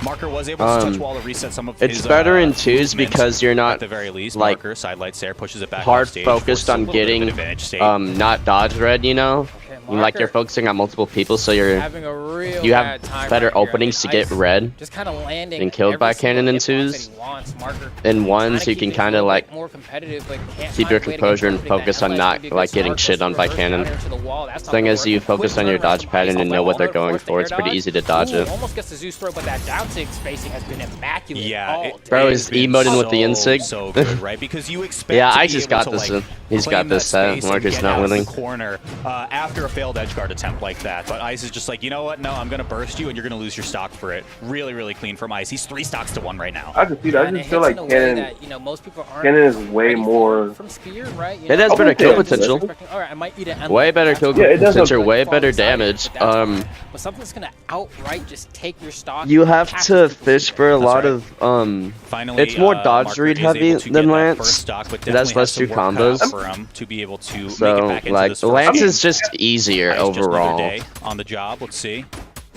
Marker was able to touch wall to reset some of it's his, better in twos movement. because you're not, at the very least, like, Marker sidelight Stare pushes it back hard off stage, focused forces a on little bit of an getting advantage state. not dodge red, you know? Okay, Like, you're Marker focusing on multiple people, so you're having a real you bad have time better right here. I openings to mean, get Ice red. just kind of landing and killed every by single cannon in hit box that twos. he wants. Marker In ones, trying to you keep can it a kind little of like bit more competitive, but can't keep find your a way to get composure and interpreting that. focus on Headlight not would be a good like getting start. shit on by Reverse cannon. down into the wall. That's not Thing gonna is, work. you Quick focus on your turnaround dodge from pattern Ice. and know what they're Force going the for. It's air pretty dodge. easy to dodge Ooh, it. almost gets the Zeus throw, but that down sig spacing has been immaculate. Yeah, all Bro day. is emoting with the insig. So good, right? Because you expect Yeah, to Ice be has able got to, this. like, He's claim got this that set. space and Marker's get not out of the winning. corner after a failed edge guard attempt like that. But Ice is just like, you know what? No, I'm going to burst you, and you're going to lose your stock for it. Really, really clean from Ice. He's 3 stocks to 1 right now. I can see that. I And it just feel hits like in a way Cannon. that, you know, most people aren't Cannon is way ready for more. from Spear, right? You It know, has Oh, better yeah, kill yeah. potential. All right, I might eat it. Way better kill Yeah, it does potential. look Way Fall better inside it, damage. but that's fine. But something that's gonna outright just take your stock. You have catch to people fish shooting. for a That's lot right. of Finally, It's more dodge Marker read is heavy able to than get that Lance. first stock, but That's definitely less has some two work cut out combos. for him to be able to make it So back into like this first Lance game. is just easier Ice just another overall. day on the job. Let's see.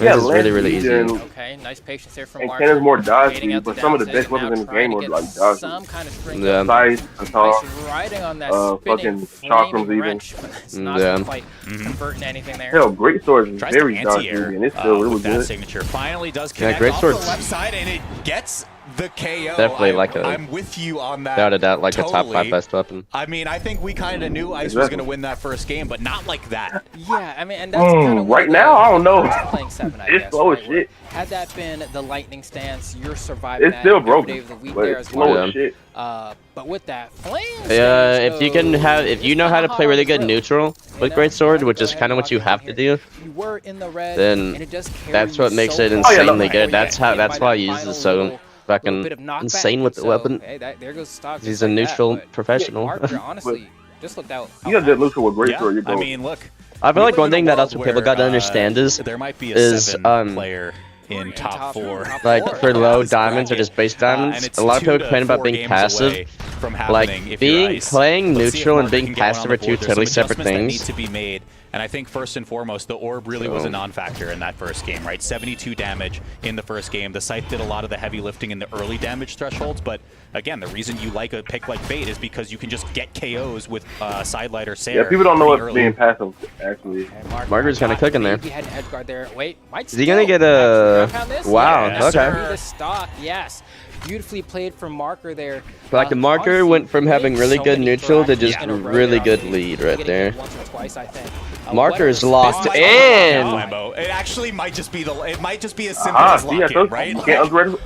Yeah, This is really, Lance really is easy. in- Okay, nice patience there from And Marker. Cannon's more dodge Waiting speed, out the but some of the down best sig, weapons now in the trying game to are get like dodge some kind of string Yeah. of Size, Ice Atar, riding on that fucking spinning chakrams flaming even. wrench, but it's not Yeah. quite converting anything there. Hell, Great Sword is Tries very to dodge anti-air speed, and it's still really with that good. signature. Finally does Yeah, connect Great off Sword's the left side, and it gets the KO. Definitely like a- I'm with you on that. without a doubt like a top 5 totally. best weapon. I mean, I think we kind of knew Ice was Exactly. going to win that first game, but not like that. Yeah, I mean, and that's kind of right now, I don't know. Playing 7, I It's guess, slow as right, where shit. Had that been the lightning stance, you're surviving It's that still every broken, day of the week but there it's as well. slow as shit. But with that flame If you can have, if you know how to play really good neutral with Great Sword, which is kind of what you have to do, you were in the red, then and it does carry that's you what makes so it far. insanely Right, good. yeah, That's how. hit That's by why that he final uses so little fucking bit of knockback. insane with the So, weapon. hey, there goes stock. He's just a like that, neutral but professional. Marker, honestly, just looked out. You got that neutral with Great Sword, you're I going. mean, look. I feel we like live one in a thing that world also people where, got to understand is there might be a is, 7 player in top 4. like for low This diamonds or bracket. just base And diamonds, it's a lot of 2 people to complain about 4 being games passive. away from happening. Like, if you're Ice. playing Let's see if neutral and Marker being can get one on passive the are two board. There's totally some separate adjustments that things. need to be made. And I think first and foremost, the orb really was a non-factor in that first game, right? 72 damage in the first game. The Scythe did a lot of the heavy lifting in the early damage thresholds, but again, the reason you like a pick like Fate is because you can just get KOs with Sidelight or Sair. Yeah, people don't know pretty what's early. being passive, actually. Marker's kind of cooking there. He had an edge guard there. Wait, might Is he gonna get a... Wow, Yeah, okay. The stock, yes. Beautifully played from Marker there. Like the Marker honestly, went from having made really so good many neutral to interactions just in a row really there. good lead right Getting there. hit once or twice, I think. Marker's What a locked response. in. Lambo. It actually might just be it might just be as simple as Yeah, lock so in, right? you can't underrate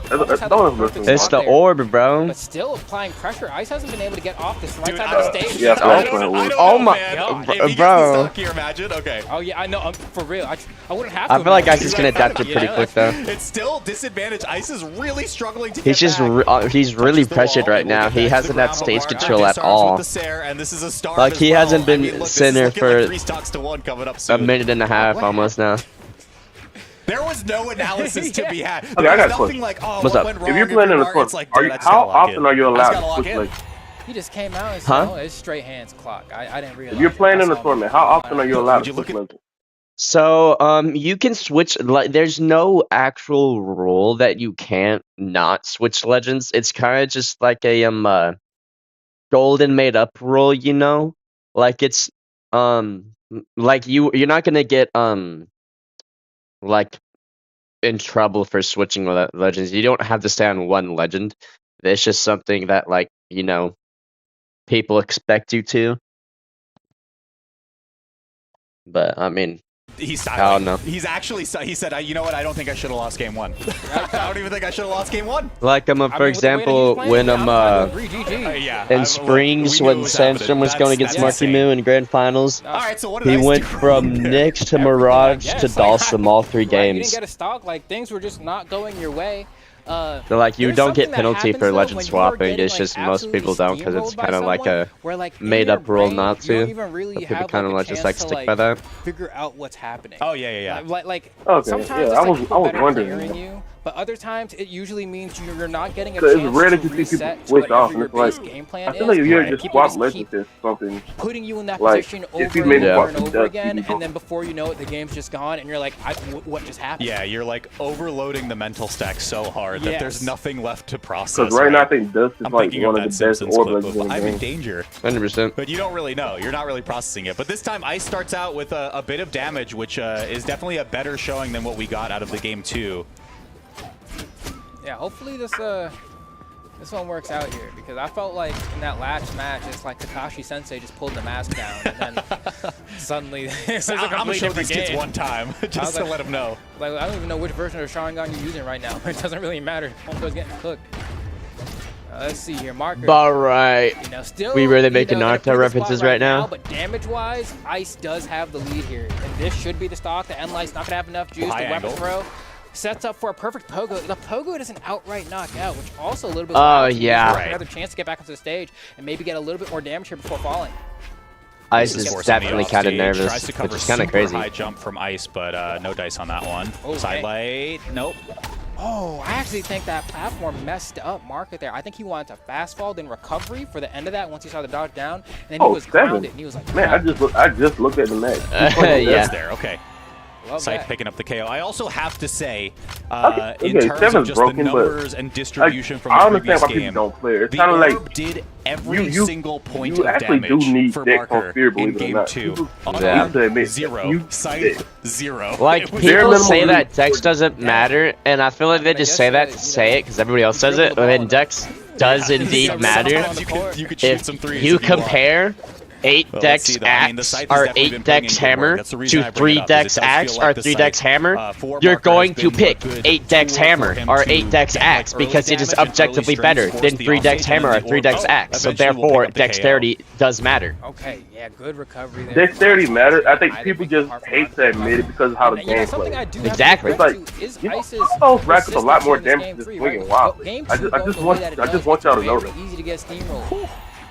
It's the orb, bro. But still applying pressure. Ice hasn't been able to get off this right Dude, side of the stage. yeah, I don't know, Oh my- man. bro- If he gets bro. the stock here, imagine. Okay. Oh yeah, I know. For real, I wouldn't have to. I feel like imagine. Ice is gonna adapt it pretty quick though. It's still disadvantage. Ice is really struggling to He's get just back. he's really Touches the pressured wall, right it will now. get He back to the hasn't had ground, but stage Marker control at disarms with all. the Sair, and this is a starve Like, as he well. hasn't been I mean, look, center this is looking like for 3 stocks to 1 coming up a soon. minute and a half almost now. There was no analysis to be had. Okay, I There got was a nothing like, oh, What's what up? went wrong? If you're playing in the It's front, like, are dude, you, I just gotta how lock often in. are you I just allowed gotta to lock switch in. legs? He just came out and Huh? said, "Oh, it's straight hands clock." I didn't realize. If you're playing in the That's all. tournament, how often are you allowed Would to you look switch at- legs? So, you can switch, like, there's no actual rule that you can't not switch legends. It's kind of just like a, golden made up rule, you know? Like, it's, like, you're not gonna get, like, in trouble for switching legends. You don't have to stay on one legend. It's just something that, like, you know, people expect you to. But, I mean... He's I silent. don't know. He's actually, he said, you know what, I don't think I should have lost game 1. I don't even think I should have lost game 1. Like, I for mean, with the way that example, he's playing, when I agree, GG. Yeah. in Springs, we knew it when was happening. Sandstorm was going against That's Marky insane. Moo in Grand Finals, All right, so what did he Ice went do from there? Nyx to Everything, Mirage I to guess. Like, Dhalsim all 3 Right, you didn't games. get a stock. Like things were just not going your way. So, like, you There's don't get something that penalty happens, for though, legend when you are swapping. getting, It's like, just most absolutely people don't because it's steamrolled by kind of like someone, a where, like, in made your up rule brain, not you don't to. even really People have, kind of like, like a just chance like to, stick by that. figure out what's happening. Oh, yeah. Like Okay, sometimes yeah, it's I like was people better wondering. clearing you, but other times it usually means you're not getting a So it's chance rare to that you see people reset to switch off, whatever and your it's base like, game plan I feel like if is. you Right. just People swap just legends keep or something, putting you in that like, position if over you and maybe over swap and to over Dust, again, you and then before you know it, the game's just gone, and you're like, what just happened? Yeah, you're like overloading the mental stack so hard that there's Yes. nothing left to process. because right now I think Dust is I'm like thinking of one of that the best Simpsons orb clip legends in of the I'm in game. danger. 100%. But you don't really know. You're not really processing it. But this time, Ice starts out with a bit of damage, which is definitely a better showing than what we got out of the game 2. Yeah, hopefully this one works out here, because I felt like in that last match, it's like Kakashi Sensei just pulled the mask down, and then suddenly it's a I'm gonna complete show different these kids game. one time just to let them know. Like, I don't even know which version of Sharingan you're using right now. It doesn't really matter. Homeboy's getting cooked. Let's see here, Marker. Alright. You know, still, We really you making know, in a Naruto pretty good references spot right now. But damage-wise, Ice does have the lead here, and this should be the stock. The N-Light's not gonna have enough juice. High The weapon angle. throw sets up for a perfect pogo. The pogo doesn't outright knock out, which also a little bit. Oh, allows you yeah. to another chance to get back onto the stage and maybe get a little bit more damage here before falling. Ice This is forcing me definitely off kind of stage. nervous, Tries to cover which is kind of super crazy. high jump from Ice, but no dice on that one. Okay. Sidelight, nope. Oh, I actually think that platform messed up Market there. I think he wanted to fast fall, then recovery for the end of that once he saw the dodge down, and then he was 7. grounded, and he was like, Man, I just looked at the match. Yeah. There, okay. love Scythe that. picking up the KO. I also have to say, Okay, in terms of 7's just broken, the but numbers and distribution from I the understand previous why people game, don't play it. It's the kind of like orb did every you single point you of actually do damage need for deck on Marker Fear, in believe it or game not. 2. People Yeah. have to admit, Zero. you- Scythe, 0. Like, It was Bare people minimum say lead. that Dex doesn't matter, and I feel like they I just guess say that that, to you say know, it because everybody else says it, dribble the but ball then Dex does indeed Sometimes matter. Sometimes you could shoot If some threes you if want. compare 8 Well, let's Dex see, though. I mean, the Axe Scythe has or definitely 8 been putting Dex in good work. Hammer That's the reason I to bring 3 it up, is Dex it does Axe feel or like the 3 Dex Scythe, Hammer, for you're Marker going has to been pick a good 8 Dex tool Hammer for him or to 8 Dex get, like, Axe early because it is damage and early objectively strength, better force than the 3 Dex offstage, and Hammer or then the 3 orb Dex Axe. So eventually will pick therefore, up the KO. dexterity does matter. Okay, yeah, good recovery there. dexterity matters. I think didn't people think just apart from hate that. to admit it because of how the And, you know, game something I plays. do have to Exactly. give credit It's to is you know, Ice's those rack up a lot more consistency in damage this than game swinging three, wild. right? Game I two just going the way want that it I does, just want it's y'all to know very that. easy to get steamrolled.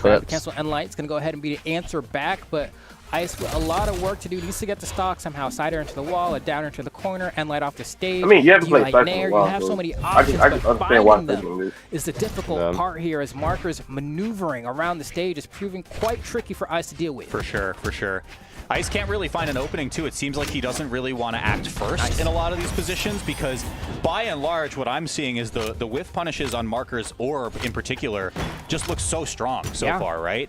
clips. Cancel and light's gonna go ahead and be the answer back, but Ice with a lot of work to do. Needs to get the stock somehow. Side air into the wall, a down into the corner, and light off the stage. I mean, you haven't Do played like Cypher Nair? in a while, You have so so many I options, can but understand why finding I'm doing them this. is the difficult part here, as Marker's maneuvering around the stage is proving quite tricky for Ice to deal with. For sure, for sure. Ice can't really find an opening, too. It seems like he doesn't really want to act first in a lot of these positions because, by and large, what I'm seeing is the whiff punishes on Marker's orb, in particular, just look so strong so far, right?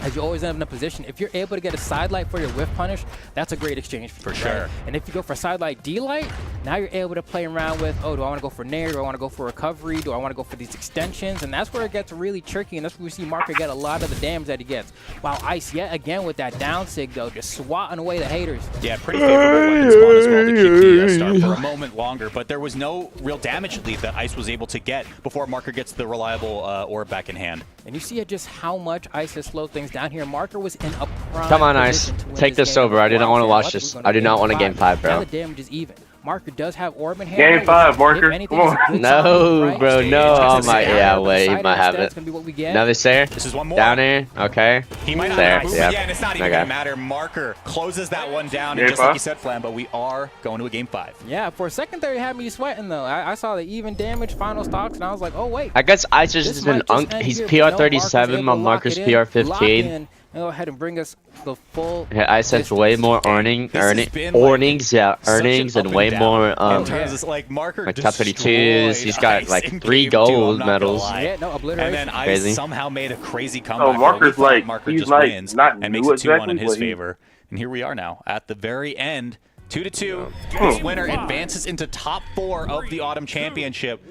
As you always end up in a position, if you're able to get a side light for your whiff punish, that's a great exchange for you, sure. Right? And if you go for side light D light, now you're able to play around with, oh, do I want to go for Nair? Do I want to go for recovery? Do I want to go for these extensions? And that's where it gets really tricky, and that's where we see Marker get a lot of the damage that he gets. While Ice, yet again, with that down sig, though, just swatting away the haters. Yeah, pretty favorable weapon spawn as well to keep the start for a moment longer, but there was no real damage lead that Ice was able to get before Marker gets the reliable orb back in hand. And you see just how much Ice has slowed things down here. Marker was in a prime Come on, Ice. position to win Take this game over. I do not want to before. watch this. I do not want a game 5, Now bro. the damage is even. Marker does have orb in hand. Game 5, Marker. Come on. No, bro, no. Oh my, yeah, wait, he might have it. Gonna be what we get. Another Sayer. This is one more. Down here. Okay. He might not There, have movement yep. yet, and it's not even Okay. going to matter. Marker closes that one down, and Game just like 5? you said, Flam, but we are going to a game 5. Yeah, for a second there, it had me sweating, though. I saw the even damage final stocks, and I was like, oh, wait. I guess Ice This just might an just unk. end He's here, but no, Marker's PR37 able while to Marker's lock it in, lock PR15. in, and go ahead and bring us the full. Yeah, Ice has way more earnings, been, like, earnings, such earnings, an and up way down more in terms of, like, Marker like top 32s. He's got Ice like in 3 game 2, I'm gold not gonna medals. lie. Yeah, no, obliteration. And then Ice Crazy. somehow made a crazy comeback. Marker's where we like- thought Marker he's just like wins not and makes new it 2-1 in exactly, his but he- favor. And here we are now at the very end. 2-2. This winner advances into top 4 of the Autumn Championship.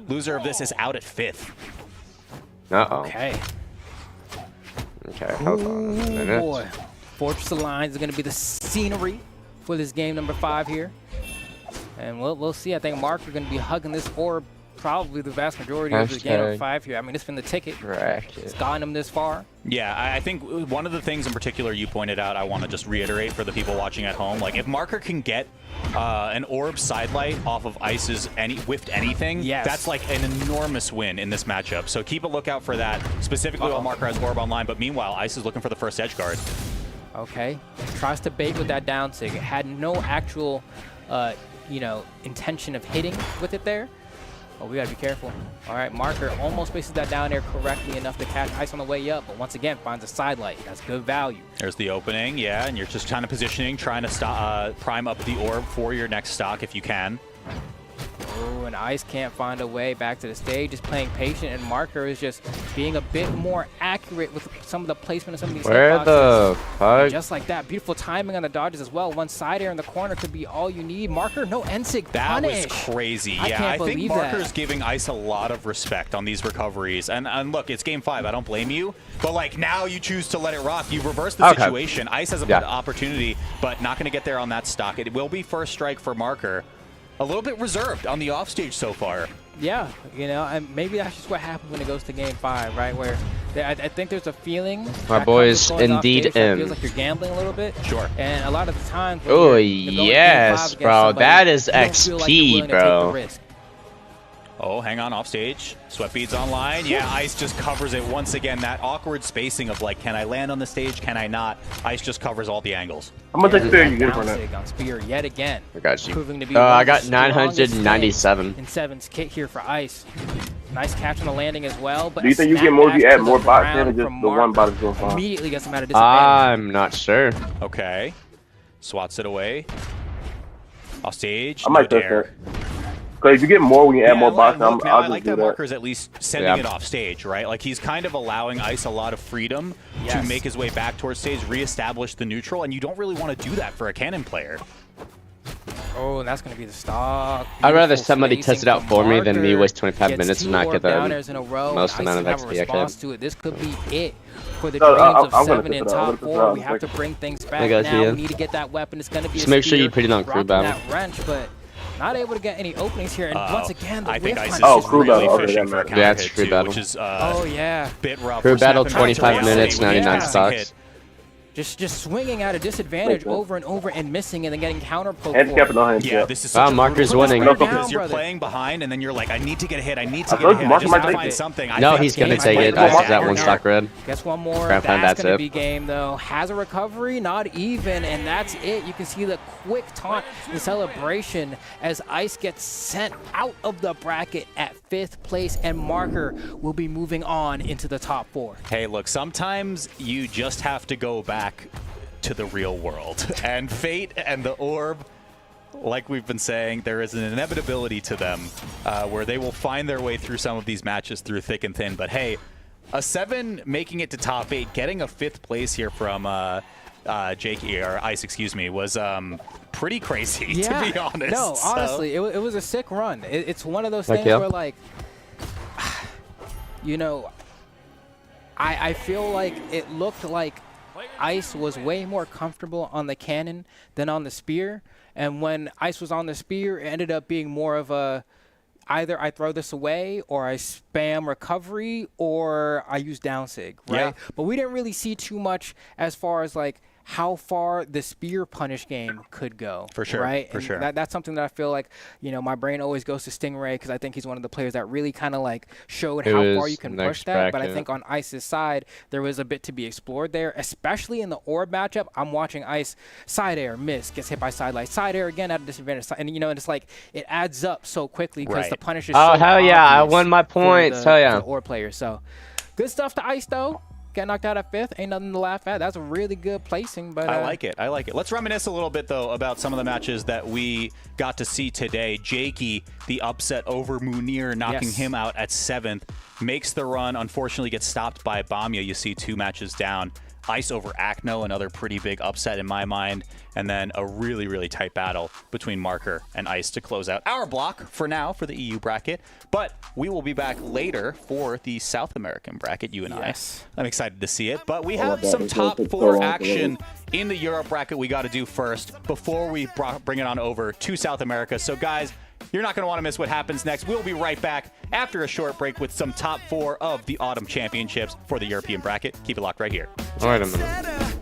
Loser of this is out at 5th. Uh-oh. Okay. Okay, hold on a minute. Boy. Fortress Alliance is going to be the scenery for this game number 5 here. And we'll see. I think Marker going to be hugging this orb probably the vast majority of the game number Hashtag 5 here. I mean, it's been the ticket. It's Bracket. gotten him this far. Yeah, I think one of the things in particular you pointed out, I want to just reiterate for the people watching at home. Like, if Marker can get an orb sidelight off of Ice's whiffed anything, that's like an enormous win in this matchup. So keep a lookout for that, specifically while Marker has orb online. But meanwhile, Ice is looking for the first edge guard. Okay. Tries to bait with that down sig. Had no actual, intention of hitting with it there. Oh, we gotta be careful. All right, Marker almost places that down there correctly enough to catch Ice on the way up, but once again finds a side light. That's good value. There's the opening, yeah, and you're just kind of positioning, trying to stop, prime up the orb for your next stock if you can. Oh, and Ice can't find a way back to the stage. Just playing patient, and Marker is just being a bit more accurate with some of the placement of some of these Where hitboxes. the fuck? Just like that. Beautiful timing on the dodges as well. One side air in the corner could be all you need. Marker, no NSIG That punish. was crazy. I Yeah, can't I think believe Marker's that. giving Ice a lot of respect on these recoveries. And look, it's game 5. I don't blame you. But, like, now you choose to let it rock. You reverse the situation. Ice has an opportunity, but not going to get there on that stock. It will be first strike for Marker. A little bit reserved on the offstage so far. Yeah, and maybe that's just what happens when it goes to game 5, right? Where I think there's a feeling. My that boys comes with going indeed offstage that in. feels like you're gambling a little bit. Sure. And a lot of the times. when Oh, you're going to game 5 yes, against bro. somebody, That is you don't feel like you're XP, willing to take the bro. risk. Oh, hang on, offstage. Sweat beads online. Yeah, Ice just covers it once again. That awkward spacing of, like, can I land on the stage? Can I not? Ice just covers all the angles. How much XP are you getting Down from that? sig on Spear yet again. I got you. Proving to be I one of got the strongest 997. in 7's kit here for Ice. Nice catch on the landing as well. But Do you think you get more if you add more bots in or just the one bot is going fine? Immediately gets him out of disadvantage. I'm not sure. Okay. Swats it away. Offstage. I might no test dare. that. Because if you get more when you add more bots, Look, man, I'll I just like do that that. Marker's at least sending it off stage, right? Like, he's kind of allowing Ice a lot of freedom to make his way back towards stage, reestablish the neutral, and you don't really want to do that for a cannon player. Oh, and that's going to be the stock. I'd rather Beautiful somebody spacing test it out from for me than me Marker. waste 25 Gets minutes and 2 not orb get the downers in a row. most Ice amount of doesn't have a XP I response could. to it. This could be it for the No, dreams I'm of gonna 7 test in it out. I'm top gonna test it 4. out We in a have to second. bring things I back got now. you. We need to get that weapon. It's going to be Just a make sure you spear, put it on crew rocking battle. that wrench, but not able to get any openings here. And once again, the I think whiff Ice is punish crew really battle. Okay, fishing that for a matters. counter Yeah, it's hit crew too, battle. which is oh, yeah. bit rough. Crew for battle, snapping back 25 to minutes, reality. 99 Yeah. stocks. just swinging at a disadvantage Like that. over and over and missing and then getting counter poked. Handicap or no handicap? Yeah, this is Wow, such a Marker's brutal winning. spot Down, because you're brother. playing behind and then you're like, I need to get a hit. I need to I get told a hit. you, I Marker just might have to take find it. something. No, think he's gonna Game's take played it. by Ice is at dagger one here. stock red. Guess one more. Ground pound, That's that's going to it. be game, though. Has a recovery, not even, and that's it. You can see the quick taunt, the celebration as Ice gets sent out of the bracket at 5th place, and Marker will be moving on into the top 4. Hey, look, sometimes you just have to go back to the real world. And Fate and the Orb, like we've been saying, there is an inevitability to them where they will find their way through some of these matches through thick and thin. But hey, a 7 making it to top 8, getting a 5th place here from Jake, or Ice, excuse me, was pretty crazy, to be honest. No, So- honestly, it was a sick run. It's one of those Heck things yeah. where, like, you know, I feel like it looked like Ice was way more comfortable on the cannon than on the spear. And when Ice was on the spear, it ended up being more of a either I throw this away or I spam recovery or I use down sig, right? Yeah. But we didn't really see too much as far as like how far the spear punish game could go. For sure, Right? for And sure. That's something that I feel like, you know, my brain always goes to Stingray because I think he's one of the players that really kind of like showed Who how far is you can next push that. But I bracket? think on Ice's side, there was a bit to be explored there, especially in the orb matchup. I'm watching Ice side air, miss, gets hit by side light, side air again at a disadvantage. And, you know, and it's like it adds up so quickly because Right. the punish is Oh, so hell yeah, I obvious won my for points. the- Hell yeah. the orb player. So good stuff to Ice, though. Got knocked out at 5th. Ain't nothing to laugh at. That's a really good placing. But I like it. I like it. Let's reminisce a little bit, though, about some of the matches that we got to see today. Jakey, the upset over Munir, knocking Yes. him out at 7th, makes the run. Unfortunately, gets stopped by Bamya. You see 2 matches down. Ice over Acno, another pretty big upset in my mind. And then a really, really tight battle between Marker and Ice to close out our block for now for the EU bracket. But we will be back later for the South American bracket, you and Yes. I. I'm excited to see it. But we have some top 4 action in the Europe bracket we got to do first before we bring it on over to South America. So, guys, you're not going to want to miss what happens next. We'll be right back after a short break with some top 4 of the Autumn Championships for the European bracket. Keep it locked right here. All right, a minute.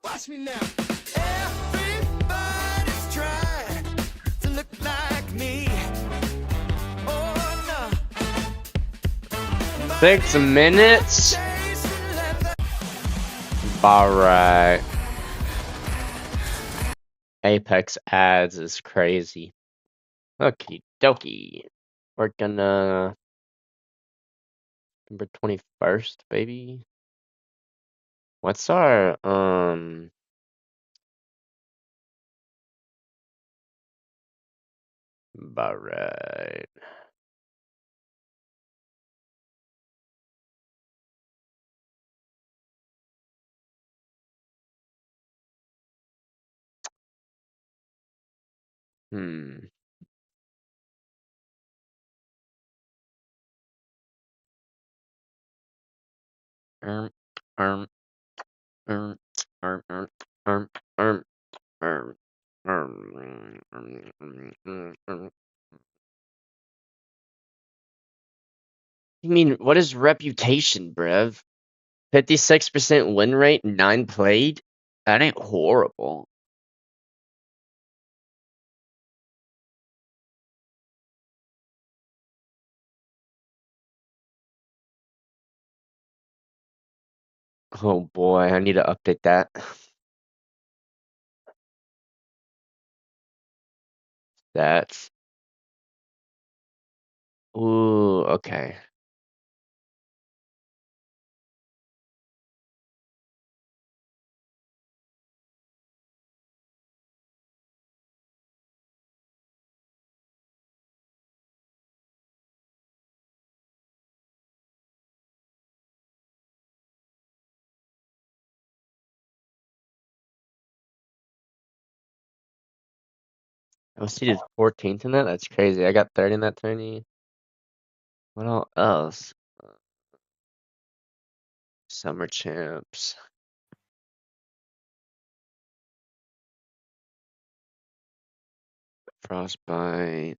Watch me now. Everybody's trying to look like me. Oh no. 6 minutes. All right. Apex ads is crazy. Okie dokie. We're gonna November 21st, baby. What's our all right. Hmm. Um, um, um, um, um, um, um, um, um. I mean, what is reputation, bruv? 56% win rate, 9 played? That ain't horrible. Oh boy, I need to update that. That's ooh, okay. I was seated 14th in that. That's crazy. I got 30 in that tourney. What else? Summer champs. Frostbite.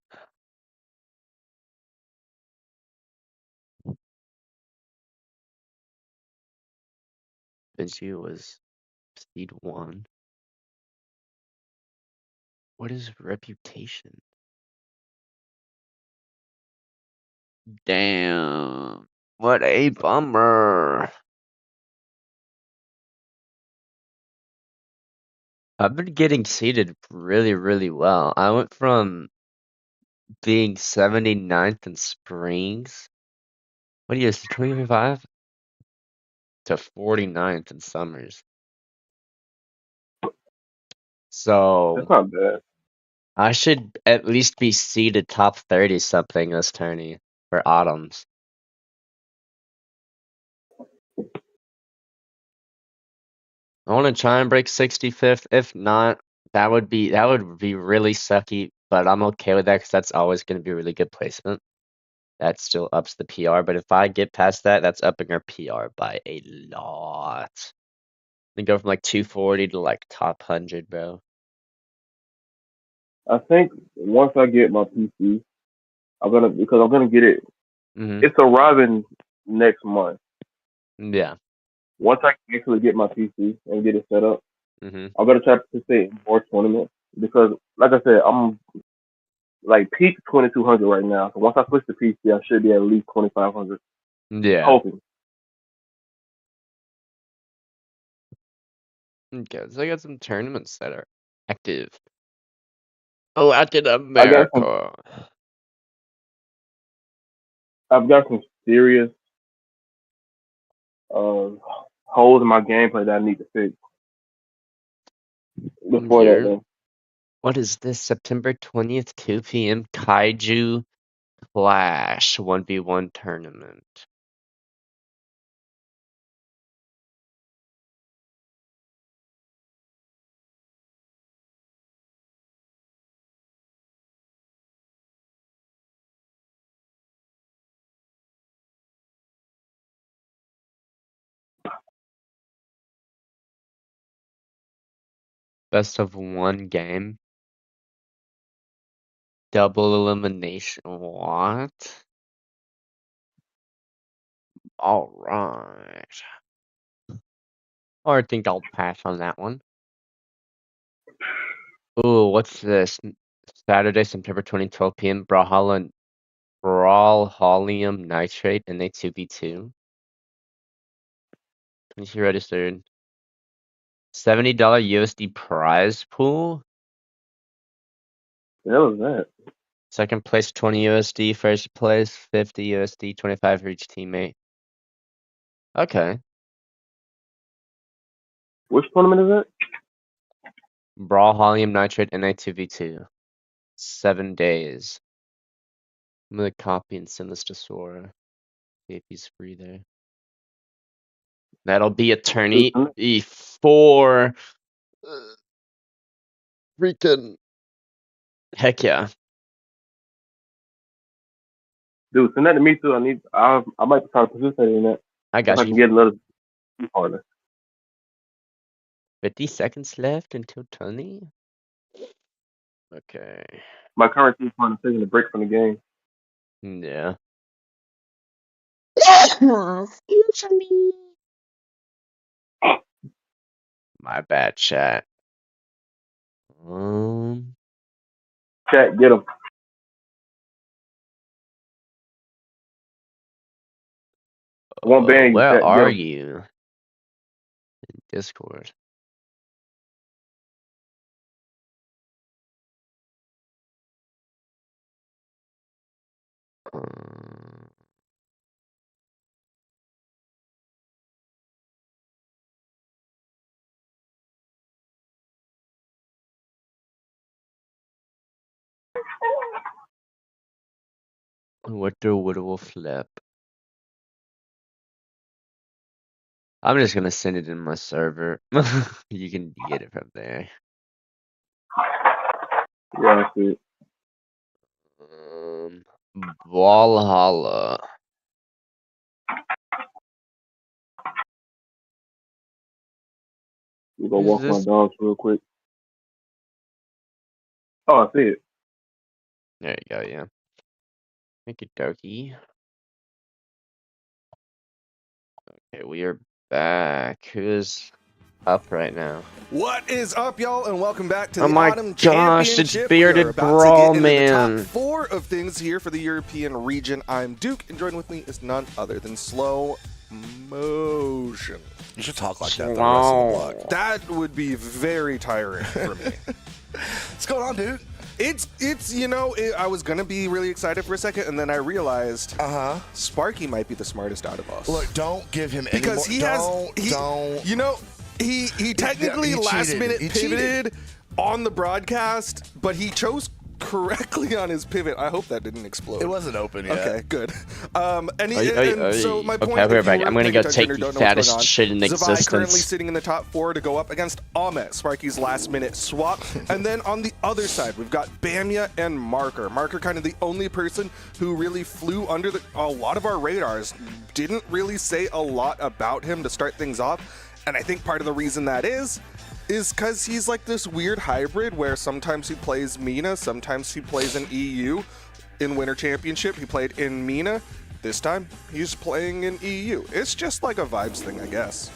Vinci was seed 1. What is reputation? Damn. What a bummer. I've been getting seeded really, really well. I went from being 79th in Springs. What year is it, 2025? To 49th in Summers. So That's not bad. I should at least be seeded top 30 something this tourney for Autumns. I want to try and break 65th. If not, that would be really sucky, but I'm okay with that because that's always going to be a really good placement. That still ups the PR, but if I get past that, that's upping our PR by a lot. We go from like 240 to like top 100, bro. I think once I get my PC, I'm gonna get it. Mm-hmm. It's arriving next month. Yeah. Once I actually get my PC and get it set up, Mm-hmm. I'm gonna try to participate in more tournaments because, like I said, I'm like peak 2200 right now. So once I switch to PC, I should be at least 2500. Yeah. Hoping. Okay, so I got some tournaments that are active. Oh, Latin I got some. America. I've got some serious holes in my gameplay that I need to fix before that. Here. Though. What is this? September 20th, 2 p.m. Kaiju Clash 1v1 tournament. Best of 1 game. Double elimination. What? All right. Or I think I'll pass on that one. Ooh, what's this? Saturday, September 20, 12 p.m. Brawlhalium Nitrate and they 2v2. 22 registered. $70 USD prize pool. The hell is that? Second place 20 USD. First place 50 USD. 25 for each teammate. Okay. Which tournament is that? Brawlhalium Nitrate and 2v2. 7 days. I'm gonna copy and send this to Sora. See if he's free there. That'll be a tourney before freaking heck yeah. Dude, send that to me too. I might try to participate in that. I If got I you. can get another partner. 50 seconds left until tourney. Okay. My current team partner taking a break from the game. Yeah. My bad, chat. Chat, get him. Won't ban you. Where Chat, get are him. you? In Discord. What do Woodwolf flip? I'm just gonna send it in my server. You can get it from there. Yeah, I see it. Valhalla. You go Is walk my this? dogs real quick. Oh, I see it. There you go, yeah. Okie dokie. Okay, we are back. Who's up right now? What is up, y'all, and welcome back to Oh the my Autumn gosh, it's Championship. Bearded We are about Brawl, to get into man. the top 4 of things here for the European region. I'm Duke, and joining with me is none other than Slow Motion. You should talk like that the rest of the vlog. That would be very tiring for me. What's going on, dude? It's you know, I was gonna be really excited for a second, and then I realized, Sparky might be the smartest out of us. Look, don't give him any because more. you know, he technically he last cheated. minute He pivoted on the broadcast, but he chose correctly on his pivot. I hope that didn't explode. It wasn't open yet. Okay, good. So my Okay, point. we're if back. you I'm weren't gonna go paying take attention or the don't know what's fattest going on, shit in Zavai currently existence. sitting in the top 4 to go up against Ahmet, Sparky's last minute swap. And then on the other side, we've got Bamia and Marker. Marker kind of the only person who really flew under a lot of our radars. Didn't really say a lot about him to start things off. And I think part of the reason that is because he's like this weird hybrid where sometimes he plays MENA, sometimes he plays in EU. In Winter Championship, he played in MENA. This time, he's playing in EU. It's just like a vibes thing, I guess.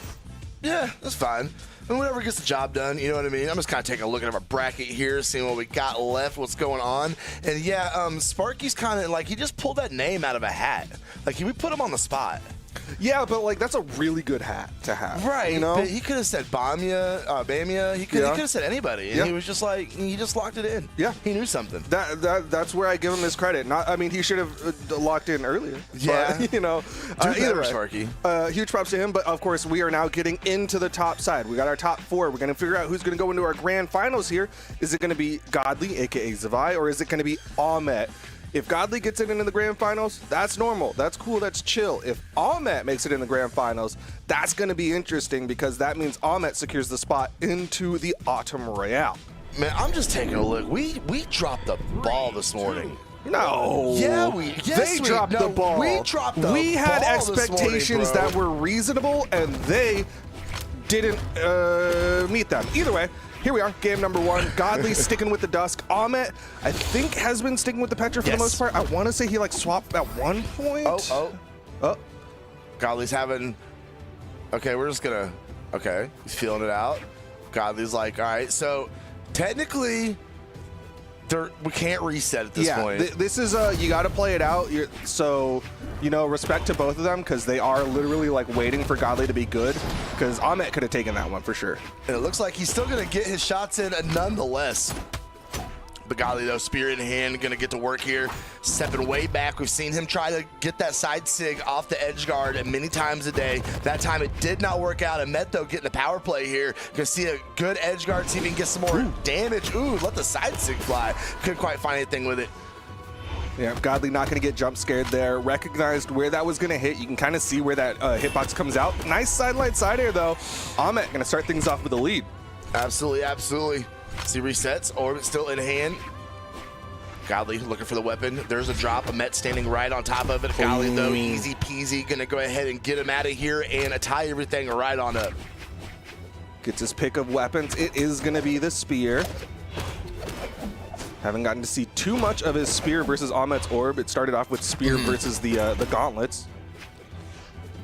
Yeah, that's fine. And whatever gets the job done, you know what I mean? I'm just kind of taking a look at our bracket here, seeing what we got left, what's going on. And yeah, Sparky's kind of like, he just pulled that name out of a hat. Like, we put him on the spot. Yeah, but like that's a really good hat to have, right? You know, but he could have said Bamia. He could have said anybody, and he was just like, he just locked it in. Yeah, he knew something. That's where I give him his credit. I mean, he should have locked in earlier. Yeah, but, you know, either way, Sparky. Huge props to him. But of course, we are now getting into the top side. We got our top 4. We're gonna figure out who's gonna go into our grand finals here. Is it gonna be Godly, aka Zavai, or is it gonna be Ahmet? If Godly gets it into the grand finals, that's normal. That's cool. That's chill. If Ahmet makes it in the grand finals, that's going to be interesting because that means Ahmet secures the spot into the Autumn Royale. Man, I'm just taking a look. We dropped the ball this morning. No. Yeah, they dropped the ball. We dropped the ball. We had expectations this morning, that were reasonable, and they didn't meet them. Either way. Here we are, game number 1. Godly sticking with the Dusk. Ahmet, I think, has been sticking with the Petra for the most part. I want to say he like swapped at one point. Oh. Godly's having. Okay, we're just gonna. Okay, he's feeling it out. Godly's like, all right. So technically, we can't reset at this point. This is you got to play it out. So, you know, respect to both of them because they are literally like waiting for Godly to be good. Because Ahmet could have taken that one for sure. And it looks like he's still gonna get his shots in nonetheless. But Godly, though, spear in hand, gonna get to work here. Stepping way back. We've seen him try to get that side sig off the edge guard many times a day. That time it did not work out. And Met, though, getting the power play here. Gonna see a good edge guard, see if he can get some more damage. Ooh, let the side sig fly. Couldn't quite find anything with it. Yeah, Godly not going to get jump scared there. Recognized where that was going to hit. You can kind of see where that hitbox comes out. Nice sidelight side air, though. Ahmet going to start things off with a lead. Absolutely, absolutely. See resets, orbit still in hand. Godly looking for the weapon. There's a drop. A Met standing right on top of it. Godly, though, easy peasy. Going to go ahead and get him out of here and tie everything right on up. Gets his pick of weapons. It is going to be the spear. Haven't gotten to see too much of his spear versus Ahmet's orb. It started off with spear versus the gauntlets.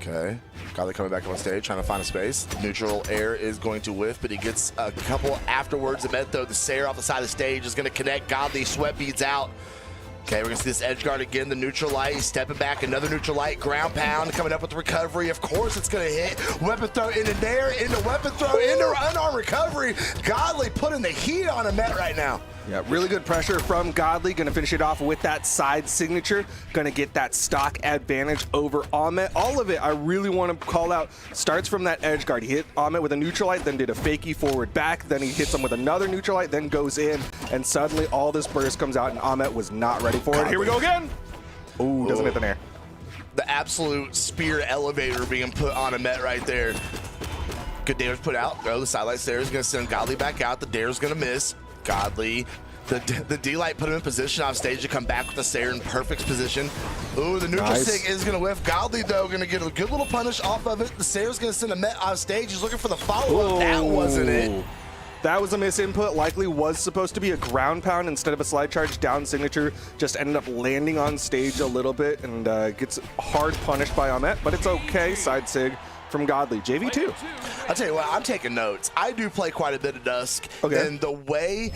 Okay. Godly coming back on stage, trying to find a space. Neutral air is going to whiff, but he gets a couple afterwards. Ahmet, though, the Sayer off the side of the stage is going to connect. Godly sweat beads out. Okay, we're going to see this edge guard again, the neutral light. He's stepping back, another neutral light, ground pound, coming up with the recovery. Of course it's going to hit. Weapon throw into there, into weapon throw, into unarmed recovery. Godly putting the heat on Ahmet right now. Yeah, really good pressure from Godly. Going to finish it off with that side signature. Going to get that stock advantage over Ahmet. All of it, I really want to call out, starts from that edge guard. He hit Ahmet with a neutral light, then did a fakie forward back. Then he hits him with another neutral light, then goes in. And suddenly all this burst comes out, and Ahmet was not ready for it. Here we go again. Ooh, doesn't hit the nair. The absolute spear elevator being put on Ahmet right there. Good damage put out. Oh, the sidelight there is going to send Godly back out. The dare's going to miss. Godly. The D-Light put him in position off stage to come back with the Sayer in perfect position. Ooh, the neutral sig is going to whiff. Godly, though, going to get a good little punish off of it. The Sayer's going to send Ahmet off stage. He's looking for the follow-up. That wasn't it. That was a misinput. Likely was supposed to be a ground pound instead of a slide charge down signature. Just ended up landing on stage a little bit and gets hard punished by Ahmet, but it's okay. Side sig from Godly. JV2. I'll tell you what, I'm taking notes. I do play quite a bit of Dusk, Okay. and the way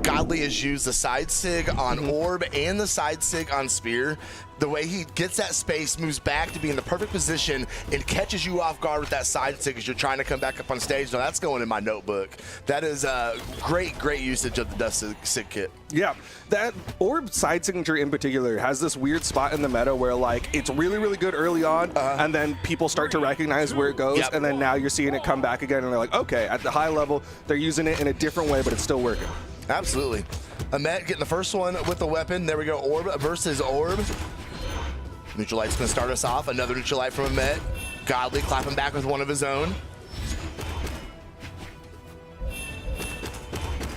Godly has used the side sig on Orb and the side sig on Spear, the way he gets that space, moves back to be in the perfect position, and catches you off guard with that side sig as you're trying to come back up on stage. Now that's going in my notebook. That is a great usage of the Dusk sig kit. Yeah, that Orb side signature in particular has this weird spot in the meta where like it's really, really good early on, and then people start to recognize where it goes, Yep. and then now you're seeing it come back again, and they're like, okay, at the high level, they're using it in a different way, but it's still working. Absolutely. Ahmet getting the first one with the weapon. There we go, Orb versus Orb. Neutral Light's gonna start us off. Another Neutral Light from Ahmet. Godly clapping back with one of his own.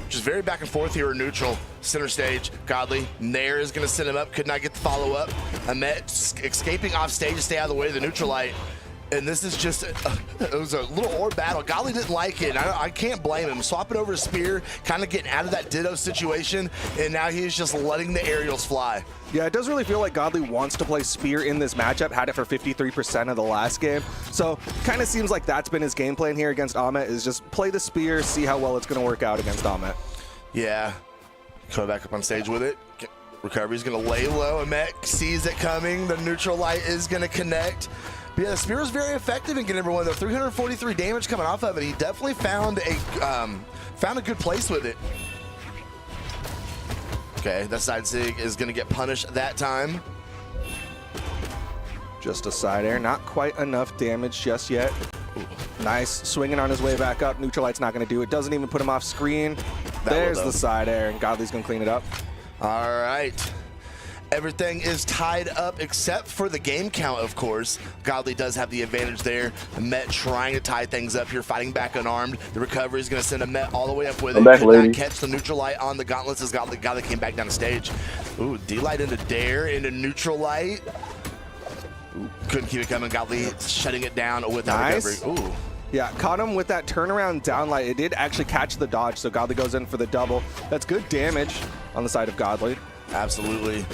Just very back and forth here in neutral. Center stage, Godly. Nair is gonna send him up, could not get the follow up. Ahmet escaping off stage to stay out of the way of the Neutral Light. And this is just, it was a little Orb battle. Godly didn't like it, and I can't blame him. Swapping over to Spear, kind of getting out of that Ditto situation, and now he's just letting the aerials fly. Yeah, it does really feel like Godly wants to play Spear in this matchup, had it for 53% of the last game. So kind of seems like that's been his game plan here against Ahmet, is just play the Spear, see how well it's going to work out against Ahmet. Yeah, coming back up on stage with it. Recovery's going to lay low. Ahmet sees it coming. The Neutral Light is going to connect. But yeah, the Spear was very effective in getting everyone there. 343 damage coming off of it. He definitely found a good place with it. Okay, that side sig is going to get punished that time. Just a side air, not quite enough damage just yet. Nice, swinging on his way back up. Neutral Light's not going to do it. Doesn't even put him off screen. There's the side air, and Godly's going to clean it up. All right. Everything is tied up except for the game count, of course. Godly does have the advantage there. Ahmet trying to tie things up here, fighting back unarmed. The recovery is going to send Ahmet all the way up with it. back, Could lady. not catch the Neutral Light on the gauntlets as Godly came back down the stage. Ooh, D-Light into Dare, into Neutral Light. Ooh, couldn't keep it coming. Godly shutting it down with that recovery. Ooh. Yeah, caught him with that turnaround downlight. It did actually catch the dodge, so Godly goes in for the double. That's good damage on the side of Godly. Absolutely.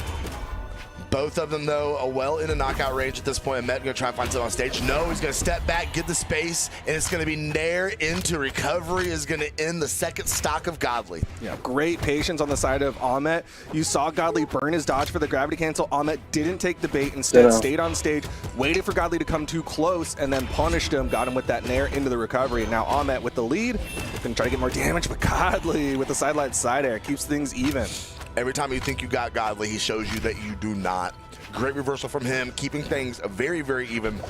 Both of them, though, well in a knockout range at this point. Ahmet going to try and find something on stage. No, he's going to step back, get the space, and it's going to be Nair into recovery is going to end the second stock of Godly. Yeah, great patience on the side of Ahmet. You saw Godly burn his dodge for the gravity cancel. Ahmet didn't take the bait, instead stayed on stage, waited for Godly to come too close, and then punished him, got him with that Nair into the recovery. And now Ahmet with the lead, going to try to get more damage, but Godly with the sideline side air keeps things even. Every time you think you got Godly, he shows you that you do not. Great reversal from him, keeping things very, very even.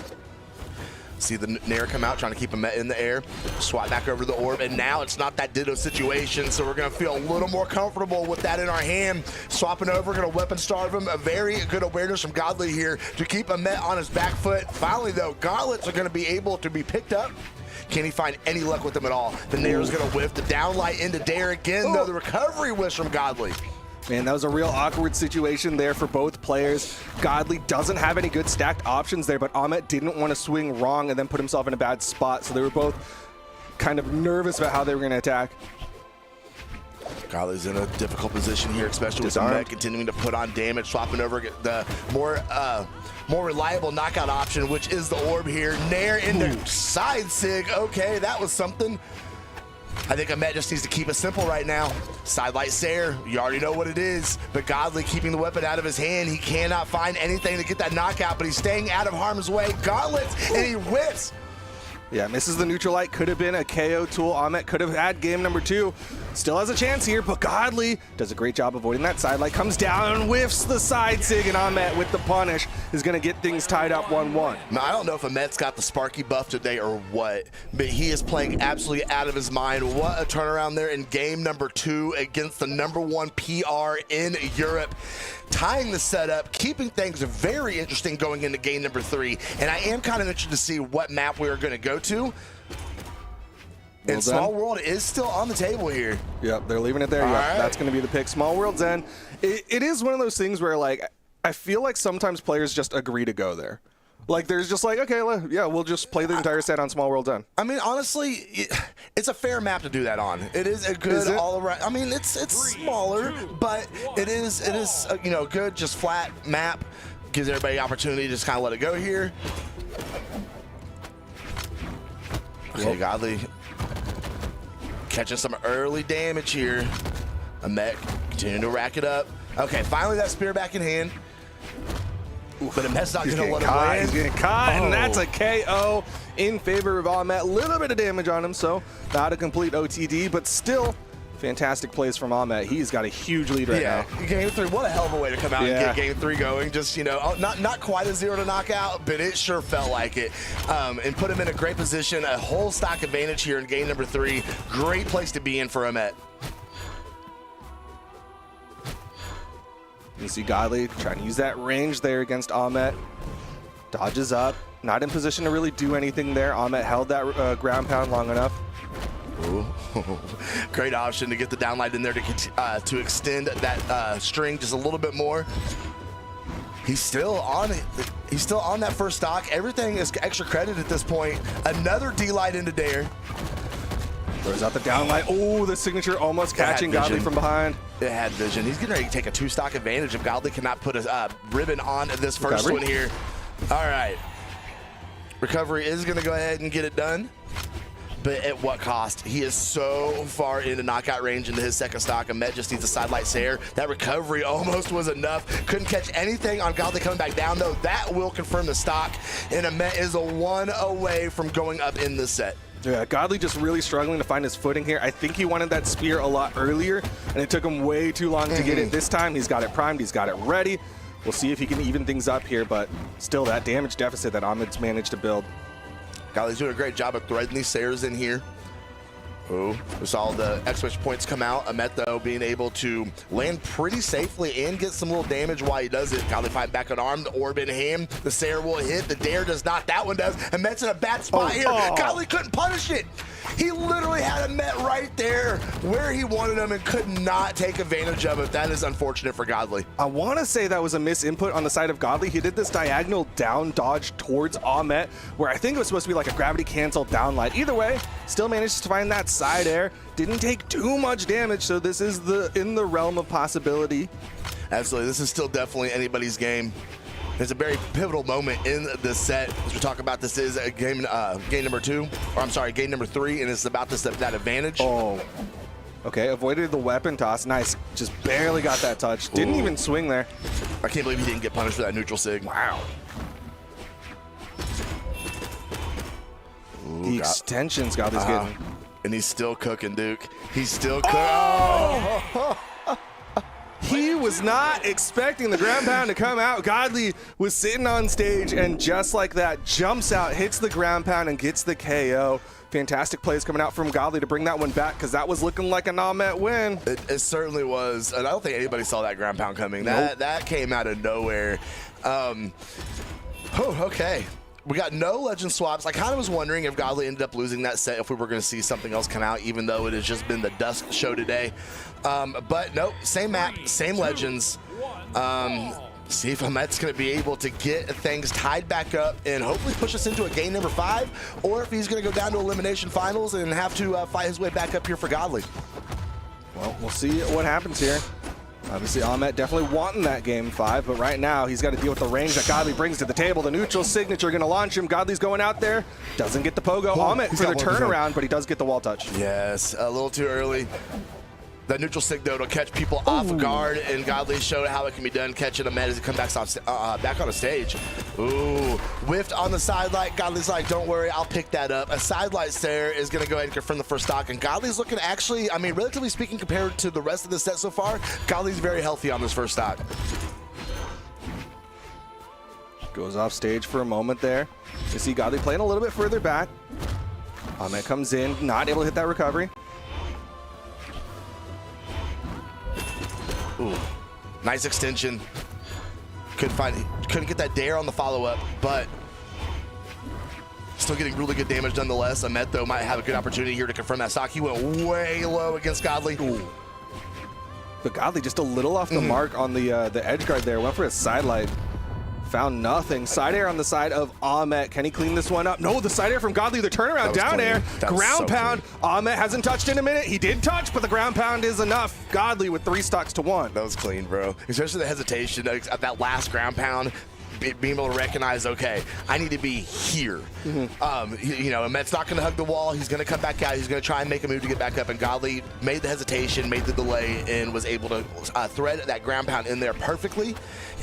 See the Nair come out, trying to keep him in the air. Swap back over the Orb, and now it's not that Ditto situation, so we're going to feel a little more comfortable with that in our hand. Swapping over, going to weapon starve him. A very good awareness from Godly here to keep Ahmet on his back foot. Finally, though, gauntlets are going to be able to be picked up. Can he find any luck with them at all? The Nair is going to whiff the downlight into Dare again, though the recovery was from Godly. Man, that was a real awkward situation there for both players. Godly doesn't have any good stacked options there, but Ahmet didn't want to swing wrong and then put himself in a bad spot, so they were both kind of nervous about how they were going to attack. Godly's in a difficult position here, especially with Ahmet continuing to put on damage, swapping over the more reliable knockout option, which is the Orb here. Nair into side sig. Okay, that was something. I think Ahmet just needs to keep it simple right now. Sidelight Sair, you already know what it is, but Godly keeping the weapon out of his hand. He cannot find anything to get that knockout, but he's staying out of harm's way. Gauntlets, and he whiffs. Yeah, misses the Neutral Light. Could have been a KO tool. Ahmet could have had game number 2. Still has a chance here, but Godly does a great job avoiding that side light. Comes down, whiffs the side sig, and Ahmet with the punish is going to get things tied up 1-1. Now, I don't know if Ahmet's got the Sparky buff today or what, but he is playing absolutely out of his mind. What a turnaround there in game number 2 against the #1 PR in Europe. Tying the setup, keeping things very interesting going into game number 3. And I am kind of interested to see what map we are going to go to. And Small World is still on the table here. Yep, they're leaving it there. Yep, that's going to be the pick. Small World's End. It is one of those things where, like, I feel like sometimes players just agree to go there. Like, there's just like, okay, yeah, we'll just play the entire set on Small World 10. I mean, honestly, it's a fair map to do that on. It is a good all around. I mean, it's smaller, but it is you know, good, just flat map. Gives everybody the opportunity to just kind of let it go here. Okay, Godly catching some early damage here. Amet continuing to rack it up. Okay, finally that spear back in hand. But Amet's not going to let him win. He's getting caught, and that's a KO in favor of Ahmet. Little bit of damage on him, so not a complete OTD, but still fantastic plays from Ahmet. He's got a huge lead right now. Game 3, what a hell of a way to come out and get Game 3 going. Just, you know, not quite a 0 to knockout, but it sure felt like it. And put him in a great position, a whole stock advantage here in game number 3. Great place to be in for Ahmet. You see Godly trying to use that range there against Ahmet. Dodges up. Not in position to really do anything there. Ahmet held that ground pound long enough. Ooh. Great option to get the downlight in there to extend that string just a little bit more. He's still on it. He's still on that first stock. Everything is extra credit at this point. Another D-light into Dare. Throws out the downlight. Oh, the signature almost catching Godly from behind. It had vision. He's getting ready to take a 2-stock advantage if Godly cannot put a ribbon on this first one here. All right. Recovery is going to go ahead and get it done. But at what cost? He is so far into knockout range into his second stock. Ahmet just needs a sidelight Sayer. That recovery almost was enough. Couldn't catch anything on Godly coming back down, though. That will confirm the stock. And Ahmet is a 1 away from going up in this set. Yeah, Godly just really struggling to find his footing here. I think he wanted that spear a lot earlier, and it took him way too long to get it. This time, he's got it primed, he's got it ready. We'll see if he can even things up here, but still that damage deficit that Ahmet's managed to build. Godly's doing a great job of threading these Sayers in here. Oh, we saw the exclamation points come out. Ahmet, though, being able to land pretty safely and get some little damage while he does it. Godly fighting back on arm. The orb in him. The Sayer will hit. The Dare does not. That one does. Ahmet's in a bad spot here. Godly couldn't punish it. He literally had Ahmet right there where he wanted him and could not take advantage of it. That is unfortunate for Godly. I want to say that was a misinput on the side of Godly. He did this diagonal down dodge towards Ahmet, where I think it was supposed to be like a gravity cancel downlight. Either way, still managed to find that side air. Didn't take too much damage, so this is in the realm of possibility. Absolutely, this is still definitely anybody's game. There's a very pivotal moment in this set. As we talk about, this is a game number 2, or I'm sorry, game number 3, and it's about that advantage. Oh, okay, avoided the weapon toss. Nice, just barely got that touch. Didn't even swing there. I can't believe he didn't get punished for that neutral sig. Wow. Ooh, the extensions Godly's getting. And he's still cooking, Duke. He's still cooking. Oh! He was not expecting the ground pound to come out. Godly was sitting on stage and just like that, jumps out, hits the ground pound and gets the KO. Fantastic plays coming out from Godly to bring that one back because that was looking like an Ahmet win. It certainly was. And I don't think anybody saw that ground pound coming. That came out of nowhere. Okay. We got no legend swaps. I kind of was wondering if Godly ended up losing that set, if we were going to see something else come out, even though it has just been the Dusk show today. But nope, same map, same legends. See if Ahmet's going to be able to get things tied back up and hopefully push us into a game number 5, or if he's going to go down to elimination finals and have to fight his way back up here for Godly. Well, we'll see what happens here. Obviously, Ahmet definitely wanting that game 5, but right now he's got to deal with the range that Godly brings to the table. The neutral signature going to launch him. Godly's going out there, doesn't get the pogo. Ahmet for the turnaround, but he does get the wall touch. Yes, a little too early. That neutral sig, though, to catch people off guard, and Godly showed how it can be done, catching Ahmet as he comes back on the stage. Ooh, whiffed on the sidelight. Godly's like, don't worry, I'll pick that up. A sidelight there is going to go ahead and confirm the first stock, and Godly's looking actually, I mean, relatively speaking, compared to the rest of the set so far, Godly's very healthy on this first stock. Goes off stage for a moment there. You see Godly playing a little bit further back. Ahmet comes in, not able to hit that recovery. Ooh, nice extension. Couldn't get that dare on the follow-up, but still getting really good damage nonetheless. Ahmet, though, might have a good opportunity here to confirm that stock. He went way low against Godly. Ooh. But Godly just a little off the mark on the edge guard there. Went for a sidelight. Found nothing. Side air on the side of Ahmet. Can he clean this one up? No, the side air from Godly. The turnaround down clean. air. That was Ground so pound. Ahmet hasn't touched in a minute. He did touch, but the ground pound is enough. Godly with 3 stocks to 1. That was clean, bro. Especially the hesitation of that last ground pound. Being able to recognize, okay, I need to be here. You know, Ahmet's not going to hug the wall. He's going to come back out. He's going to try and make a move to get back up. And Godly made the hesitation, made the delay, and was able to thread that ground pound in there perfectly.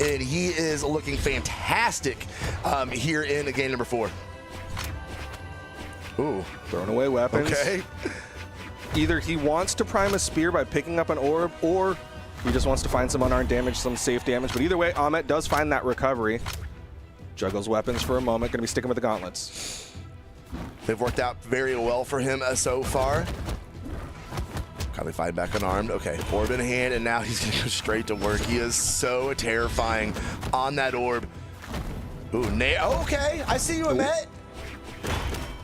And he is looking fantastic here in game number 4. Ooh, throwing away weapons. Okay. Either he wants to prime a spear by picking up an orb, or he just wants to find some unarmed damage, some safe damage. But either way, Ahmet does find that recovery. Juggles weapons for a moment. Going to be sticking with the gauntlets. They've worked out very well for him so far. Kindly fight back unarmed. Okay, orb in hand, and now he's going to go straight to work. He is so terrifying on that orb. Ooh, okay, I see you, Ahmet.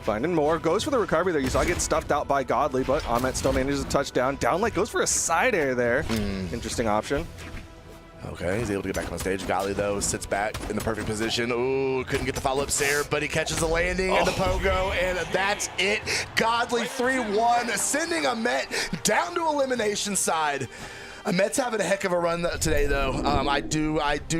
Finding more. Goes for the recovery there. You saw it get stuffed out by Godly, but Ahmet still manages a touchdown. Downlight goes for a side air there. Interesting option. Okay, he's able to get back on stage. Godly, though, sits back in the perfect position. Ooh, couldn't get the follow-up there, but he catches the landing and the pogo, and that's it. Godly 3-1, sending Ahmet down to elimination side. Ahmet's having a heck of a run today, though. I do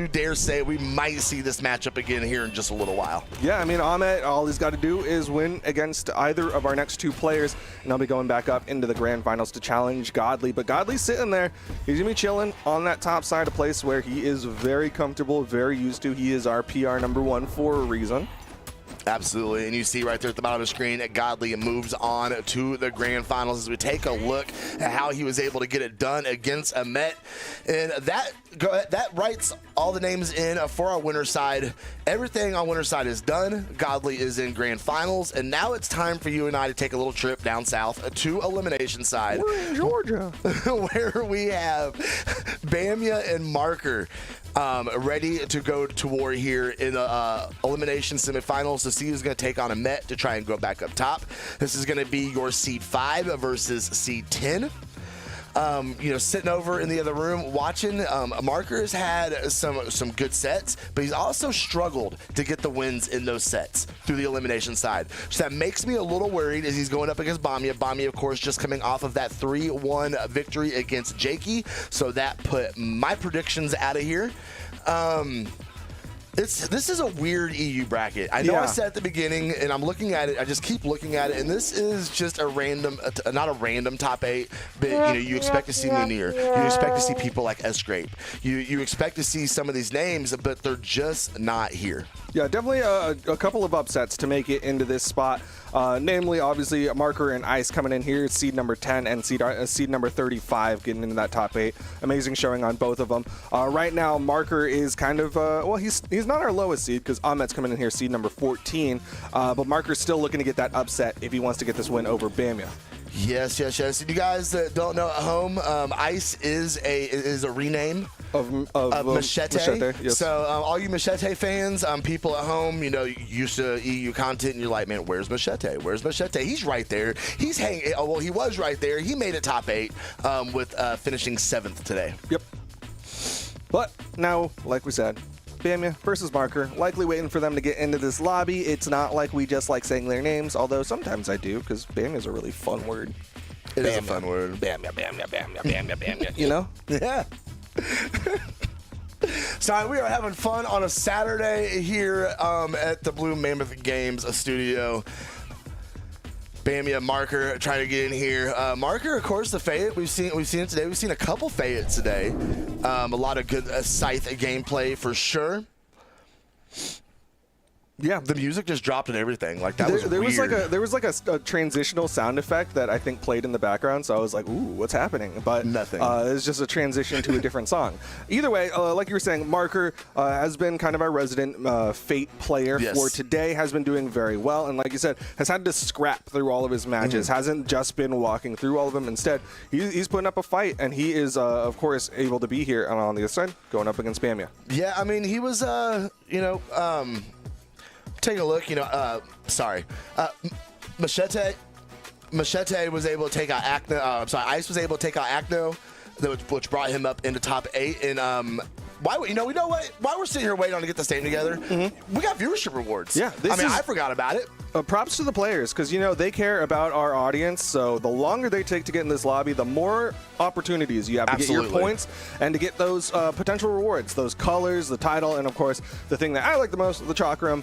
dare say we might see this matchup again here in just a little while. Yeah, I mean, Ahmet, all he's got to do is win against either of our next 2 players, and I'll be going back up into the grand finals to challenge Godly. But Godly's sitting there. He's going to be chilling on that top side, a place where he is very comfortable, very used to. He is our PR #1 for a reason. Absolutely, and you see right there at the bottom of the screen, Godly moves on to the grand finals as we take a look at how he was able to get it done against Ahmet. And that writes all the names in for our winner side. Everything on winner side is done. Godly is in grand finals, and now it's time for you and I to take a little trip down south to elimination side. We're in Georgia. Where we have Bamia and Marker ready to go to war here in the elimination semifinals to see who's going to take on Ahmet to try and go back up top. This is going to be your seed 5 versus seed 10. You know, sitting over in the other room watching, Marker's had some good sets, but he's also struggled to get the wins in those sets through the elimination side. So that makes me a little worried as he's going up against Bamia. Bamia, of course, just coming off of that 3-1 victory against Jakey. So that put my predictions out of here. This is a weird EU bracket. I know I said at the beginning, and I'm looking at it. I just keep looking at it, and this is just a random, not a random top 8. But you know, you expect to see Munir. You expect to see people like S-Grape. You expect to see some of these names, but they're just not here. Yeah, definitely a couple of upsets to make it into this spot. Namely, obviously, Marker and Ice coming in here, seed number 10 and seed number 35 getting into that top 8. Amazing showing on both of them. Right now, Marker is kind of, well, he's not our lowest seed because Ahmet's coming in here, seed number 14. But Marker's still looking to get that upset if he wants to get this win over Bamia. Yes. You guys that don't know at home, Ice is a rename of Machete. Yes. So all you Machete fans, people at home, you know, used to EU content, and you're like, man, where's Machete? Where's Machete? He's right there. He's hanging. Oh, well, he was right there. He made it top 8 with finishing 7th today. Yep. But now, like we said, Bamia versus Marker, likely waiting for them to get into this lobby. It's not like we just like saying their names, although sometimes I do, because Bamia is a really fun word. It is a fun word. Bamia. You know? Yeah. So we are having fun on a Saturday here at the Blue Mammoth Games studio. Bamia, Marker trying to get in here. Marker, of course, the Fayette. We've seen it today. We've seen a couple Fayettes today. A lot of good Scythe gameplay for sure. Yeah, the music just dropped and everything. Like that was weird. There was like a transitional sound effect that I think played in the background. So I was like, "Ooh, what's happening?" But nothing. It's just a transition to a different song. Either way, like you were saying, Marker has been kind of our resident Fate player for today. Has been doing very well, and like you said, has had to scrap through all of his matches. Hasn't just been walking through all of them. Instead, he's putting up a fight, and he is, of course, able to be here on the other side, going up against Bamia. Yeah, I mean, he was, take a look, Machete was able to take out Ice was able to take out Acno, which brought him up into top 8, and why you know what? While we're sitting here waiting on to get this team together, we got viewership rewards. Yeah, I forgot about it. Props to the players, because they care about our audience. So the longer they take to get in this lobby, the more opportunities you have to get your points and to get those potential rewards, those colors, the title, and of course the thing that I like the most, the chakram,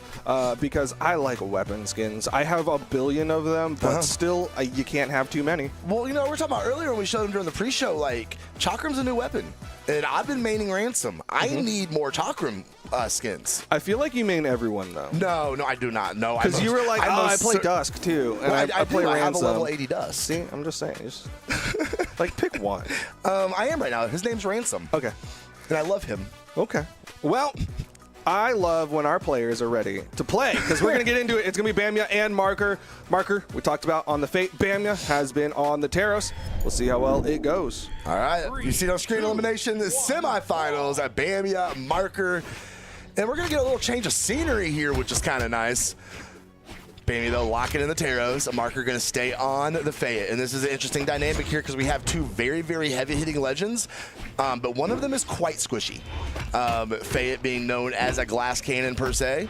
because I like weapon skins. I have a billion of them, but still you can't have too many. Well, we were talking about earlier when we showed them during the pre-show, like chakram's a new weapon, and I've been maining ransom. I need more chakram skins. I feel like you main everyone though. No, I do not. No, because you were like, I play Dusk too, and I play ransom. I have a level 80 Dusk. See, I'm just saying, like pick one. I am right now. His name's Ransom. Okay, and I love him. Okay, well. I love when our players are ready to play, because we're going to get into it. It's going to be Bamia and Marker. Marker, we talked about on the Fate. Bamia has been on the Taros. We'll see how well it goes. All right. You see those screen elimination, the semifinals at Bamia, Marker. And we're going to get a little change of scenery here, which is kind of nice. Bamia, though, locking in the Taros. A Marker going to stay on the Fate. And this is an interesting dynamic here because we have two very, very heavy-hitting legends, but one of them is quite squishy. Fate being known as a glass cannon per se,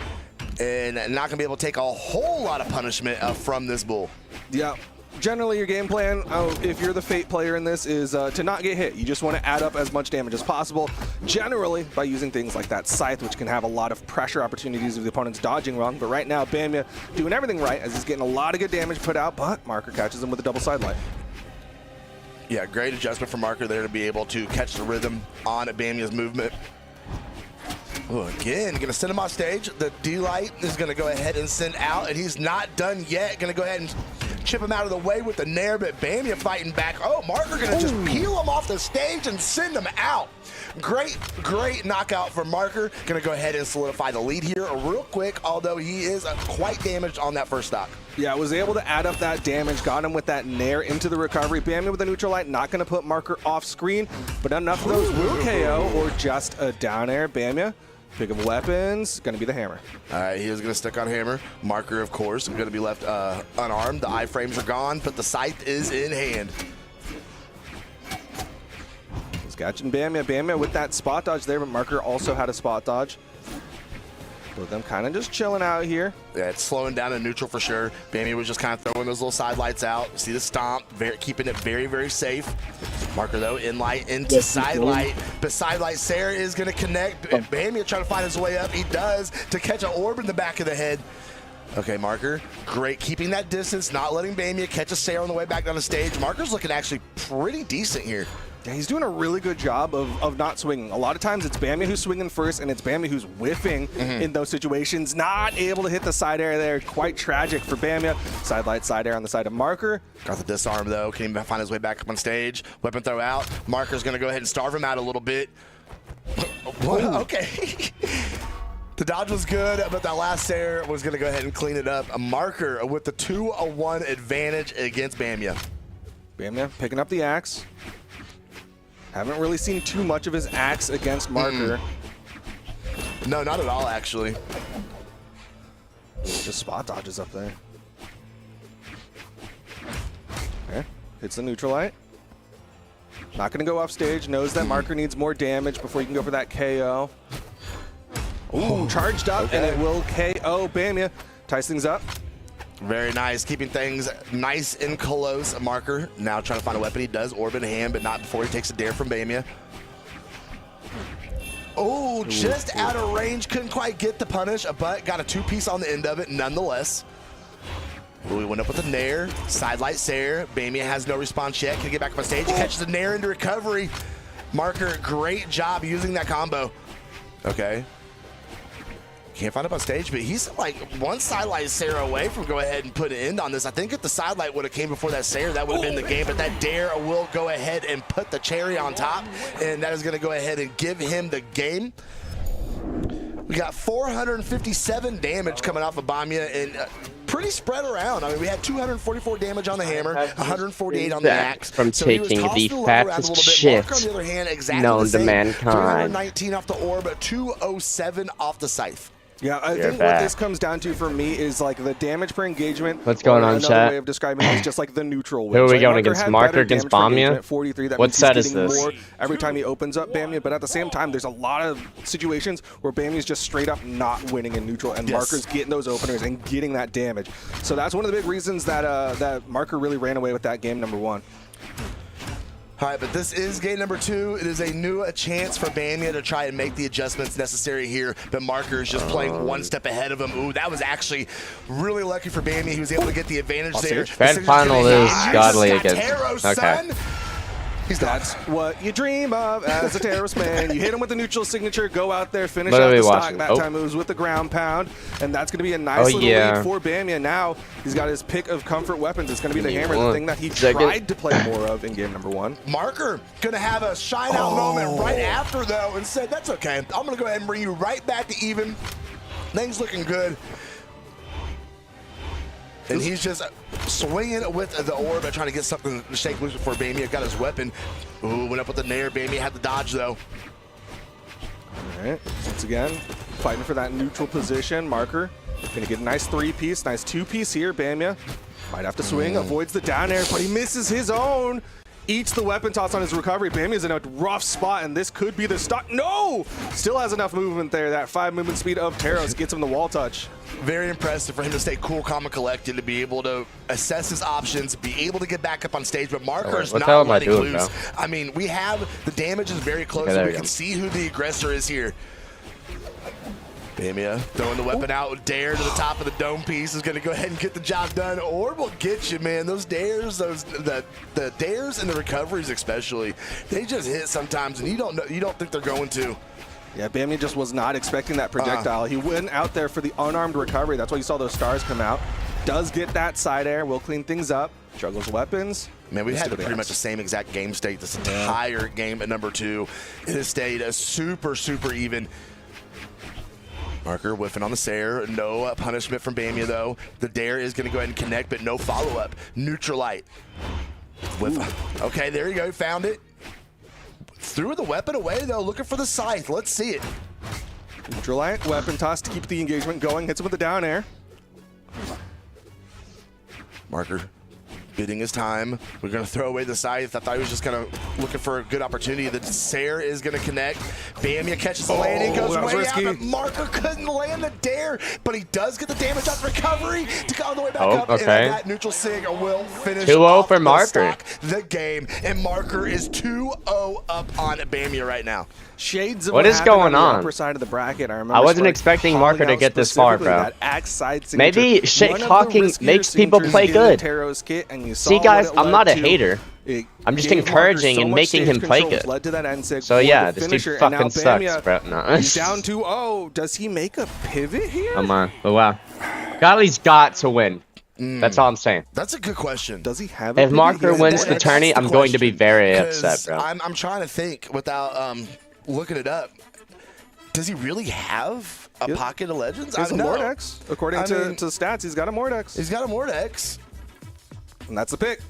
and not going to be able to take a whole lot of punishment from this bull. Yeah. Generally, your game plan, if you're the Fate player in this, is to not get hit. You just want to add up as much damage as possible, generally by using things like that Scythe, which can have a lot of pressure opportunities if the opponent's dodging wrong. But right now, Bamia doing everything right as he's getting a lot of good damage put out, but Marker catches him with a double sidelight. Yeah, great adjustment for Marker there to be able to catch the rhythm on Bamia's movement. Ooh, again, going to send him off stage. The D-Light is going to go ahead and send out, and he's not done yet. Going to go ahead and chip him out of the way with the Nair, but Bamia fighting back. Oh, Marker going to just peel him off the stage and send him out. Great knockout for Marker. Going to go ahead and solidify the lead here real quick, although he is quite damaged on that first stock. Yeah, was able to add up that damage, got him with that Nair into the recovery. Bamia with the neutral light, not going to put Marker off screen, but enough of those will KO or just a down air. Bamia, pick of weapons, going to be the hammer. All right, he is going to stick on hammer. Marker, of course, going to be left unarmed. The iframes are gone, but the scythe is in hand. He's catching Bamia. Bamia with that spot dodge there, but Marker also had a spot dodge. Both of them kind of just chilling out here. Yeah, it's slowing down in neutral for sure. Bamia was just kind of throwing those little side lights out. See the stomp, keeping it very, very safe. Marker, though, in light into side light. But side light, Sarah is going to connect. Bamia trying to find his way up. He does to catch an orb in the back of the head. Okay, Marker, great. Keeping that distance, not letting Bamia catch a Sarah on the way back down the stage. Marker's looking actually pretty decent here. Yeah, he's doing a really good job of not swinging. A lot of times it's Bamia who's swinging first, and it's Bamia who's whiffing in those situations. Not able to hit the side air there. Quite tragic for Bamia. Side light, side air on the side of Marker. Got the disarm, though. Can even find his way back up on stage. Weapon throw out. Marker's going to go ahead and starve him out a little bit. Okay. The dodge was good, but that last Sarah was going to go ahead and clean it up. A Marker with the 2-1 advantage against Bamia. Bamia picking up the axe. Haven't really seen too much of his axe against Marker. No, not at all, actually. Just spot dodges up there. Okay, hits the neutral light. Not going to go off stage. Knows that Marker needs more damage before you can go for that KO. Ooh, charged up, and it will KO Bamia. Ties things up. Very nice, keeping things nice and close. Marker now trying to find a weapon. He does orb in hand, but not before he takes a dare from Bamia. Oh, just out of range. Couldn't quite get the punish, but got a two-piece on the end of it nonetheless. Ooh, he went up with a Nair. Sidelight Sair. Bamia has no response yet. Can get back up on stage. He catches the Nair into recovery. Marker, great job using that combo. Okay. Can't find him on stage, but he's like one sidelight Sarah away from go ahead and put an end on this. I think if the sidelight would have came before that Sarah, that would have been the game, but that dare will go ahead and put the cherry on top, and that is going to go ahead and give him the game. We got 457 damage coming off of Bamia, and pretty spread around. I mean, we had 244 damage on the hammer, 148 on the axe. From so taking the fastest shit Marker, on the other hand, exactly known the same, to mankind. 319 off the orb, 207 off the scythe. Yeah, I think what this comes down to for me is like the damage per engagement. What's going on, another chat? way of describing it is just like the neutral wins. Who are we right? going against? Marker against Bamia? 43. That What means set he's is getting this? more every time he opens up Bamia, but at the same time, there's a lot of situations where Bamia's just straight up not winning in neutral, and Marker's getting those openers and getting that damage. So that's one of the big reasons that that Marker really ran away with that game number 1. All right, but this is game number 2. It is a chance for Bamia to try and make the adjustments necessary here. But Marker is just playing one step ahead of him. Ooh, that was actually really lucky for Bamia. He was able to get the advantage there. Grand final is Godly against. Okay. That's what you dream of as a terrorist man. You hit him with the neutral signature, go out there, finish What out are we the stock. watching? That time it was with the ground pound, and that's going to be a nice little lead for Bamia. Now he's got his pick of comfort weapons. It's going to be the hammer, the thing that he tried to play more of in game number 1. Marker going to have a shine out moment right after, though, and said, that's okay. I'm going to go ahead and bring you right back to even. Things looking good. And he's just swinging with the orb and trying to get something to shake loose before Bamia got his weapon. Ooh, went up with the nair. Bamia had the dodge, though. All right, once again, fighting for that neutral position. Marker going to get a nice 3-piece, nice 2-piece here. Bamia might have to swing, avoids the down air, but he misses his own. Eats the weapon toss on his recovery. Bamia's in a rough spot, and this could be the stock. No! Still has enough movement there. That 5 movement speed of Taros gets him the wall touch. Very impressive for him to stay cool, calm, and collected, to be able to assess his options, be able to get back up on stage, but Marker's not letting loose. I mean, we have the damage is very close, and we can see who the aggressor is here. Bamia throwing the weapon out with dare to the top of the dome piece is going to go ahead and get the job done. Orb will get you, man. Those dares, the dares and the recoveries especially, they just hit sometimes, and you don't think they're going to. Yeah, Bamia just was not expecting that projectile. He went out there for the unarmed recovery. That's why you saw those stars come out. Does get that side air, will clean things up. Juggles weapons. Man, we had pretty much the same exact game state this entire game at number 2. It has stayed a super, super even. Marker whiffing on the Sair. No punishment from Bamia, though. The dare is going to go ahead and connect, but no follow-up. Neutralite. Okay, there you go. Found it. Threw the weapon away, though. Looking for the scythe. Let's see it. Neutralite weapon toss to keep the engagement going. Hits him with the down air. Marker bidding his time. We're going to throw away the scythe. I thought he was just kind of looking for a good opportunity. The Sair is going to connect. Bamia catches the landing, goes way out, but Marker couldn't land the dare, but he does get the damage off recovery to go all the way back up. And that neutral sig will finish 2-0 for Marker. The game, and Marker is 2-0 up on Bamia right now. Shades of what is going on? The upper side of the bracket. I wasn't expecting Marker to get this far, bro. Maybe shit talking makes people play good. See, guys, I'm not a hater. I'm just encouraging and making him play good. So yeah, this dude fucking sucks, bro. No. He's down 2-0. Does he make a pivot here? Come on, but wow. Godly's got to win. That's all I'm saying. That's a good question. Does he have? If Marker wins the tourney, I'm going to be very upset, bro. I'm trying to think without looking it up. Does he really have a pocket of legends? He has a Mordex. According to stats, he's got a Mordex. He's got a Mordex. And that's the pick.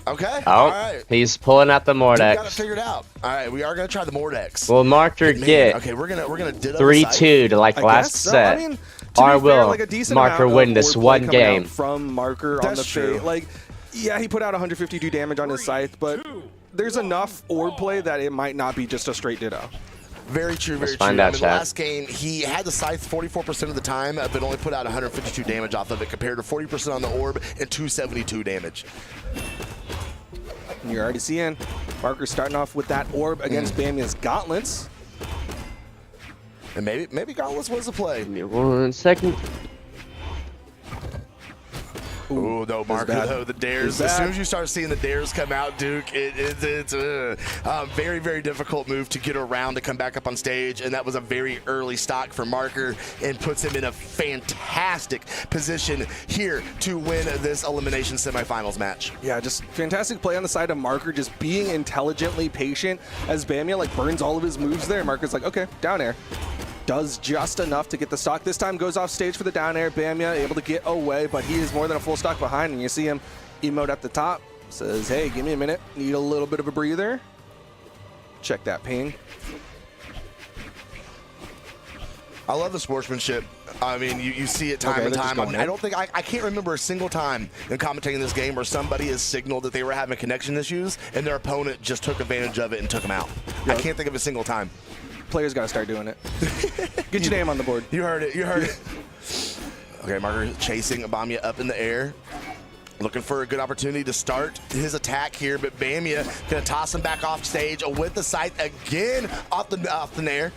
Okay. Oh, all right. He's pulling out the Mordex. We got it figured out. All right, we are gonna try the Mordex. Will Marker get? Okay, we're gonna 3-2 to last set. I mean, or will Marker win this one game? From Marker on the fate. Like, yeah, he put out 152 damage on his scythe, but there's enough orb play that it might not be just a straight ditto. Very true, very true. Find out, the last game, he had the scythe 44% of the time, but only put out 152 damage off of it, compared to 40% on the orb and 272 damage. You're already seeing Marker starting off with that orb against Bamia's gauntlets. And maybe gauntlets was a play. Give me 1 second. Ooh, no, Marker, though, the dares. As soon as you start seeing the dares come out, Duke, it's a very, very difficult move to get around to come back up on stage, and that was a very early stock for Marker and puts him in a fantastic position here to win this elimination semifinals match. Yeah, just fantastic play on the side of Marker, just being intelligently patient as Bamia like burns all of his moves there. Marker's like, okay, down air. Does just enough to get the stock. This time goes off stage for the down air. Bamia able to get away, but he is more than a full stock behind, and you see him emote at the top. Says, hey, give me a minute. Need a little bit of a breather. Check that ping. I love the sportsmanship. I mean, you see it time and time. I don't think I can't remember a single time in commentating this game where somebody has signaled that they were having connection issues and their opponent just took advantage of it and took them out. I can't think of a single time. Players got to start doing it. Get your name on the board. You heard it. You heard it. Okay, Marker chasing Bamia up in the air. Looking for a good opportunity to start his attack here, but Bamia gonna toss him back off stage with the sight again off the nair.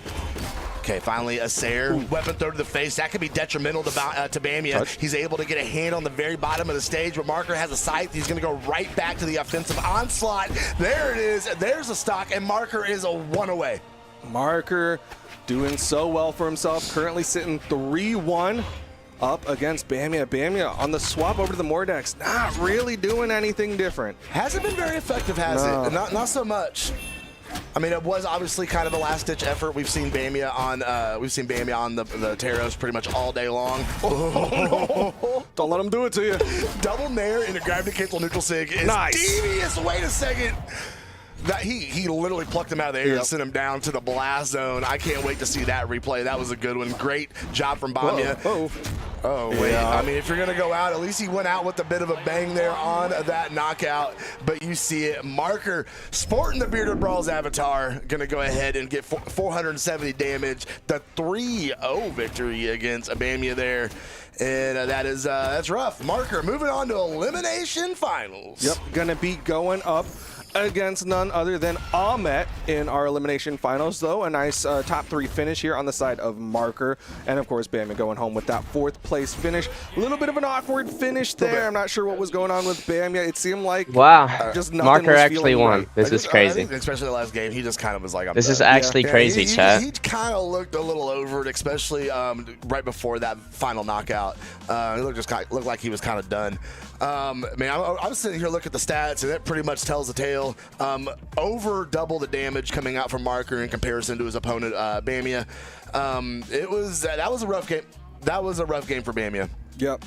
Okay, finally a Sayer weapon throw to the face. That could be detrimental to Bamia. Touch. He's able to get a hand on the very bottom of the stage, but Marker has a scythe. He's gonna go right back to the offensive onslaught. There it is. There's a stock, and Marker is a one away. Marker doing so well for himself. Currently sitting 3-1 up against Bamia. Bamia on the swap over to the Mordex. Not really doing anything different. Hasn't been very effective, has it? Not so much. I mean, it was obviously kind of a last-ditch effort. We've seen Bamia on the Taros pretty much all day long. Don't let him do it to you. Double nair into gravity cancel neutral sig is devious. Wait a second. That he literally plucked him out of the air and sent him down to the blast zone. I can't wait to see that replay. That was a good one. Great job from Bamia. Oh, wait. Yeah. I mean, if you're going to go out, at least he went out with a bit of a bang there on that knockout. But you see it. Marker, sporting the Bearded Brawls avatar, going to go ahead and get 470 damage. The 3-0 victory against Bamia there. And that's rough. Marker moving on to elimination finals. Yep, going to be going up against none other than Ahmet in our elimination finals, though. A nice top 3 finish here on the side of Marker. And, of course, Bamia going home with that 4th place finish. A little bit of an awkward finish there. I'm not sure what was going on with Bamia. It seemed like just nothing Marker was actually won. Right. This is crazy. Especially the last game, he just kind of was like, I'm this done. is actually crazy, chat. He kind of looked a little over it, especially right before that final knockout. He looked like he was kind of done. Man, I'm sitting here looking at the stats, and it pretty much tells the tale. Over double the damage coming out from Marker in comparison to his opponent, Bamia. That was a rough game. That was a rough game for Bamia. Yep.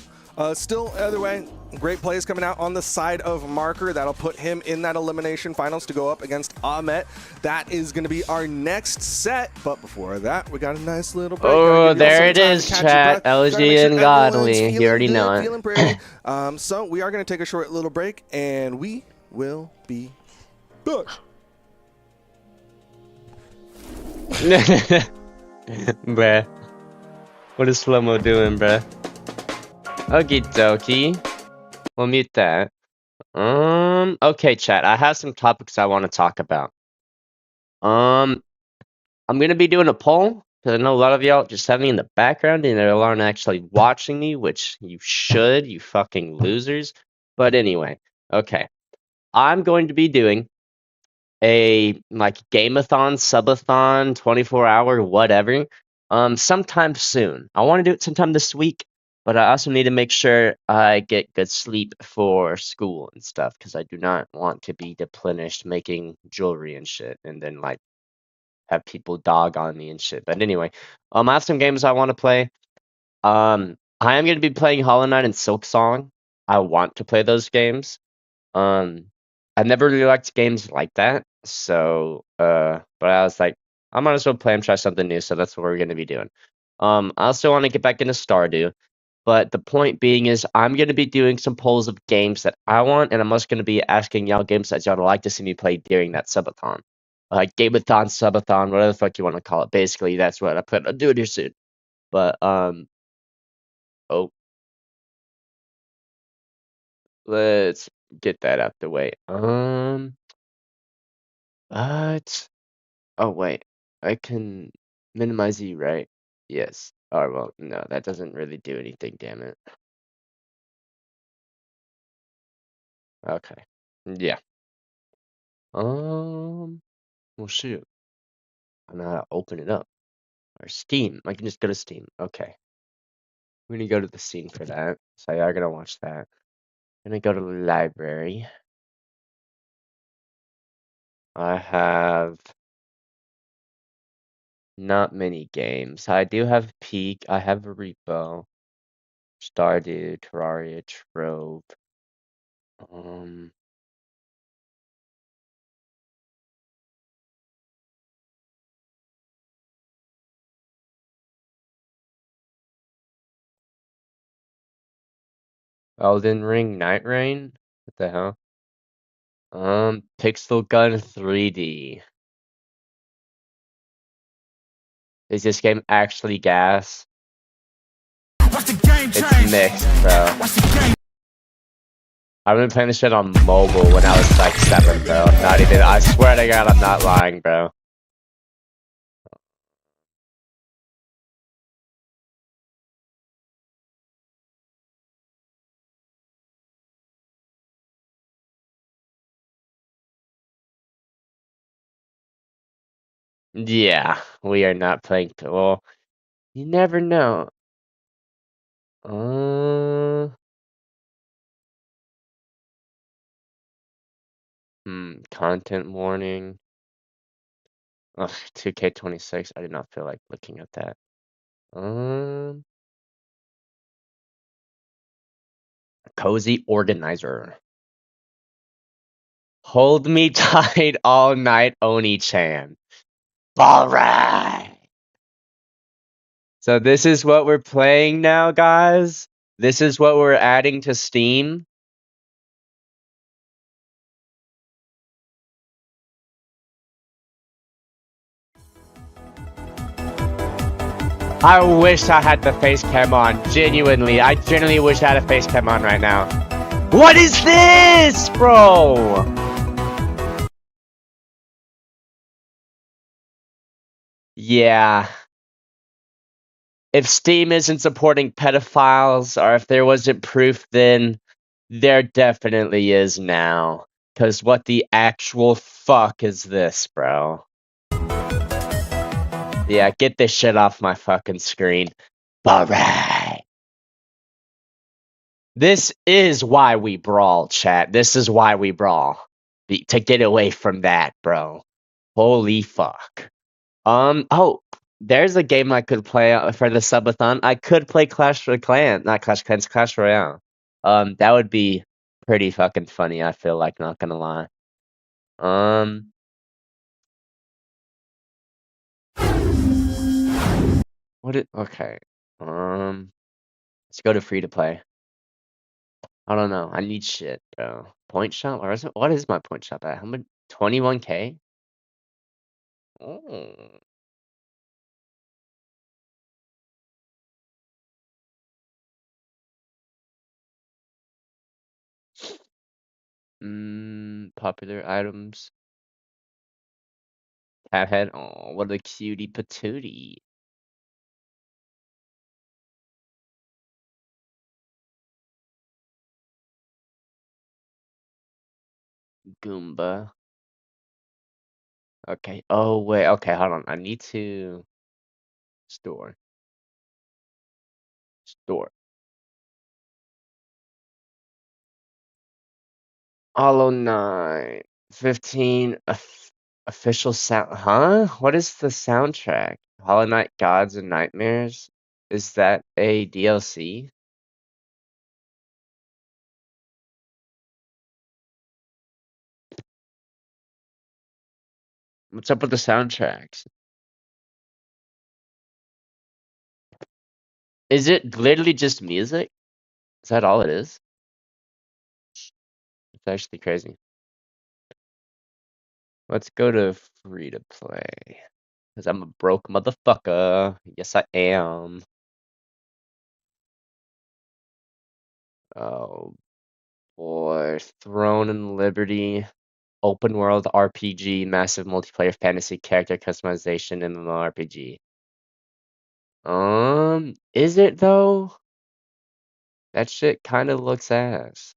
Still, either way, great plays coming out on the side of Marker. That'll put him in that elimination finals to go up against Ahmet. That is going to be our next set. But before that, we got a nice little break. Oh, there it is, chat. LG and Godly. You already know it. Feeling pretty. So we are going to take a short little break, and we will be back. Bruh. What is Slow-Mo doing, bruh? Okie dokie. We'll mute that. Okay, chat. I have some topics I want to talk about. I'm gonna be doing a poll because I know a lot of y'all just have me in the background and y'all aren't actually watching me, which you should, you fucking losers. But anyway, okay. I'm going to be doing a like gameathon, subathon, 24-hour, whatever. Sometime soon. I want to do it sometime this week. But I also need to make sure I get good sleep for school and stuff because I do not want to be deplenished making jewelry and shit and then like have people dog on me and shit. But anyway, I have some games I want to play. I am going to be playing Hollow Knight and Silksong. I want to play those games. I never really liked games like that. So, but I was like, I might as well play and try something new. So that's what we're going to be doing. I also want to get back into Stardew. But the point being is I'm going to be doing some polls of games that I want, and I'm also going to be asking y'all games that y'all would like to see me play during that subathon. Gameathon, subathon, whatever the fuck you want to call it. Basically, that's what I plan on doing here soon. But, let's get that out the way. Oh, wait. I can minimize you, right? Yes. Oh, well, no, that doesn't really do anything, damn it. Okay. Yeah. Well, shoot. I know how to open it up. Or Steam. I can just go to Steam. Okay. We're gonna go to the scene for that. So yeah, I'm gonna watch that. I'm gonna go to the library. I have not many games. I do have Peak. I have a Repo. Stardew, Terraria, Trove. Elden Ring Night Rain? What the hell? Pixel Gun 3D. Is this game actually gas? It's mixed, bro. I've been playing this shit on mobile when I was like 7, bro. Not even, I swear to God, I'm not lying, bro. Yeah, we are not playing, well, you never know. Content warning. Ugh, 2K26. I did not feel like looking at that. Cozy organizer. Hold me tight all night, Oni-chan. Alright. So this is what we're playing now, guys. This is what we're adding to Steam. I wish I had the face cam on. Genuinely. I genuinely wish I had a face cam on right now. What is this, bro? Yeah. If Steam isn't supporting pedophiles, or if there wasn't proof then, there definitely is now. Cause what the actual fuck is this, bro? Yeah, get this shit off my fucking screen. Alright. This is why we brawl, chat. This is why we brawl. To get away from that, bro. Holy fuck. Oh, there's a game I could play for the subathon. I could play Clash of Clans, not Clash of Clans, Clash Royale. That would be pretty fucking funny, I feel like, not gonna lie. Okay. Let's go to free to play. I don't know. I need shit, bro. Point shop? Or is it, what is my point shop at? How much? 21K? Oh. Popular items. Cat head. Oh, what a cutie patootie. Goomba. Okay. Oh, wait. Okay, hold on. I need to store. Store. Hollow Knight. 15. Official sound. Huh? What is the soundtrack? Hollow Knight Gods and Nightmares? Is that a DLC? What's up with the soundtracks? Is it literally just music? Is that all it is? It's actually crazy. Let's go to free to play. Because I'm a broke motherfucker. Yes, I am. Oh boy. Throne and Liberty. Open world RPG. Massive multiplayer fantasy character customization MMORPG. Is it though? That shit kind of looks ass.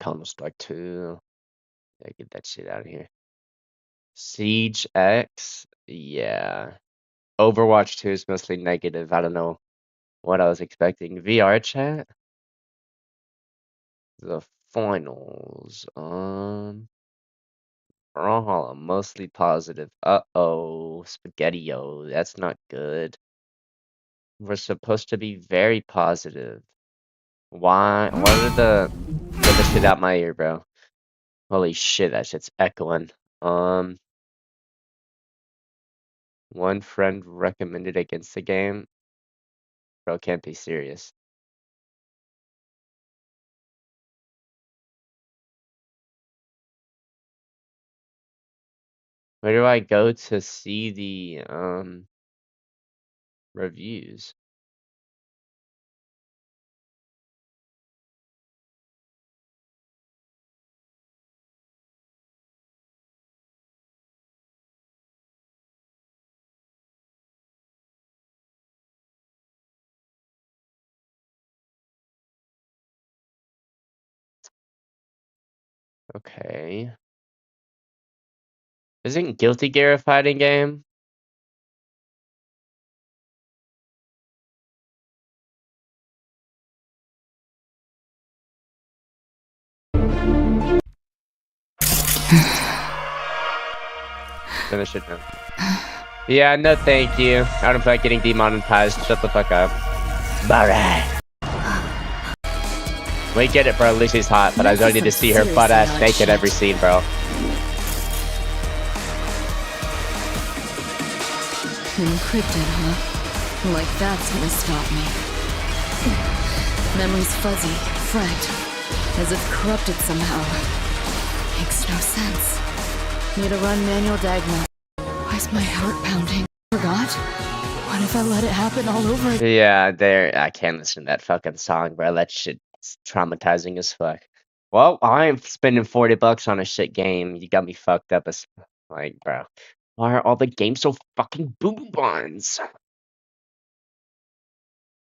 Counter-Strike 2. Yeah, get that shit out of here. Siege X? Yeah. Overwatch 2 is mostly negative. I don't know what I was expecting. VR chat? The finals. Brawlhalla, mostly positive. Uh-oh. Spaghetti-o. That's not good. We're supposed to be very positive. Why? What are the... Get the shit out my ear, bro. Holy shit, that shit's echoing. One friend recommended against the game. Bro, can't be serious. Where do I go to see the reviews? Okay. Isn't Guilty Gear a fighting game? Finish it now. Yeah, no thank you. I don't feel like getting demonetized. Shut the fuck up. Alright. We get it, bro. Lucy's hot, but I don't need to see her butt ass naked every scene, bro. Encrypted, huh? Like that's gonna stop me. Memory's fuzzy, fragged, as if corrupted somehow. Makes no sense. Need to run manual diagnosis. Why's my heart pounding? Forgot? What if I let it happen all over again? Yeah, I can't listen to that fucking song, bro. That shit's traumatizing as fuck. Well, I'm spending $40 on a shit game. You got me fucked up as like, bro. Why are all the games so fucking boom buns?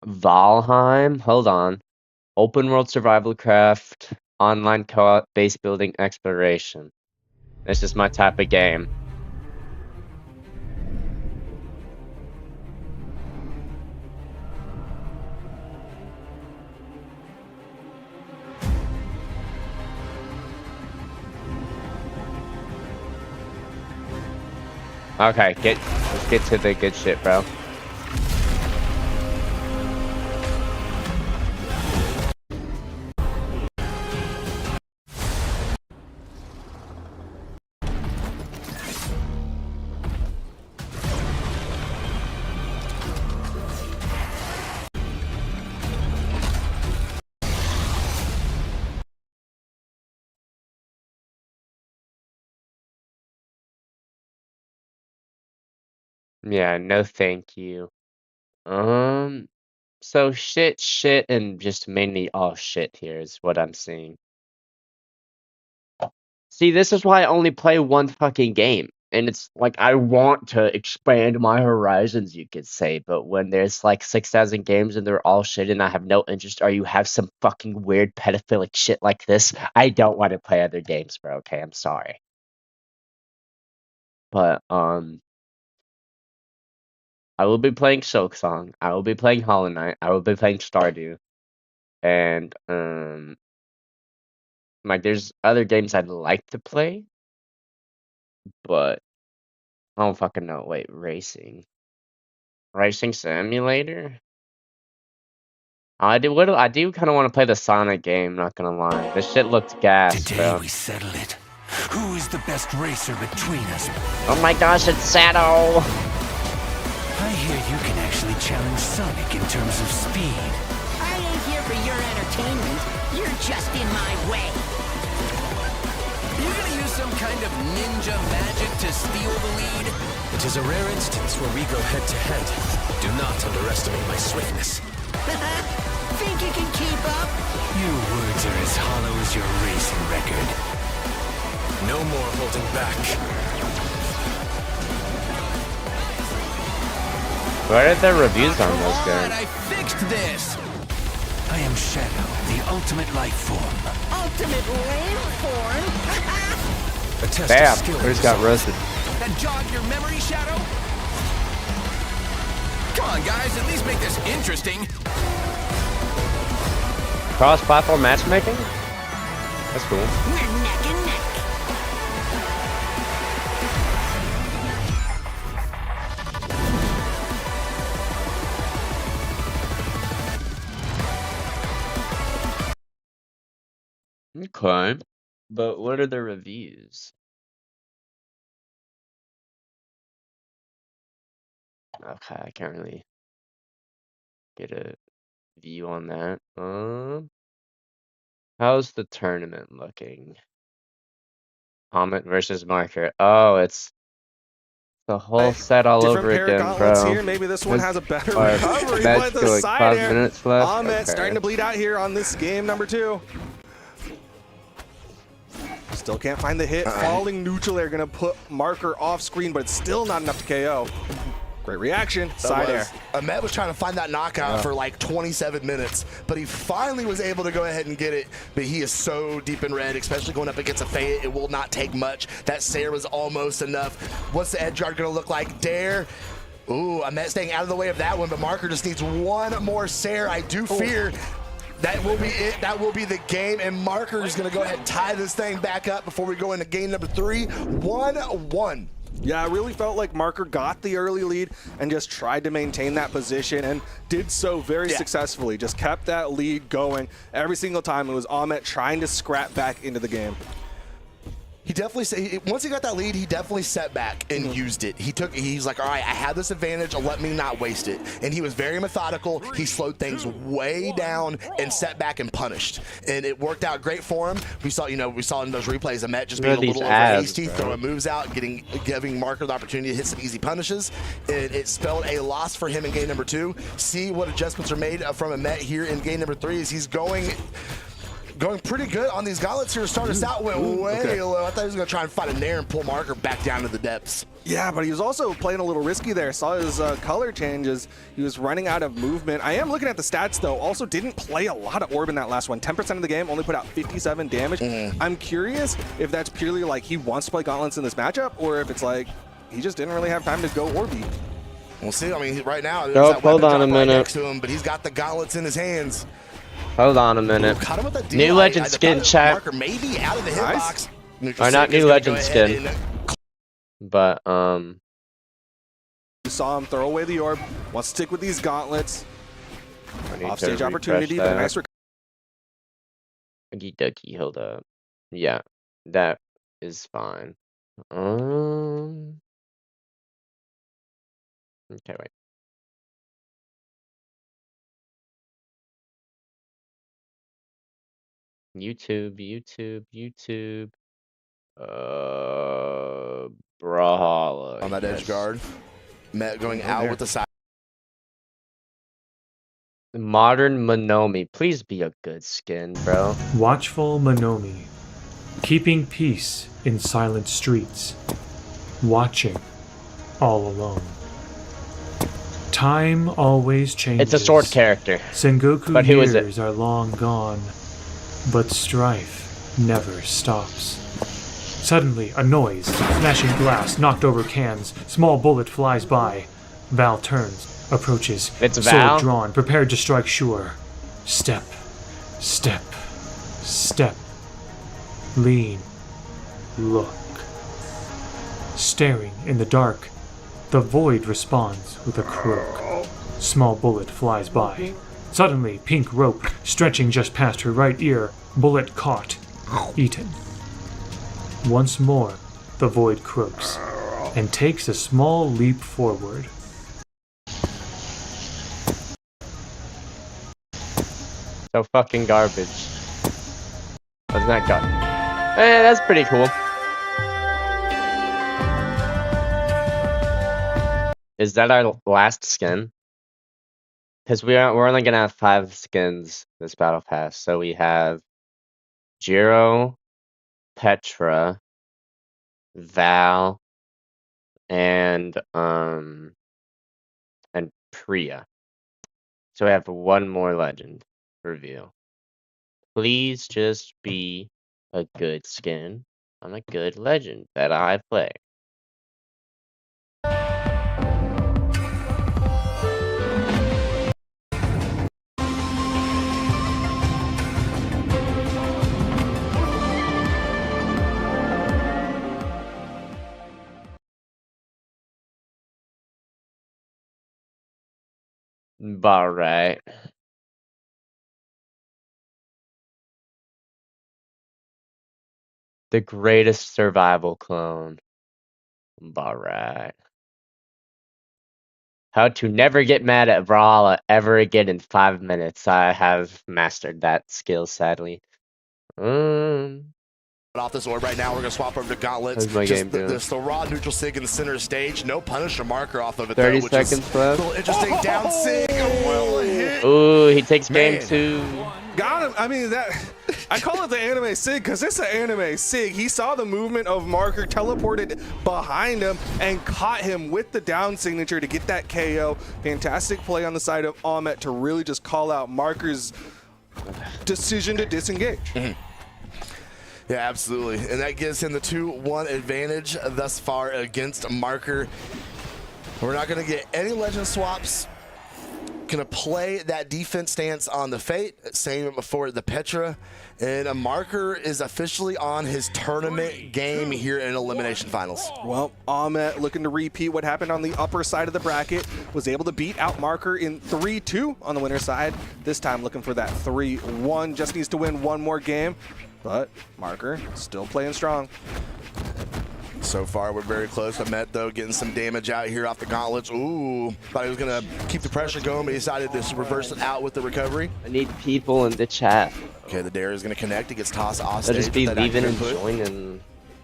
Valheim? Hold on. Open world survival craft, online co-op, base building, exploration. This is my type of game. Okay, let's get to the good shit, bro. Yeah, no thank you. So shit, and just mainly all shit here is what I'm seeing. See, this is why I only play one fucking game. And it's like, I want to expand my horizons, you could say. But when there's like 6,000 games and they're all shit and I have no interest, or you have some fucking weird pedophilic shit like this, I don't want to play other games, bro. Okay, I'm sorry. But, I will be playing Silksong. I will be playing Hollow Knight. I will be playing Stardew. And, like, there's other games I'd like to play, but I don't fucking know. Wait, racing simulator. I do kind of want to play the Sonic game. Not gonna lie, this shit looked gas, Today bro. we settle it. Who is the best racer between us? Oh my gosh, it's Sato. I hear you can actually challenge Sonic in terms of speed. I ain't here for your entertainment. You're just in my way. You gonna use some kind of ninja magic to steal the lead? It is a rare instance where we go head to head. Do not underestimate my swiftness. Think you can keep up? Your words are as hollow as your racing record. No more holding back. What are the reviews on those games? I fixed this! I am Shadow, the ultimate life form. Ultimate landform? A test Bam! of skill. I just got roasted. That jogged your memory, Shadow? Come on, guys, at least make this interesting. Cross-platform matchmaking? That's cool. We're neck and neck. Okay. But what are the reviews? Okay, I can't really get a view on that. How's the tournament looking? Comet versus Marker. Oh, it's the whole set all Different over pair of again, gauntlets bro. here. Maybe this one has a better Our recovery, match but the for like side 5 air. minutes left. Ahmet Okay. starting to bleed out here on this game number 2. Still can't find the hit. Falling neutral air gonna put Marker off screen, but it's still not enough to KO. Great reaction. Side air. Ahmet was trying to find that knockout for like 27 minutes, but he finally was able to go ahead and get it. But he is so deep in red, especially going up against a Fayette. It will not take much. That Sayer was almost enough. What's the edge guard going to look like? Dare. Ooh, Ahmet staying out of the way of that one, but Marker just needs one more Sayer. I do fear that will be it. That will be the game, and Marker is going to go ahead and tie this thing back up before we go into game number 3. 1-1. Yeah, I really felt like Marker got the early lead and just tried to maintain that position and did so very successfully. Just kept that lead going every single time. It was Ahmet trying to scrap back into the game. He definitely, once he got that lead, he definitely set back and used it. He's like, all right, I have this advantage, let me not waste it. And he was very methodical. He slowed things way down and set back and punished. And it worked out great for him. We saw in those replays, Ahmet just being a little over hasty, throwing moves out, giving Marker the opportunity to hit some easy punishes. And it spelled a loss for him in game number 2. See what adjustments are made from Ahmet here in game number 3 as he's going pretty good on these gauntlets here to start us out. Went way low. I thought he was going to try and find a nair and pull Marker back down to the depths. Yeah, but he was also playing a little risky there. Saw his color changes. He was running out of movement. I am looking at the stats, though. Also didn't play a lot of orb in that last one. 10% of the game, only put out 57 damage. I'm curious if that's purely like he wants to play gauntlets in this matchup, or if it's like he just didn't really have time to go orby. We'll see. I mean, right now, Hold on a minute. next to him, but he's got the gauntlets in his hands. Hold on a minute. Caught him with a New legend skin, chat. Marker maybe out of the hitbox. Or not new legend skin. But, You saw him throw away the orb. Wants to stick with these gauntlets. Offstage opportunity, but a nice recovery. Okie dokie, hold up. Yeah, that is fine. Okay, wait. YouTube. Brawlhalla. On that edge guard. Met going out with the side. Modern Monomi. Please be a good skin, bro. Watchful Monomi. Keeping peace in silent streets. Watching all alone. Time always changes. It's a sword character. Sengoku But who is it? years are long gone, but strife never stops. Suddenly, a noise, smashing glass, knocked over cans, small bullet flies by. Val turns, approaches, It's sword Val? drawn, prepared to strike sure. Step. Lean. Look. Staring in the dark, the void responds with a croak. Small bullet flies by. Suddenly, pink rope stretching just past her right ear, bullet caught, eaten. Once more, the void croaks and takes a small leap forward. So fucking garbage. Wasn't that good? Eh, that's pretty cool. Is that our last skin? Because we're only gonna have 5 skins this battle pass. So we have Jiro, Petra, Val, and Priya. So we have one more legend reveal. Please just be a good skin on a good legend that I play. Alright. The greatest survival clone. Alright. How to never get mad at Brawlhalla ever again in 5 minutes. I have mastered that skill, sadly. Off this orb right now, we're gonna swap over to Gauntlets. How's my game doing? This the raw neutral sig in the center stage. No Punisher marker off of it. 30 though, which seconds is left. A little interesting. Down sig. Well hit. Ooh, he takes game Man. 2. Got him. I mean, that I call it the anime sig because it's an anime sig. He saw the movement of Marker, teleported behind him, and caught him with the down signature to get that KO. Fantastic play on the side of Ahmet to really just call out Marker's decision to disengage. Yeah, absolutely. And that gives him the 2-1 advantage thus far against Marker. We're not going to get any legend swaps. Going to play that defense stance on the Fate, same before the Petra. And a Marker is officially on his tournament game here in Elimination Finals. Well, Ahmet looking to repeat what happened on the upper side of the bracket, was able to beat out Marker in 3-2 on the winner's side. This time looking for that 3-1, just needs to win one more game. But Marker still playing strong. So far, we're very close. Ahmet, though, getting some damage out here off the gauntlets. Ooh, thought he was going to keep the pressure going, but he decided to reverse it out with the recovery. I need people in the chat. Okay, the dare is going to connect. It gets tossed off They'll stage. just be with that leaving and active input. joining.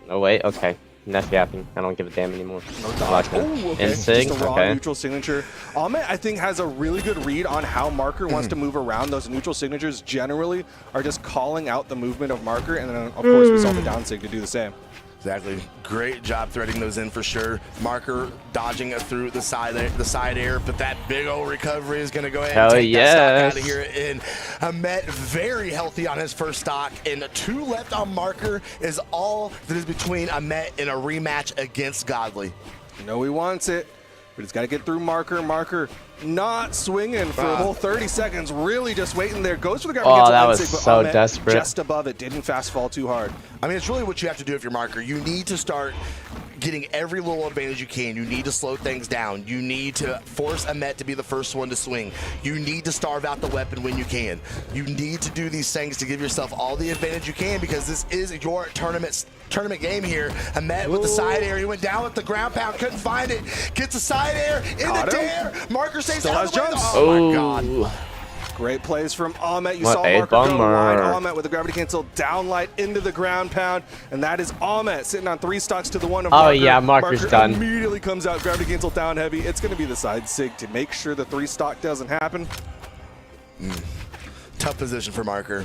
Oh, wait, okay. That's yapping. I don't give a damn anymore. I like that. Ooh, okay. Insig, Just a raw okay. neutral signature. Ahmet, I think, has a really good read on how Marker wants to move around. Those neutral signatures generally are just calling out the movement of Marker, and then, of course, we saw the down sig to do the same. Exactly. Great job threading those in for sure. Marker dodging it through the side air, but that big old recovery is going to go ahead and take that stock out of here. And Ahmet very healthy on his first stock, and 2 left on Marker is all that is between Ahmet and a rematch against Godly. You know he wants it, but he's got to get through Marker. Marker not swinging for a whole 30 seconds, really just waiting there. Goes for the grab against that was Insig, but so Ahmet desperate. just above it, didn't fast fall too hard. I mean, it's really what you have to do if you're Marker. You need to start getting every little advantage you can. You need to slow things down. You need to force Ahmet to be the first one to swing. You need to starve out the weapon when you can. You need to do these things to give yourself all the advantage you can, because this is your tournament game here. Ahmet with the side air. He went down with the ground pound, couldn't find it. Gets the side air in the dare. Marker stays Still out has of the way. jumps. Oh my God. Great plays from Ahmet. You What saw a Marker go bummer. wide. Ahmet with the gravity cancel down light into the ground pound. And that is Ahmet sitting on 3 stocks to the 1 of Oh, Marker. yeah, Marker's done. Immediately comes out, gravity cancel down heavy. It's going to be the side sig to make sure the 3 stock doesn't happen. Tough position for Marker.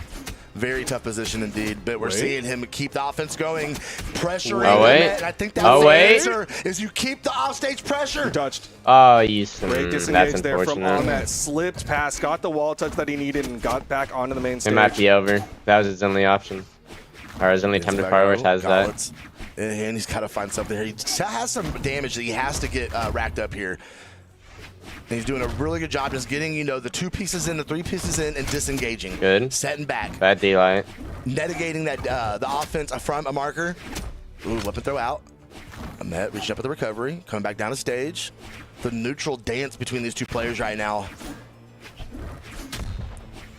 Very tough position indeed, but we're seeing him keep the offense going, pressuring Ahmet, and I think that's the answer, is you keep the offstage pressure. Touched. Oh, Great disengage that's there from unfortunate. Ahmet. Slipped past, got the wall touch that he needed, and got back onto the main stage. It might be over. That was his only option. Or his only time to prioritize that. And he's got to find something here. He has some damage that he has to get racked up here. And he's doing a really good job just getting, the 2 pieces in, the 3 pieces in, and disengaging. Good. Setting back. Bad D-light. Mitigating that the offense from a Marker. Ooh, weapon throw out. Ahmet reaching up with the recovery. Coming back down the stage. The neutral dance between these 2 players right now.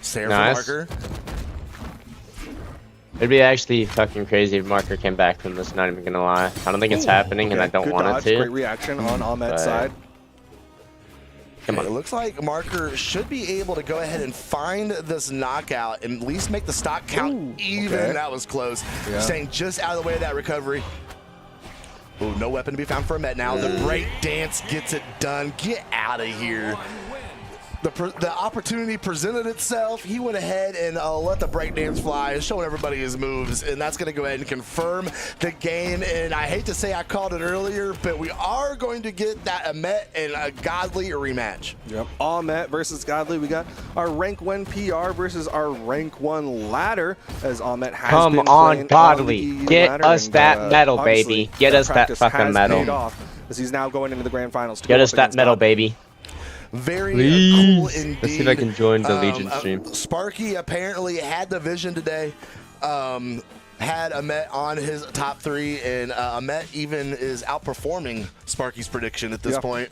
Sarah Nice. for Marker. It'd be actually fucking crazy if Marker came back from this, not even gonna lie. I don't think it's happening, and I don't Good want dodge, it to. Great reaction on Ahmet's side. Come on. It looks like Marker should be able to go ahead and find this knockout and at least make the stock count even. okay. That was close. Yeah. Staying just out of the way of that recovery. Ooh, no weapon to be found for Ahmet now. The break dance gets it done. Get out of here. The opportunity presented itself. He went ahead and let the breakdance fly, showing everybody his moves, and that's going to go ahead and confirm the game. And I hate to say I called it earlier, but we are going to get that Ahmet and a Godly rematch. Yep. Ahmet versus Godly. We got our rank 1 PR versus our rank 1 ladder, as Ahmet has Come been on, playing Godly. on the Get ladder, us and, that medal, obviously, baby. Get us that practice fucking has medal. paid off, as he's now going into the grand finals. To Get go us up that against medal, Godly. baby. Very Please. cool indeed. Let's see if I can join the Legion stream. Sparky apparently had the vision today. Had Ahmet on his top 3, and Ahmet even is outperforming Sparky's prediction at this point.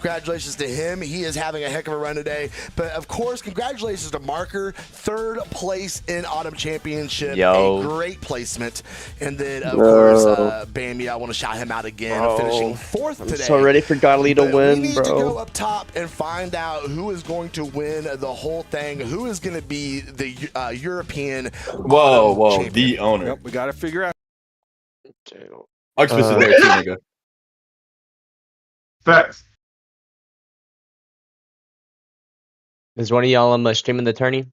Congratulations to him. He is having a heck of a run today. But, of course, congratulations to Marker. 3rd place in Autumn Championship. Yo. A great placement. And then, of course, Bambi, I want to shout him out again, finishing 4th today. I'm so ready for Godly to win, we need bro. to go up top and find out who is going to win the whole thing, who is going to be the European champion. The owner. Yep, we got to figure out. Octopus is there too, nigga. Facts. Is one of y'all streaming the tourney?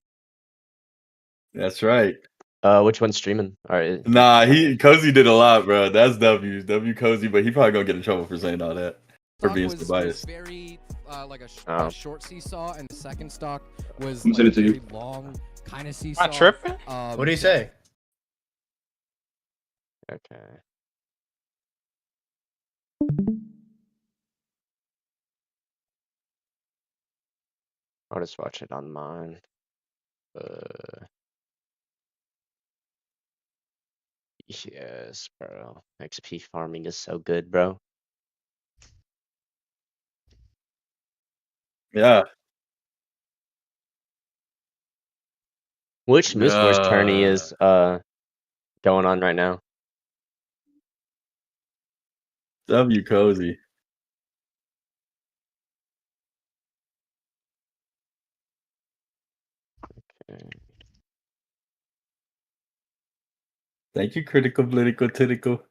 That's right. Which one's streaming? All right. Nah, Cozy did a lot, bro. That's W Cozy, but he probably gonna get in trouble for saying all that. For being so biased. Very like a short seesaw, and the second stock was I'm sending it to you. very long, kind of seesaw. Not tripping. What What do you say? Okay. I'll just watch it on mine. Yes, bro. XP farming is so good, bro. Yeah. Which Moose Wars tourney is going on right now? W Cozy. Thank you, critical, political, titical.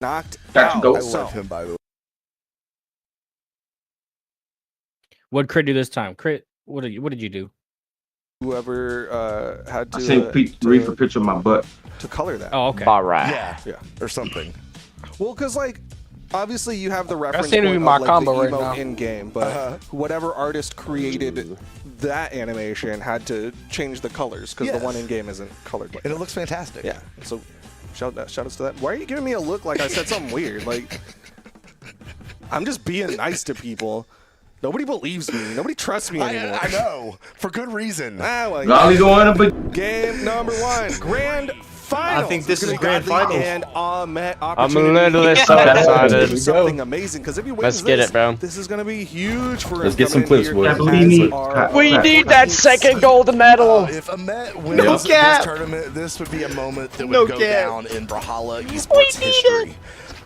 Knocked Tactical. out. I love him, by the way. What crit do this time? Crit. What did you do? Whoever had to. I seen Pete read for picture of my butt. To color that. Oh, okay. All right. Yeah, or something. Well, because like, obviously you have the reference seem to point be my of, like, combo the right emote now. in game, but whatever artist created that animation had to change the colors because the one in game isn't colored. Like And that. it looks fantastic. Yeah. So shout outs to that. Why are you giving me a look like I said something weird? Like, I'm just being nice to people. Nobody believes me. Nobody trusts me anymore. I know. For good reason. Well, Godly going up, but game number 1, grand finals. I think this It's is gonna be grand Godly finals. And Ahmet I'm opportunity literally so to excited. do something amazing because if he wins Let's get this, it, bro. this is going to be huge for Let's him get some coming clips, in boys. here Yeah, we as need- our- We need that second gold medal. If Ahmet wins No this cap. tournament, this would be a moment that would No go cap. down in Brawlhalla esports history.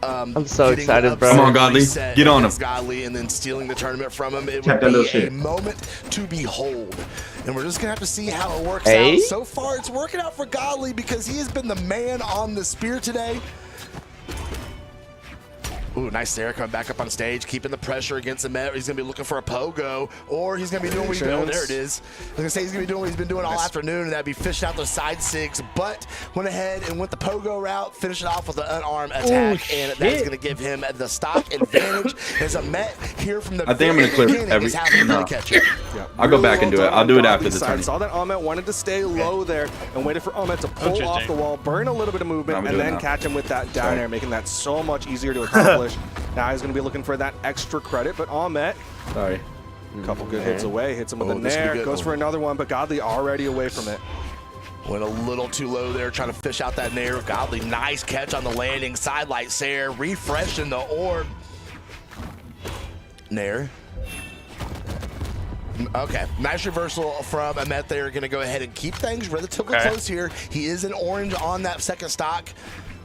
I'm so Getting excited, bro. upset Come on, Godly. reset Get on against Godly and then stealing the tournament from him. It Tap would that little be a shit. moment to behold. And we're just going to have to see how it works Hey? out. So far, it's working out for Godly because he has been the man on the spear today. Ooh, nice there, coming back up on stage, keeping the pressure against Ahmet. He's going to be looking for a pogo, or he's going to be doing what he's doing. There it is. I was going to say he's going to be doing what he's been doing all afternoon, and that'd be fishing out those side sigs, but went ahead and went the pogo route, finished it off with an unarmed attack, and that is going to give him the stock advantage as Ahmet here from the I think I'm gonna clip beginning every- is having no. to catch it. I'll go back and do it. I'll do it after the side. tourney. Saw that Ahmet wanted to stay low there and waited for Ahmet to pull off the wall, burn a little bit of movement, I'm and doing then that. catch him with that down air, making that so much easier to accomplish. Now he's going to be looking for that extra credit, but Ahmet, Sorry. a couple good hits away, hits him with a this could be nair, good. goes for another one, but Godly already away from it. Went a little too low there, trying to fish out that nair. Godly, nice catch on the landing. Sidelight Sayer, refreshing the orb. Nair. Okay, nice reversal from Ahmet there. Going to go ahead and keep things relatively close here. He is in orange on that second stock,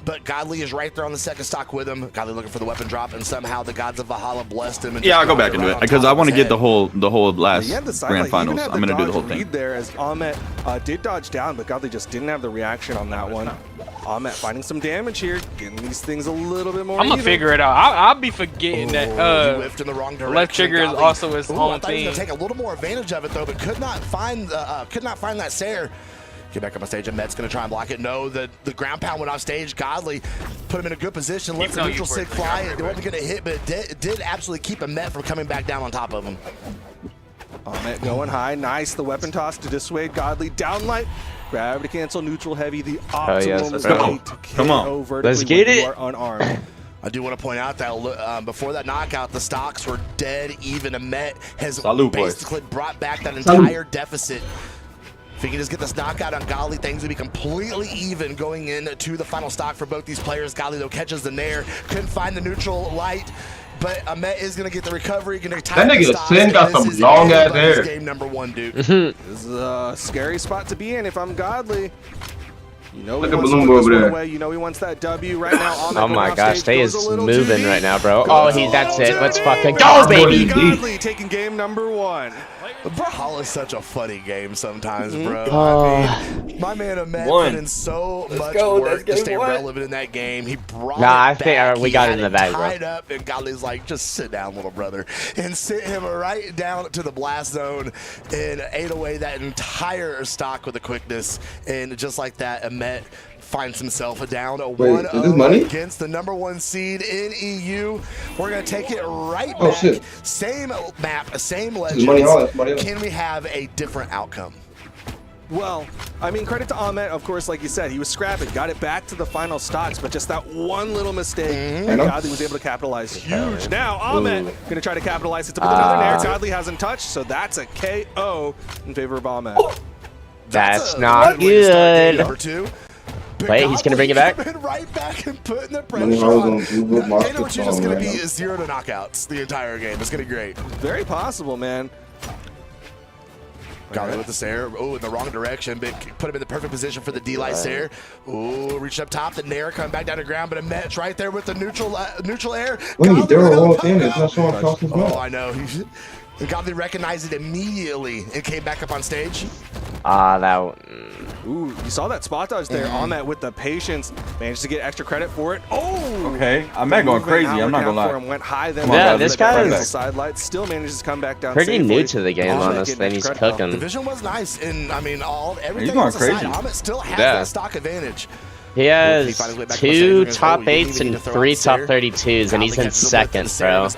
but Godly is right there on the second stock with him. Godly looking for the weapon drop, and somehow the gods of Valhalla blessed him. And Yeah, just I'll go dropped back and do right it on because top I of want to his get the head. whole last Yeah, the grand finals. Even had I'm gonna do the whole dodge thing. read there as Ahmet did dodge down, but Godly just didn't have the reaction on that one. Ahmet finding some damage here, getting these things a little bit more I'm gonna even. figure it out. I'll be forgetting He that whiffed in the wrong direction. left trigger is Godly- also his Ooh, I home thought he was team. gonna take a little more advantage of it though, but could not find that Sayer. Get back up on stage, and Met's going to try and block it. No, the ground pound went off stage. Godly put him in a good position, lets the neutral sig fly. It wasn't going to hit, but it did absolutely keep a Met from coming back down on top of him. Ahmet going high, nice. The weapon toss to dissuade Godly. Downlight, gravity cancel, neutral heavy. The optimum yes, let's way go. to Come on. KO vertically Let's get when you it. are unarmed. I do want to point out that before that knockout, the stocks were dead even. Ahmet has Salute, boys. basically brought back that entire deficit. If he can just get this knockout on Godly, things would be completely even going into the final stock for both these players. Godly, though, catches the nair. Couldn't find the neutral light. but Ahmet is going to get the recovery. Going to That nigga Sin got some long ass hair. Game number 1, Duke. This is a scary spot to be in if I'm Godly. You know, look at Balloon over there. Away. You know he wants that W right now. Oh my gosh, they is moving right now, bro. Oh, that's it. Let's fucking go, baby. Godly taking game number 1. Brawlhalla is such a funny game sometimes, bro. Oh. I mean, my man Ahmet put in so much work to stay relevant in that game. He brought it I back. think we got it in the bag, bro. Tied up, and Godly's like, just sit down, little brother, and sit him right down to the blast zone and ate away that entire stock with the quickness. And just like that, Ahmet finds himself down a 1-0 against the number 1 seed in EU. We're going to take it right back. Shit. Same map, same legends. Can we have a different outcome? Well, I mean, credit to Ahmet, of course, like you said, he was scrapping, got it back to the final stocks, but just that one little mistake, and Godly was able to capitalize huge. Now, Ahmet going to try to capitalize it with another nair. Godly hasn't touched, so that's a KO in favor of Ahmet. That's not good. Number 2. Wait, he's gonna bring it back. Right back and putting the pressure on. Game number 2 is gonna be 0 to knockouts the entire game. It's gonna be great. Very possible, man. Got it with the Sair. Oh, in the wrong direction, but put him in the perfect position for the D-Light Sair. Oh, reached up top. The Nair coming back down to ground, but Ahmet's right there with the neutral air. Wait, they're all in. It's not showing across his map. Oh, I know. Godly recognized it immediately and came back up on stage. Ooh, you saw that spot dodge there. Ahmet with the patience managed to get extra credit for it. Oh! Okay, I'm not going crazy. I'm not gonna lie. Went high, then this guy is side light, still manages to come back down. Pretty safely. new to the game, honestly, and he's cooking. The vision was nice, and I mean, everything He's going else aside, crazy. Ahmet still has that stock advantage. He has 2 top 8s and 3 top 32s, and he's in second, bro.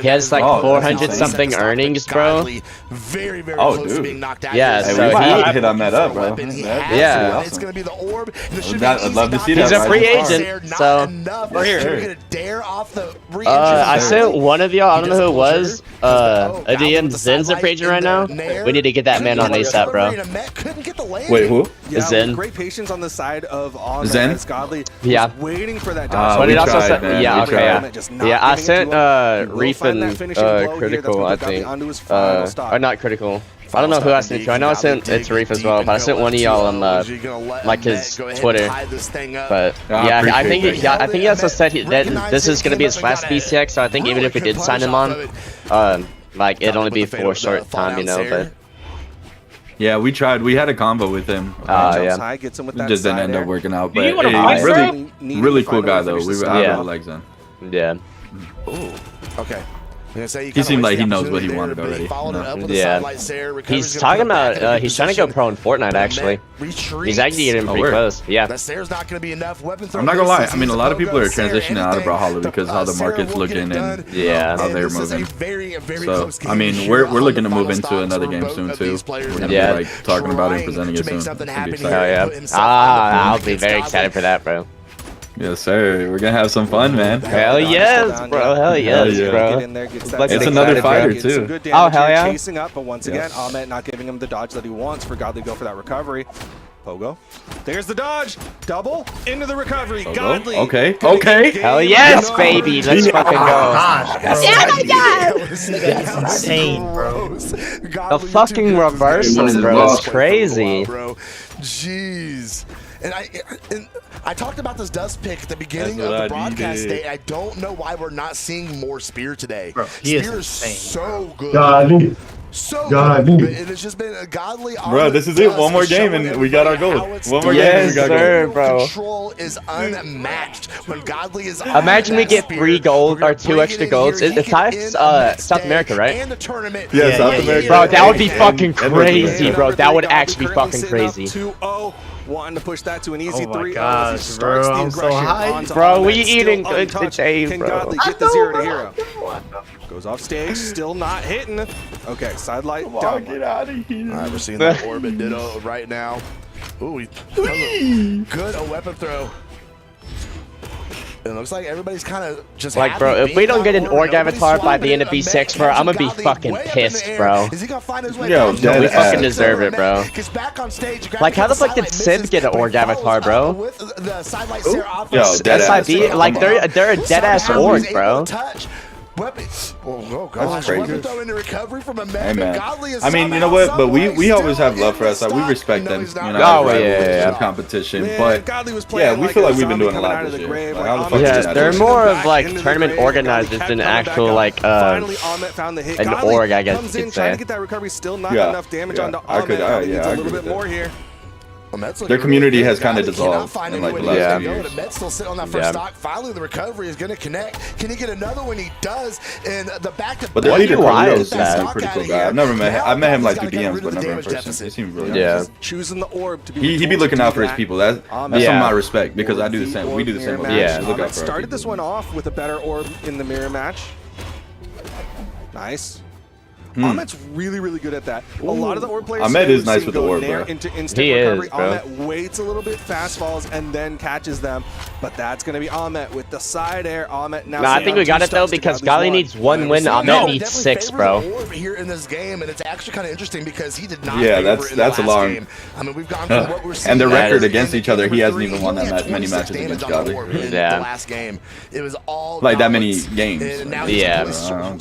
He has like 400 something earnings, bro. Very, very close to being knocked out. Yeah, Hey, so we might he hit on that up, bro. Yeah. It's gonna be the orb. I'd love to see that. He's a free agent, so we're here. Dare off the I sent one of y'all, I don't know who it was, a DM Zen's a free agent right now. We need to get that man on ASAP, bro. Wait, who? Yeah, Zen. Great patience on the side of Ahmet. Zen? Godly Yeah. waiting for that dodge. But it also said, man. yeah, We okay, tried. yeah. I sent Reef and Critical, I think. Or not Critical. I don't know who I sent to. I know I sent it to Reef as well, but I sent one of y'all on like his Twitter. But yeah, I think he also said that this is gonna be his last BCX. So I think even if we did sign him on, like it'd only be for a short time, you know. But yeah, we tried. We had a combo with him. Yeah. Gets him with that Just didn't side end up air. working out. Do But you wanna hey, fight, really cool guy though. We were out of legs on. yeah. Ooh, okay. He seemed like he knows what he wanted already. Yeah. He's talking about he's trying to go pro in Fortnite actually. He's actually getting pretty close. Yeah. That Sair's not going to be enough. Weapon throw. I'm not gonna lie. I mean, a lot of people are transitioning out of Brawlhalla because how the market's looking and how they're moving. So I mean, we're looking to move into another game soon too. We're gonna be like talking about it and presenting it soon. Hell yeah. I'll be very excited for that, bro. Yes, sir. We're gonna have some fun, man. Hell yes, bro. Hell yes, bro. It's another fighter too. Oh hell yeah. Chasing up, but once again, Ahmet not giving him the dodge that he wants for Godly to go for that recovery. Pogo. There's the dodge. Double into the recovery. Pogo. Godly. Okay. Hell yes, baby. Let's fucking go. That's insane, bro. The fucking reversals, bro. It's crazy. Jeez. And I talked about this dust pick at the beginning of the broadcast today. I don't know why we're not seeing more Spear today. Bro, Spear is so good. So God. good. It has just been a Godly. Bro, this is it. One more game and we got our goal. One more game and we got sir, gold. bro. Control is unmatched when Godly is. Imagine we get 3 gold or 2 extra golds. It's South America, right? And the tournament. Yeah, South America. Bro, that would be fucking crazy, bro. That would actually be fucking crazy. 2-0. Wanting to push that to an easy 3-0. my gosh, bro, I'm so hyped. Bro, we eating good today, Can bro. Godly get the 0 to hero? Goes off stage, still not hitting. Okay, side light, down. Get out of here. All right, we're seeing that Orbit Ditto right now. Ooh, good a weapon throw. It looks like everybody's kind of just like, bro, if we don't get an org avatar by the end of B6, bro, I'm gonna be fucking pissed, bro. Is he gonna find his way Yo, down? We fucking deserve it, bro. Gets back on stage. Like, how the fuck did Sid get an org avatar, bro? The sidelight Sair off Yo, dead ass. SID, like, they're a dead ass org, bro. Weapon. Oh gosh. Weapon throw into recovery from a Hey, man. man. Godly is I mean, you know what? But we always have love for us. We respect them. You know, competition. But yeah, we feel like we've been doing a lot this year. Like, how the fuck Yeah, did they're that more of like tournament organizers than actual like an org, I guess you could say. Trying to get that recovery, still not enough damage onto Ahmed. I Needs a agree little bit more here. Their community has kind of dissolved in like the last 2 years. Met still sit on that first stock. Finally, the recovery is going to connect. Can he get another one? He does. And the back-to-back. But the leader Carlito is a pretty cool guy. I've never met him. I've met him like through DMs, but never in person. He seems really nice. Choosing the orb to be he be looking out for his people. That's something I respect because I do the same. We do the same. Yeah. Look out for Started this one off with a better orb in the mirror match. Nice. Ahmed's really, really good at that. A lot of the orb players Ahmed is nice with the orb, bro. into instant recovery. Ahmed waits a little bit, fast falls, and then catches them. But that's going to be Ahmed with the side air. Ahmed now. No, I think we got it though because Gali needs 1 win. Ahmed needs 6, bro. Here in this game, and it's actually kind of interesting because he did not. Yeah, that's a long. Game. I mean, we've gone from what we're seeing. And the record against each other, he hasn't even won that many matches against Gali. Yeah. The last game, it was all like that many games. And now he's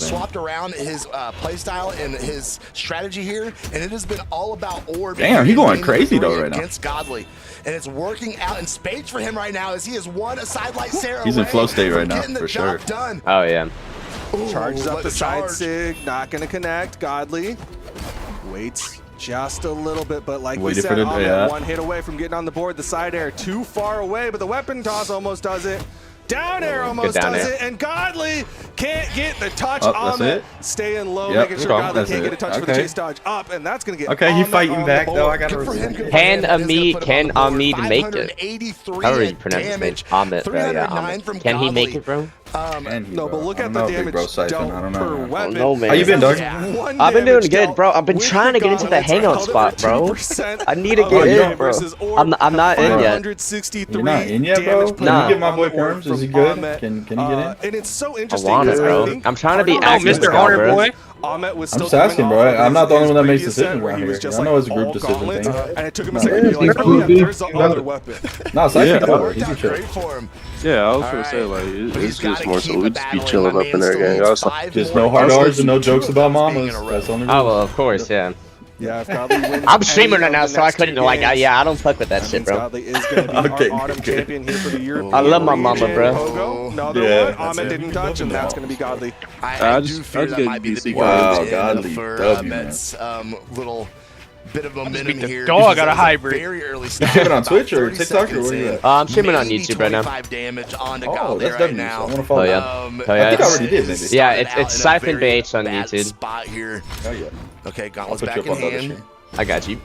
swapped around his playstyle and his strategy here, and it has been all about orb. Damn, he going crazy though right now. Against Godly, and it's working out in spades for him right now as he has won a sidelight Sarah. He's in flow state right now for sure. Done. Oh yeah. Charges up the side sig, not going to connect. Godly waits just a little bit, but like we said, Ahmed 1 hit away from getting on the board. The side air too far away, but the weapon toss almost does it. Down air almost does it, and Godly can't get the touch. Ahmed staying low, making sure Godly can't get a touch for the chase dodge up, and that's going to get okay, he fighting back, though. I got to Can Ahmed make it? How do you pronounce his name? Ahmed, yeah, Ahmed. Can he make it, bro? No, but look at the damage dealt per weapon. How you been, dog? I've been doing good, bro. I've been trying to get into the Hangout spot, bro. I need to get in, bro. I'm not in yet. You're not in yet, bro? Nah. Can you get my boy Perms? Is he good? Can he get in? And it's so interesting. I want it, bro. I'm trying to be active, Mr. Horner boy. Ahmed was I'm just asking, bro. I'm not the only one that makes decisions around here. I know it's a group decision thing. And it took him a second to be like, oh yeah, there's the other weapon. No, it's actually he's chill. Yeah, I was gonna say like it's just more so we just be chilling up in there, gang. Just no hard R's and no jokes about mamas. That's only. Oh well, of course, yeah. Yeah, if Godly wins, I'm streaming right now, so I couldn't like. I don't fuck with that shit, bro. Godly is gonna be our autumn champion here for the year. I love my mama, bro. Another one. Ahmed didn't touch, and that's gonna be Godly. I do fear that might be the big Godly for Ahmed's little bit of momentum here. Dog got a hybrid. Very early You streaming on Twitch or TikTok or what are you at? I'm streaming on YouTube right now. Damage onto Oh, that's right definitely now. I want to follow. Oh yeah. I think I already did, maybe. Yeah, it's Siphon BH on YouTube. Spot here. Oh yeah. Okay, I'll Gauntlet's put back you in up on the other hand. stream. I got you.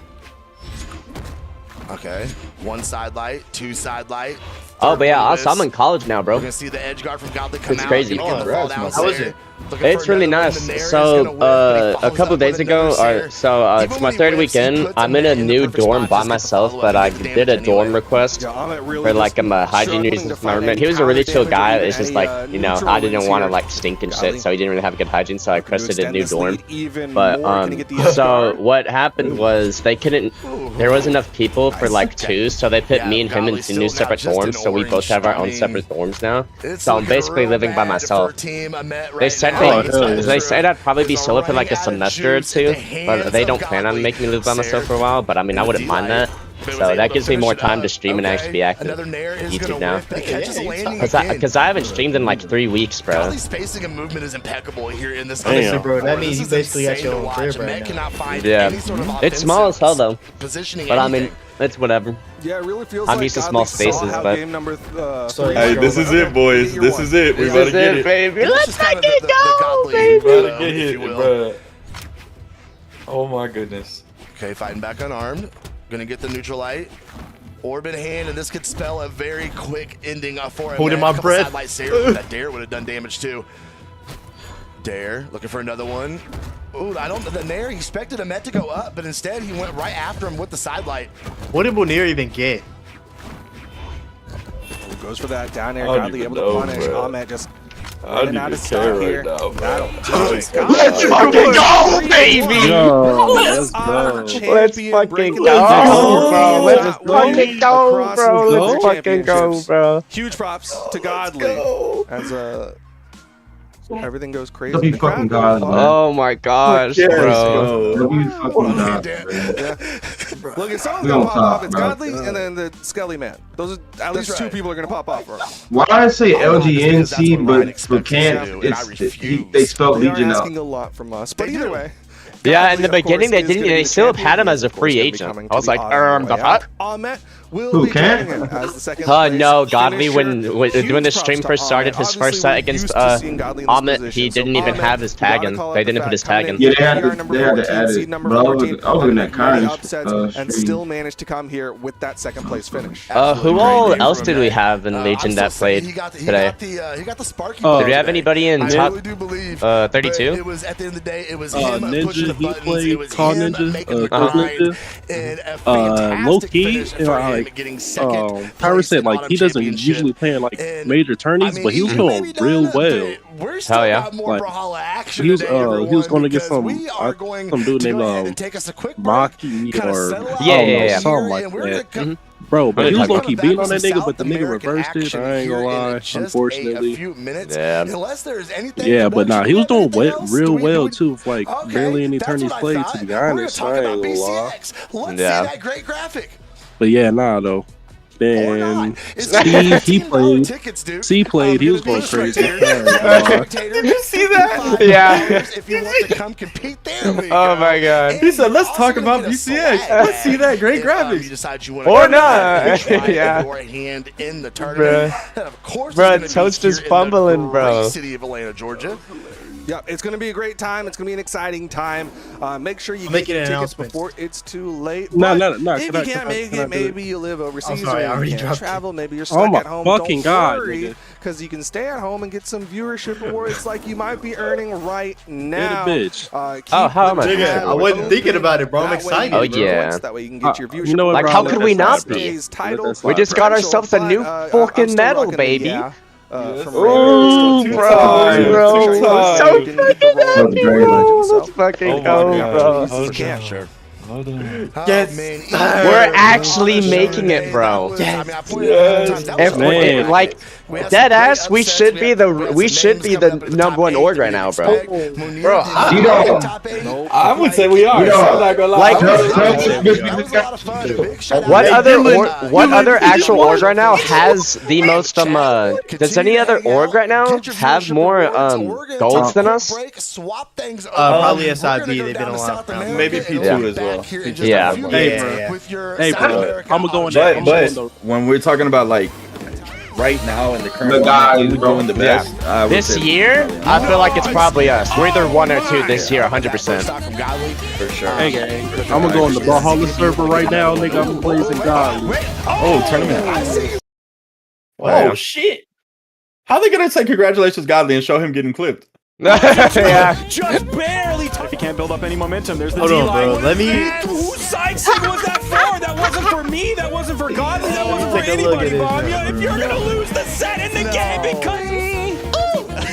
Okay, 1 side light, 2 side light. Oh, but yeah, also, I'm in college now, bro. We're gonna see the edge guard from Godly come It's out. crazy. How is it? It's really nice. So, a couple days ago, it's my 3rd weekend. I'm in a new dorm by myself, but I did a dorm request for like hygiene reasons for my roommate. He was a really chill guy. It's just like, you know, I didn't want to like stink and shit, so he didn't really have good hygiene, so I requested a new dorm. But so what happened was there wasn't enough people for like 2, so they put me and him in 2 new separate dorms, so we both have our own separate dorms now. So I'm basically living by myself. They said I'd probably be solo for like a semester or 2, but they don't plan on making me live by myself for a while, but I mean, I wouldn't mind that. So that gives me more time to stream and actually be active on YouTube now. Because I haven't streamed in like 3 weeks, bro. Spacing and movement is impeccable here in this Honestly, bro, that means you basically got your own crib right now. Yeah, it's small as hell though, but I mean, it's whatever. Yeah, it really feels I'm used to small spaces, but hey, this is it, boys. This is it. We gotta get it, baby. Let's fucking go, baby. We gotta get hit, bro. Oh my goodness. Okay, fighting back unarmed. Gonna get the neutral light. Orb in hand, and this could spell a very quick ending for him. Holding my breath. That Dare would have done damage too. Dare looking for another one. Ooh, the Nair, he expected a Met to go up, but instead he went right after him with the side light. What did Bonnier even get? Goes for that down air, Godly able to punish. Ahmed just running out of stock here. Let's fucking go, baby! Let's fucking go, bro! Let's fucking go, bro! Let's fucking go, bro! Huge props to Godly as Everything goes crazy. W The crowd fucking goes God, wild. man. Oh my gosh, Yes, bro. W fucking God, man. Look, if someone's We gonna on pop top, off, it's bro. Godly and then the Skelly Man. Those are at least two people are gonna pop off. Bro. Why I say I know, just because that's LGNC, what Ryan but expects can't, us to do, and I refuse. they spelled They are Legion out. asking a lot from us, but either way. Yeah, in the Godly, of beginning course, they is gonna be they the still champion. had him He as is, a of course, free gonna be agent. coming I was to the like, autumn the way out. fuck? Ahmet will Who, be Ken? joining him as the second place No, Godly finisher. when Huge the props stream to first started, Ahmet. his first Obviously, set we're against used to seeing Godly in this Ahmet, position. he So didn't even Ahmet, have his we gotta tag in. call out They the didn't put fact his coming tag in in. Yeah, here, they had PR to, number they had to 14, add seed it. number Bro, 14, I was in that eliminated many Kai's upsets and stream. still managed to come here with that second place finish. Who all else did we have in Legion that played today? He got the Sparky. Did we have anybody in I top really do believe 32? it was at the end of the day, it was him Ninja, pushing the he buttons. played It was Tall him Ninja, making the Ghost grind, Ninja. and a fantastic Low-key, finish for him like, getting second Pyro place said, in like, Autumn he doesn't Championship. usually play in, like, And, major tourneys, I mean, but he was he's doing maybe real done, well. but we're still Hell yeah. got more Like, Brawlhalla action he was, today, he was everyone, going to get because some, we are going some dude to named go ahead and take us a quick break, Maki kinda or settle out Yeah, I don't yeah, know, yeah. something like and we're that. gonna Bro, but he was Coming low-key back beating with on that some nigga, but the South nigga American reversed it. action I ain't here gonna in lie, just unfortunately. a few minutes. Yeah. Unless there's anything Yeah, but nah, he was doing anything else? real Do well we- too. With, like Okay, barely any that's tourneys what I played. thought. To be We're gonna honest, talk I ain't about gonna lie. BCX. Let's Yeah. see that great graphic. But yeah, nah though. Then It's Steve, he $15 played. tickets, dude. C played. He was Gonna going be crazy. spectators. Did you see that? Yeah. If you want to come compete there, we Oh go. my god. And He said, "Let's you're talk also gonna about get a BCX. swag Let's see that great if, graphics." You decide you wanna Or go not. try Yeah. your hand in the tournament. And of course, Bruh, it's gonna be Toast is here in the fumbling, bro. great city of Atlanta, Georgia. Yeah, it's going to be a great time. It's going to be an exciting time. Make sure you I'm get making your an tickets announcement. before it's too late. No, But no, no. if you can't make it, maybe you live overseas sorry, I or already you can't dropped travel. Maybe you're Oh stuck my at home. fucking Don't God, worry, nigga. because you can stay at home and get some viewership awards like you might be earning right now. bitch. Keep Oh, how the much? Nigga, tab I wasn't thinking open. about it, bro. I'm That way you excited. get Oh, your yeah. points. That way you can get your viewership. You know what, Like, bro? how Let could that we slide, not bro. be? Today's title. Let that We slide, just bro. got ourselves a new I'm fucking still medal, rocking the baby. yeah, from Ooh, Ravens. bro, Bro, so you can get the role of the great. legend, so- Let's fucking Oh my go, God. bro. This is camp. Sure. Yes. We're actually making it, bro. If Man. like dead ass, we should be the number one org right now, bro. Bro, You know, I would say we are. You know, I'm not gonna lie. like, what other actual org right now has the most does any other org right now have more golds than us? Probably SIB. They've been a lot. Maybe P2 as well. Yeah. Hey, bro. Hey, bro. I'm gonna go in there. But when we're talking about like right now in the current The guys, who's bro. doing the best, I would This say- year, I feel like it's probably us. We're either 1 or 2 this year, 100%. for sure. Hey, gang. I'm gonna go on the Brawlhalla server right now, nigga. I'm blazing God. Oh, tournament. Oh shit! How they gonna say congratulations, Godly, and show him getting clipped? Yeah. Just barely. If you can't build up any momentum, there's the Hold on, D-line. bro. Let me. And whose side signal was that for? That wasn't for me. That wasn't for Godly. That wasn't for Take a look anybody, at it, Bamya. If you're gonna lose the set in the game because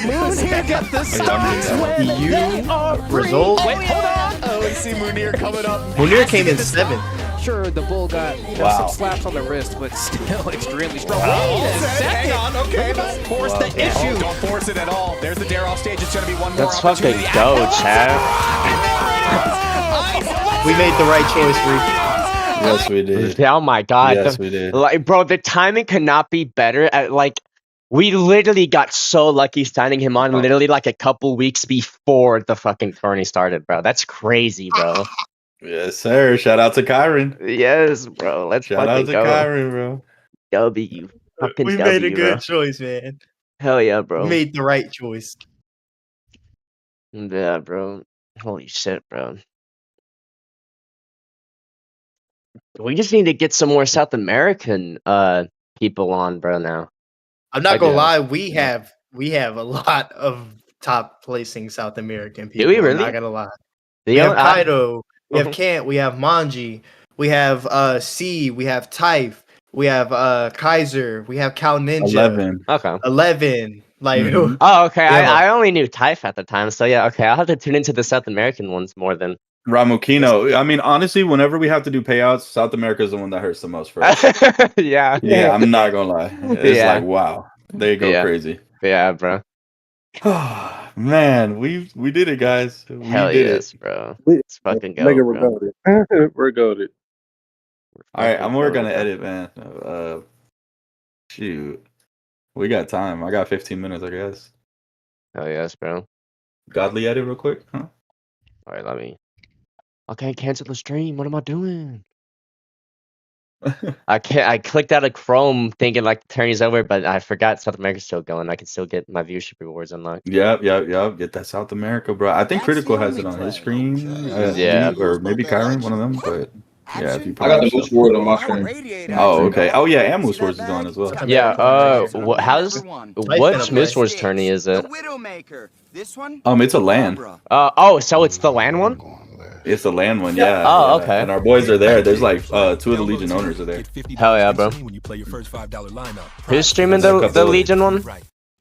Moonir got the signs when You they are free. result. Wait, hold on. Oh, we see Munir coming up. Munir came in 7th. Sure, the bull got some slaps on the wrist, but still extremely strong. Wait a second. Hang on, okay. Don't force the issue. Oh, don't force it at all. There's the dare off stage. It's going to be one more Let's fucking opportunity. go, Chad. We made the right choice, Reef. Yes, we did. Oh my god. Yes, we did. Like, bro, the timing could not be better. Like, we literally got so lucky signing him on literally like a couple weeks before the fucking tourney started, bro. That's crazy, bro. Yes, sir. Shout out to Kyron. Yes, bro. Let's Shout fucking out to go. Kyron, bro. W. Fucking We W, made a good bro. choice, man. Hell yeah, bro. We made the right choice. Yeah, bro. Holy shit, bro. We just need to get some more South American people on, bro, now. I'm not I gonna do. lie, we have a lot of top placing South American people. we I'm really? not gonna lie. The We have only- I- Kaido, we have Kant, we have Manji, we have C, we have Typh, we have Kaiser, we have Cal Ninja. 11. Okay. 11. Like Oh, okay. Yeah. I only knew Typh at the time, so yeah, okay. I'll have to tune into the South American ones more than. Ramukino. I mean, honestly, whenever we have to do payouts, South America is the one that hurts the most for us. Yeah. Yeah, I'm not gonna lie. It's Yeah. like, wow. They go Yeah. crazy. Yeah, bro. Man, we did it, guys. We Hell did yes, it. bro. Let's fucking go, Nigga, bro. we're goated. We're goated. All right, I'm working on the edit, man. Shoot, we got time. I got 15 minutes, I guess. Hell yes, bro. Godly edit real quick, huh? All right, let me. Okay, cancel the stream. What am I doing? I clicked out of Chrome thinking like the turn is over, but I forgot South America's still going. I can still get my viewership rewards unlocked. Yep. Get that South America, bro. I think Critical has it on his screen. Yeah. Or maybe Kyron, one of them. But yeah, if you I got the Moose Ward on my screen. Oh, okay. Oh yeah, and Moose Wars is on as well. Yeah. Which Moose Wars tourney is it? It's a LAN. So it's the LAN one? It's a LAN one, yeah. Oh, yeah. okay. And our boys are there. There's like 2 of the Legion owners are there. Hell yeah, bro. Who's streaming the Legion one?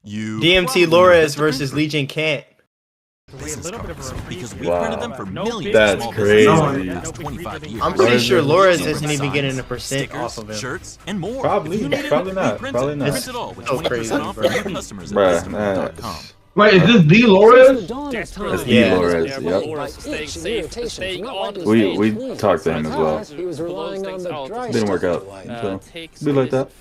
DMT Lores versus Legion Can't. Wow. That's crazy. I'm pretty sure Lores isn't even getting a % off of him. Probably not. It's so crazy, bro. Bruh, Wait, is this D. Lores? that's D. Lores, yep. We talked to him as well. Didn't work out. So, be like that.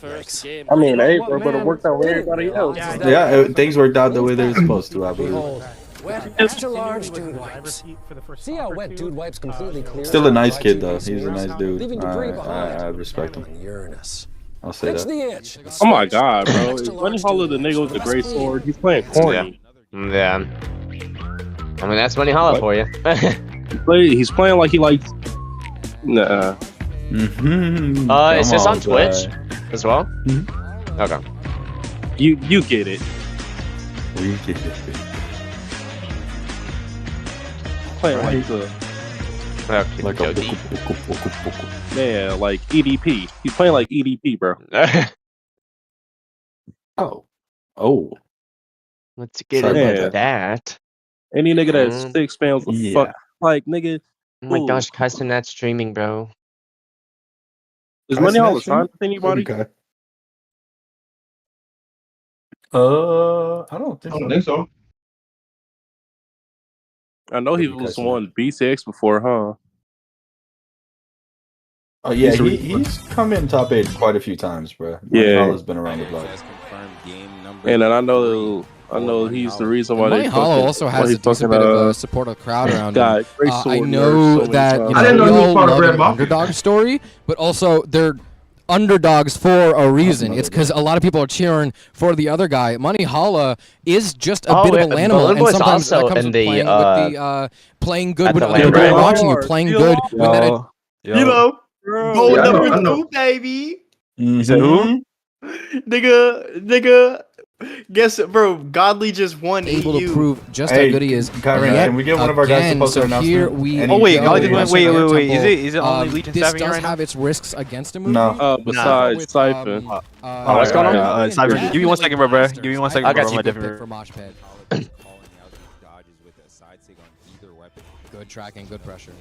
I mean, hey, bro, but it worked out with everybody else. Yeah, things worked out the way they were supposed to, I believe. Extra large dude wipes. See how wet dude wipes completely clear. Still a nice kid though. He's a nice dude. I respect him. I'll say that. Oh my god, bro. Is Money Holla the nigga with the great sword? He's playing corny. Yeah. I mean, that's Money Holla for you. He's playing like he likes. Nah. Is this on Twitch as well? Mm-hmm. Okay. You get it. We get it. Playing like the like a man, like EDP. He's playing like EDP, bro. Oh. Let's get into that. Any nigga that's 6 pounds of fuck, like nigga. Oh my gosh, Custom not streaming, bro. Is Money Holla signed with anybody? Okay. I don't think so. I know he was on BCX before, huh? Oh yeah, he's come in top 8 quite a few times, bro. Yeah, Holla's been around the block. And then I know he's the reason why Money they Holla also has a decent bit of a supportive crowd around him. I know that I didn't know he was part of Red an underdog story, but also they're underdogs for a reason. It's because a lot of people are cheering for the other guy. Money Holla is just a bit of a animal, and sometimes that comes with playing good when other people are watching you, playing good when that. Goal number 2, baby. You said who? Nigga. Guess it, bro. Godly just won. Able to prove just how good he is. Can we get one of our guys to post an announcement? Here we wait. Is it only Legion this staffing does right now? have its risks against him. No. Besides Siphon. What's going on? Give me 1 second, bro. Give me 1 second. I got you. For Mosh Pit. Good tracking, good pressure.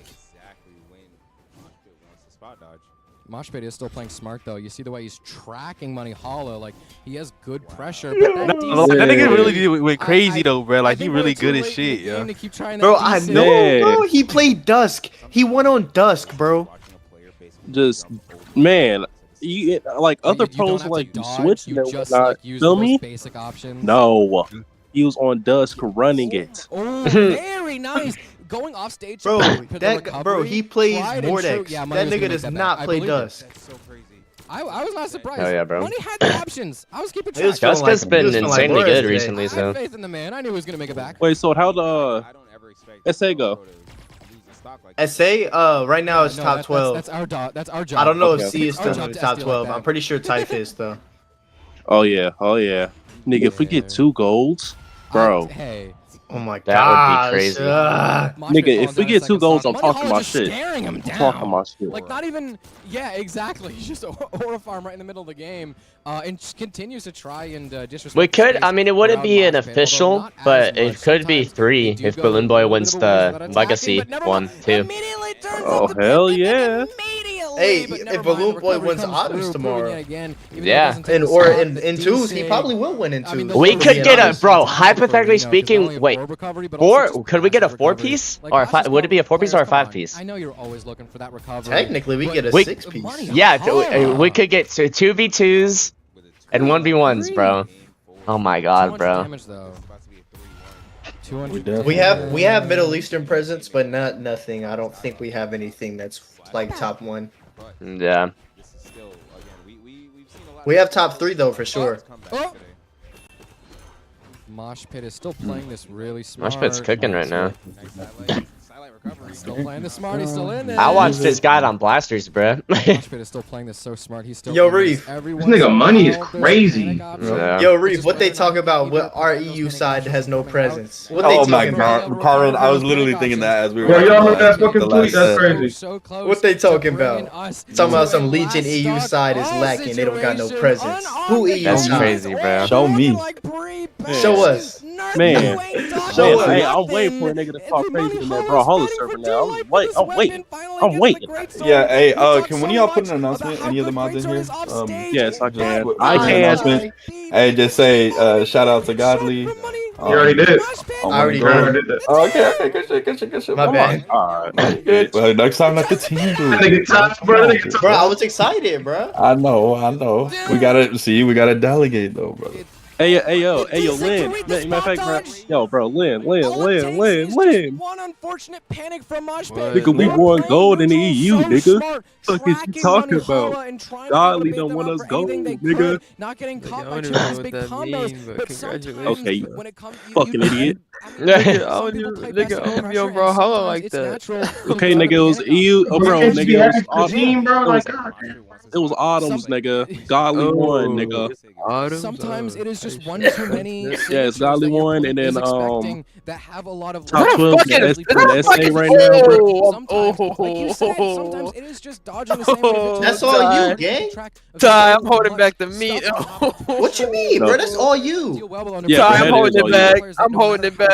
Mosh Pit is still playing smart though. You see the way he's tracking Money Holla, like he has good pressure. But that nigga really went crazy though, bro. Like he really good as shit, yo. Bro, I know, bro. He played Dusk. He went on Dusk, bro. Just man, you like other pros like you switch and whatnot. Feel me? Basic options. No, he was on Dusk running it. Oh, very nice. Going off stage, bro. He plays Vortex. Yeah, that nigga does not play Dusk. I was not surprised. Oh yeah, bro. Money had the options. I was keeping track. Dusk has been insanely good recently, so. I had faith in the man. I knew he was gonna make it back. Wait, so how'd SA go? SA, right now it's top 12. That's our job. I don't know if C is still in the top 12. I'm pretty sure Type is though. Oh yeah. Nigga, if we get 2 golds, bro. Hey. Oh my god. That would be crazy. Nigga, if we get 2 goals, I'm talking my shit. Staring him down. Talking my shit. Like not even, yeah, exactly. He's just Aura Farm right in the middle of the game, and just continues to try and disrespect. We could, I mean, it wouldn't be an official, but it could be 3 if Balloon Boy wins the Legacy one too. Oh hell yeah! Hey, if Balloon Boy wins Autumns tomorrow, Yeah. and or in twos, he probably will win in twos. We for could being get a honest. bro. Hypothetically speaking, wait, four? Could we get a 4-piece or a five? Would it be a 4-piece or a 5-piece? I know you're always looking for that recovery. Technically, we get a We- 6-piece. Yeah, we could get 2v2s and 1v1s, bro. Oh my god, bro. Damage, though. We have Middle Eastern presence, but nothing. I don't think we have anything that's like top 1. Yeah. We have top 3 though for sure. Mosh Pit is still playing this really smart. Mosh Pit's cooking right now. Still playing this smart. He's still in there. I watched this guy on Blasters, bro. Mosh Pit is still playing this so smart. He's still. Yo, Reef. This nigga money is crazy. Yeah. Yo, Reef, what they talk about? What our EU side has no presence? What they Oh my talking about? god, Carmen, I was literally thinking that as we were. Bro, y'all heard that watching fucking the tweet? last That's set. crazy. What they talking about? Talking about some Legion EU side is lacking. They don't got no presence. Who EU That's side? crazy, bro. Show me. Show us. Man, Show us. hey, I'm waiting for a nigga to talk crazy in that Brawlhalla server now. I'm waiting. Yeah, hey, can one of y'all put an announcement? Any of the mods in here? Yes, I can. Put I an can. announcement. Hey, just say shout out to Godly. You already did. I already did that. Oh, okay, good shit. My bad. Alright, good. Well, next time let the team do That it. nigga top, bro. That nigga top. Bro, I was excited, bro. I know. We gotta delegate though, brother. Hey, yo, Lynn. Matter of fact, bro, Lynn. One unfortunate panic from Mosh Pit. Nigga, we won gold in the EU, nigga. Fuck is you talking about? Godly don't want us gold, nigga. Not getting caught by China's big combos, but sometimes Okay, when it comes, fucking idiot. Nigga, own your Brawlhalla like that. Okay, nigga, it was EU. Oh, bro, Can't you be nigga, happy for the team, bro? Like, God. it was Autumns, nigga. Godly won, nigga. Sometimes it is just one too many. Yeah, it's Godly won, and then that have a lot of top 12 in the SA right now, bro. Sometimes, like you said, sometimes it is just dodging the same individual. That's all you, gang. Ty, I'm holding back the meat. What you mean, bro? That's all you. Yeah, Ty, I'm holding it back. I'm holding it back.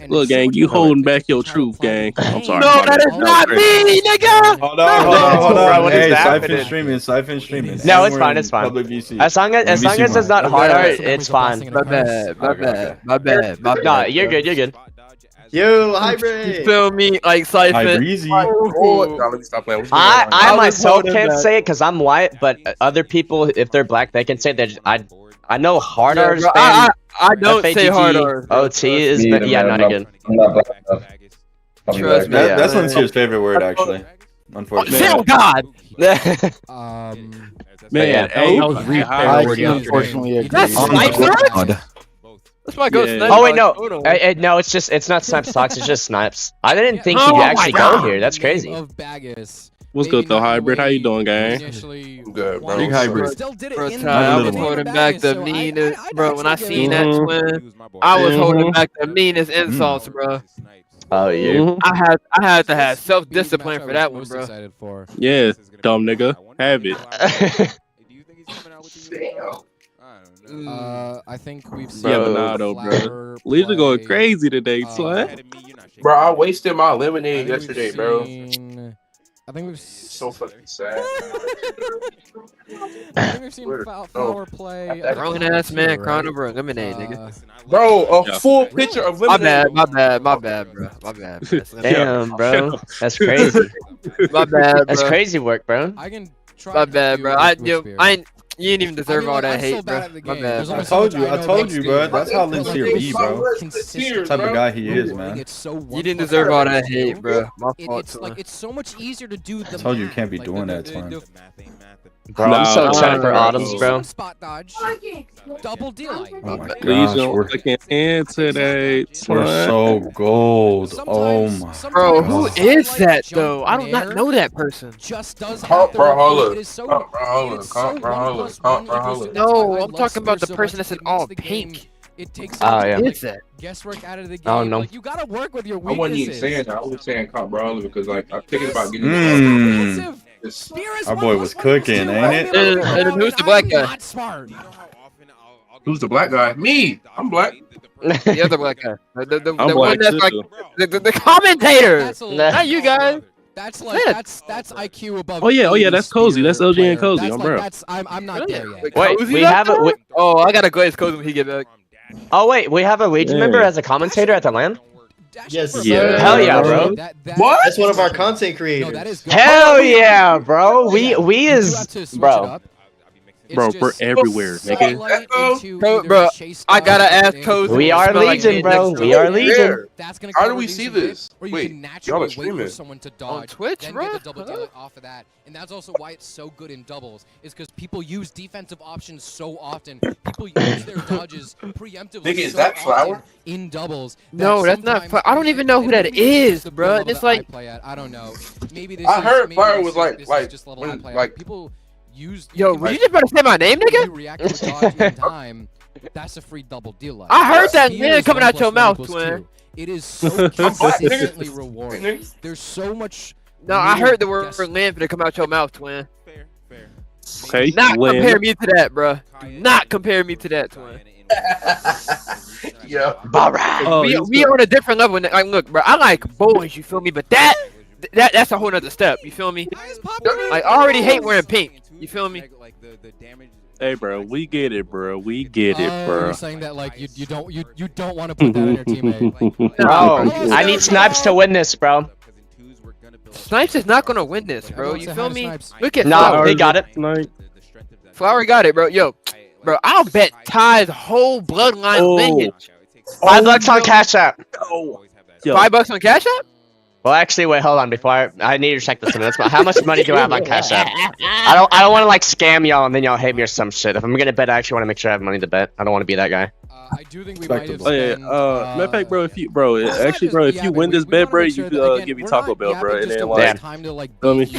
Look, gang, you holding back your truth, gang. I'm sorry. No, that is not me, nigga. Hold on. What Hey, is happening? Siphon streaming. No, it's fine. It's fine. Public VC. As long as it's not hard art, it's fine. My bad. No, you're good. Yo, hybrid. You feel me? Like Siphon. Breezy. Let me stop playing. I myself can't say it because I'm white, but other people, if they're black, they can say that. I know hard art is I don't say hard art. OT is not good. I'm not black enough. Trust me. That's Sincere favorite word, actually. Unfortunately. Oh God. Man, hey, Unfortunately, that's my ghost. Yeah. Oh wait, no, no, it's not Snipes talks. It's just Snipes. I didn't think he'd actually go here. That's crazy. What's good though, hybrid? How you doing, gang? I'm good, bro. Big hybrid. Bro, I was holding back the meanest, bro. When I seen that twin, I was holding back the meanest insults, bro. Oh, yeah. I had to have self-discipline for that one, bro. Yeah, dumb nigga. Have it. I think we've seen. Yeah, but nah, though, bro. Leaves are going crazy today, son. Bro, I wasted my lemonade yesterday, bro. I think we've So fucking sad. I think we've seen Flower play. Grown ass man crying over a lemonade, nigga. Bro, a full picture of lemonade. My bad, bro. My bad. Damn, bro. That's crazy. My bad, bro. That's crazy work, bro. I can try. My bad, bro. You didn't even deserve all that hate, bro. My bad. I told you, bro. That's how Sincere be, bro. That's the type of guy he is, man. You didn't deserve all that hate, bro. My fault. It's so much easier to do the. I told you can't be doing that, son. Bro, I'm so excited for Autumns, bro. Spot dodge. Double deal. Oh my Please gosh, don't fucking answer that. we're so gold. Oh my. Bro, who is that though? I do not know that person. Just does Brawlhalla. No, I'm talking about the person that's in all pink. It takes yeah. Who is that? guesswork out of the game. Oh, no. Like, you gotta work with your I weaknesses. wasn't even saying that. I was saying Comp Brawler because like I'm thinking about getting Our boy was cooking, ain't it? And who's the black guy? Not smart. Who's the black guy? Me. I'm black. The other black guy. The I'm one black that's too. like the commentator. That's a little- Not you guys. That's like that's IQ above. Oh yeah, that's Cozy. That's LG player. and Cozy, That's on like, bro. that's I'm not there yet. Wait, we have a. Oh, I gotta glaze Cozy when he get back. Oh wait, we have a Legion member Yeah. as a commentator at the LAN. Yes. Yeah. Hell yeah, bro. What? That's one of our content creators. No, that is good. Hell yeah, bro. We is bro. Bro, we're everywhere, nigga. Bro, I gotta ask Cozy. We are Legion, bro. We are Legion. That's gonna How do we see this? Or you Wait, can naturally wait streaming for someone to dodge, Twitch, then bro? get the double deal off of that. And that's also why it's so good in doubles, is because people use defensive options so often. People use their dodges preemptively Nigga, is so that Flower? often in doubles. No, that's not. I don't even know who that is, bro. It's like I don't know. Maybe this I is, heard maybe Flower this was is- like- this is like, just level when- I play at. like- People use. Yo, were you just about to say my name, You nigga? react to a dodge in time. That's a free double deal. Like. I heard that Speed man is coming 1 out your + 1 mouth, = twin. 2. It is so consistently rewarding. There's so much. No, I heard the word guess- land to come out your mouth, twin. Okay, Not Lynn. compare me to that, bro. Do not compare me to that, twin. Yeah. Oh, we on a different level. Like, look, bro, I like boys, you feel me? But that's a whole nother step, you feel me? Like, I already hate wearing pink, you feel me? Hey, bro, we get it, bro. We get it, bro. You're saying that like you don't want to put that on your teammate. Bro, I need Snipes to win this, bro. Snipes is not gonna win this, bro. You feel me? Look at No, Flower. he got it. Flower got it, bro. Yo, bro, I'll bet Ty's whole bloodline lineage. $5 on Cash App. Yo. $5 on Cash App? Well, actually, wait, hold on. Before I need to check this one. How much money do I have on Cash App? I don't want to like scam y'all and then y'all hate me or some shit. If I'm gonna bet, I actually want to make sure I have money to bet. I don't want to be that guy. I do think we might have Oh yeah, matter of fact, bro, if you win this bet, bro, you could give me Taco Bell, bro, and then like,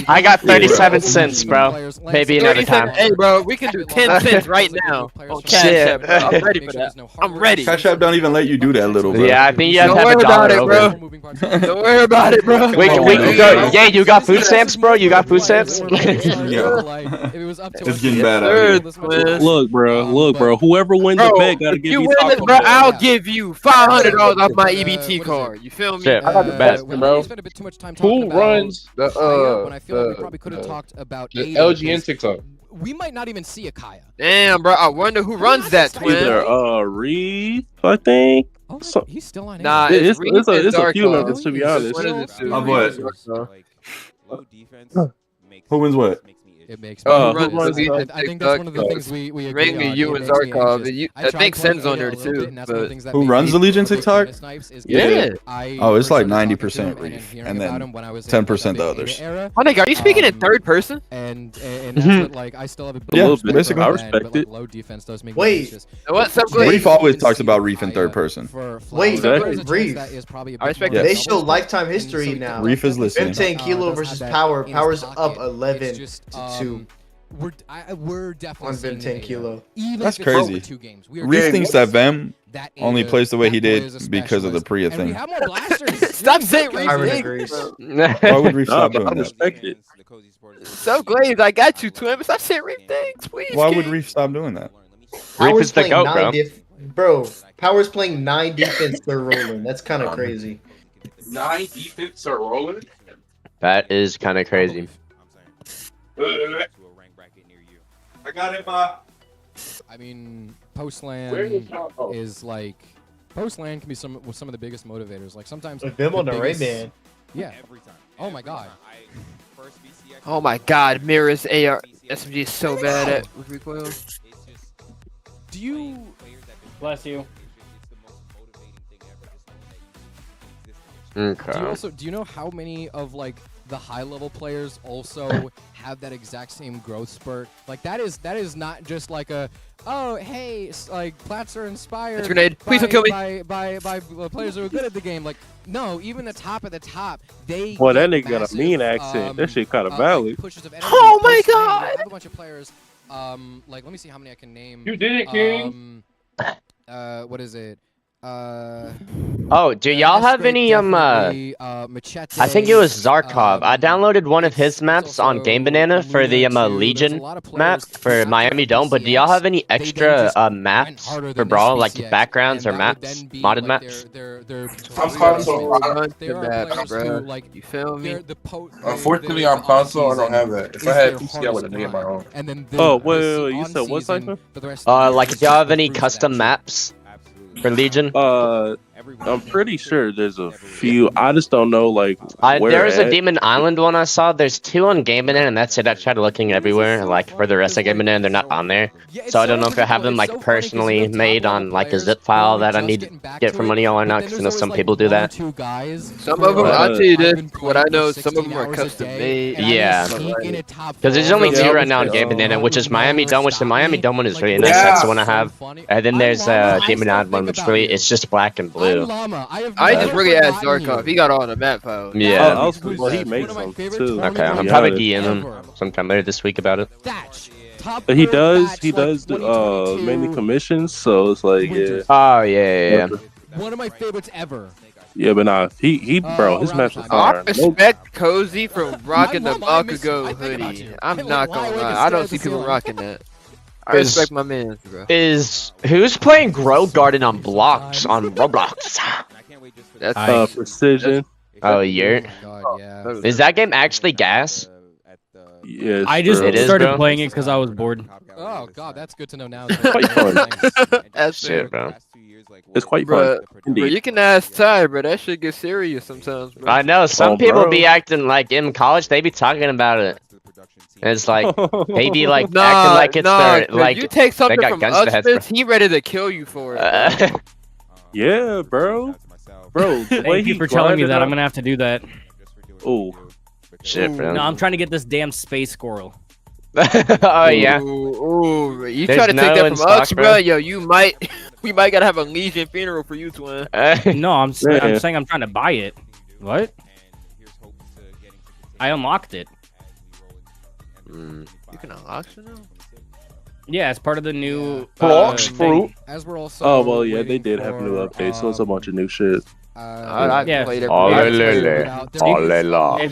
I got 37 cents, bro. Maybe another time. Hey, bro, we can do 10 cents right now on Cash App, bro. I'm ready for that. I'm ready. Cash App don't even let you do that, little bro. Yeah, I think you have Don't to have worry a about dollar it, bro. over. Don't worry about it, bro. We can go. Yeah, you got food stamps, bro. You got food stamps. It's getting bad out here. look, bro, whoever wins the bet gotta give you me win Taco this, Bell. bro, I'll give you $500 off my EBT card. You feel me? Shit, I got the best, bro. Who runs when I feel like we probably could have talked about the Ada, LGN because TikTok? We might not even see a Kaya. Damn, bro, I wonder who runs that, twin. Either Reed, I think. Oh, So- he's still on. Nah, It's Reed a and few Darko. members, to be honest. What is it, dude? Of what? Low defense makes Who wins what? It makes. Who me runs I think that's one of the things we agree Ring on. you It and makes me Zarkov. anxious. I think tried Sen's on playing there Ada a little too, bit, and that's one of the but- things that Who made runs me the Legion really TikTok? fan of Snipes is Yeah. because I Oh, it's like first started talking to 90% him and Reef, hearing and about then him when I was in 10% the big Ada others. era. My nigga, are you speaking in third person? And that's what, like, I still have a bit Yeah, of respect basically. for I him, respect but, like, it. low defense does make Wait. me anxious. You know what? So Wait. Reef always talks about Reef in third person. Wait, Exactly. I respect They that. show lifetime history now. Reef is listening. 15 Kilo versus Power. Power's up 11 to 2 We're definitely on seeing 15 Ada. Kilo. Even That's if it's over crazy. 2 games. We are Reef getting thinks that Vem that only Ada, plays the way he that boy did is a because of the specialist. Priya And we thing. have more blasters. Stop saying Reef. Iron Reef, agrees. bro. Why would Reef Nah, stop but I doing that? respect it. So glazed, I got you, twin. But stop saying Reef things, please. Why would King. Reef stop doing that? Reef Power's is the playing GOAT, 9 bro. Bro, Power's playing 9 defense. They're rolling. That's kind of crazy. 9 defense are rolling. That is kind of crazy. I got it, ma. I mean, Where post-land is my- oh. is like post-land can be some of the biggest motivators. Like sometimes With Vim on the biggest- Rayman. Yeah. Oh my god. Oh my God, Mirror's AR SMG is so bad at with recoil. Do you? Bless you. Okay. Do you know how many of like the high-level players also have that exact same growth spurt? Like that is not just like a, oh hey, like Plats are inspired. That's a grenade. Please don't kill me. By players who are good at the game. Like no, even the top at the top, they. Boy, that get nigga got a massive, mean accent. That shit kind of like, valid. pushes of energy. Oh my Post-game, God. I have a bunch of players. Like let me see how many I can name. You did it, King. What is it? Oh, do y'all have any I think it was Zarkov. I downloaded one of his maps on Game Banana for the Legion map for Miami Dome. But do y'all have any extra maps for Brawl, like backgrounds or maps, modded maps? I'm console. You feel me? Unfortunately, I'm console. I don't have that. If I had PC, I would have made my own. Oh, wait, you said what, Cypher? Like, do y'all have any custom maps for Legion? I'm pretty sure there's a few. I just don't know, like, where There's a Demon Island one I saw. There's 2 on Game Banana, and that's it. I tried looking everywhere, like, for the rest of Game Banana, and they're not on there. So I don't know if I have them, like, personally made on, like, a zip file that I need to get for money or not, because I know some people do that. Some of them, I'll tell you this, what I know, some of them are custom made. Yeah. Because there's only 2 right now on Game Banana, which is Miami Dome, which the Miami Dome one is really nice. That's the one I have. And then there's Demon Island one, which really, it's just black and blue. I just really asked Zarkov. He got all the map files. Yeah. Well, he makes some too. Okay, I'm probably DM him sometime later this week about it. But he does mainly commissions, so it's like, yeah. Oh, yeah. One of my favorites ever. Yeah, but nah, bro, his maps are fire. I respect Cozy from rocking the Bakugo hoodie. I'm not gonna lie. I don't see people rocking that. I respect my man, bro. Who's playing Grow Garden on blocks on Roblox? That's Precision. Oh, Yurt. Is that game actually gas? Yes, I just It is, started bro. playing it because I was bored. Oh god, that's good to know now. Quite fun. That's Shit, bro. It's quite bro, fun. bro, Indeed. you can ask Ty, bro. That shit gets serious sometimes, bro. I know, some Oh, people bro. be acting like in college, they be talking about it. And it's like, they be like Nah, acting like it's their, bro, like, you take they something got from guns to the head, bro. us, he ready to kill you for it. Yeah, bro. Bro, the way Thank you he for telling me grinded that. out- I'm gonna have to do that. Oh, Shit, bro. No, I'm trying to get this damn space squirrel. Oh, yeah. Ooh, you There's try to no take that in from us, stock, bro. bro. Yo, we might gotta have a Legion funeral for you, twin. No, I'm Yeah. saying I'm trying to buy it. What? I unlocked it. You can unlock it now? Yeah, it's part of the new Blocks, fruit. thing. As we're also oh well, yeah, they did have a new update, so it's a bunch of new shit. I Yeah. played it.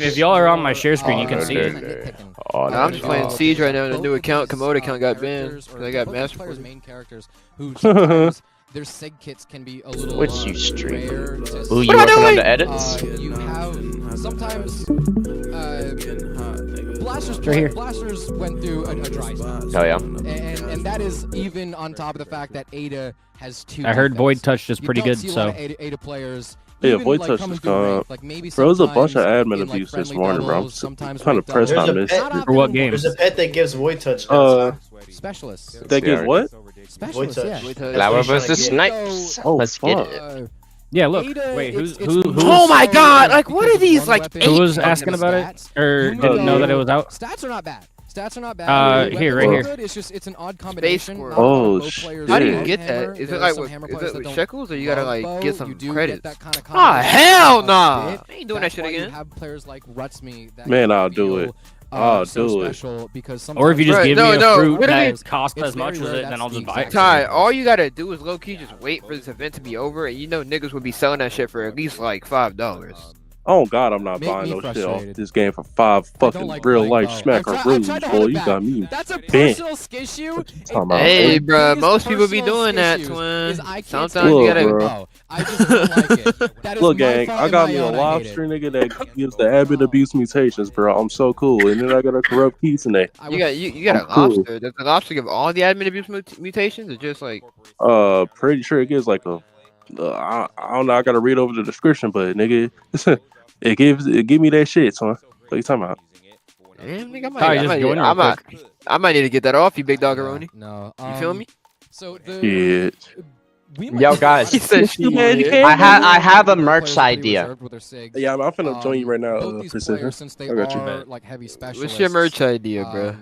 If y'all are on my share screen, you can see it. I'm just playing Siege right now, and a new account, Komodo account got banned. They got master players' main characters who sometimes their sig kits can be a little Which you stream? rare to Ooh, you working on the edits? you have sometimes blasters Right here. blasters went through a dry spell. Hell yeah. And that is even on top of the fact that Ada has 2 I heard defense. Void Touch is You pretty don't good, see a lot so of Ada players. Yeah, even, Void like, Touch coming is through gone. ranked, like maybe Bro, there's a bunch of sometimes admin in, like, abuse this friendly morning, bro. doubles, sometimes Kind of ranked pressed doubles. on this. For what game? There's a pet that gives Void Touch. Specialists. That gives what? Specialists, Touch. yeah. Void Flower versus Ada, Snipes. Oh, Let's get fuck. it. Yeah, look. Ada, Wait, it's who Oh my god! Like, what are these, like, who was fucking asking about it? stats. Or didn't know that it was out? Stats are not bad. Stats are not bad. Here, right here. It's just it's an odd combination. Squirrel. Not a lot of Oh, bow shit. players How do love you get hammer. that? Is There it are like some with, hammer is players it that with don't shekels, or you gotta love like bow. get some You do credits? Get that kind of Ah, hell combination nah! of I ain't doing that That's shit why you again. have players like Rutsme that Man, can I'll do feel, it. I'll so do it. special because Or if you just Bruh, give no, me a no, fruit what do you mean? that costs It's as much very as rare, it, then that's I'll the just buy it. exact Ty, all you gotta do is low key just wait for this event to be over, and you know niggas would be selling that shit for at least like $5. Oh God, I'm not Make buying me no shit off frustrated. this game for 5 fucking like real playing life bow. smack I've rules, tried to boy. hold it You back. got me That's a bent. personal issue. Talking about Hey, One bro, of the most people be personal doing that, issues twin. is I can't Sometimes stand you Look, gotta. bro. bow. I just don't like it. That is Look, my gang, fault I and got my me a own. I hate lobster it. nigga that gives the admin abuse mutations, bro. I'm so cool. And then I got a corrupt piece in there. You got a I'm cool. lobster. Does the lobster give all the admin abuse mutations, or just like? Pretty sure it gives like a. I don't know. I gotta read over the description, but nigga, it give me that shit, son. What you talking about? Damn, nigga, Ty, just join real quick. I might need to get that off you, big doggeroni. No, You feel me? So the Shit. Yo, guys, He said she. I have a merch idea. Yeah, I'm finna join you right now, both these Precision. players, since they I got you. are like heavy specialists. What's your merch idea, bro?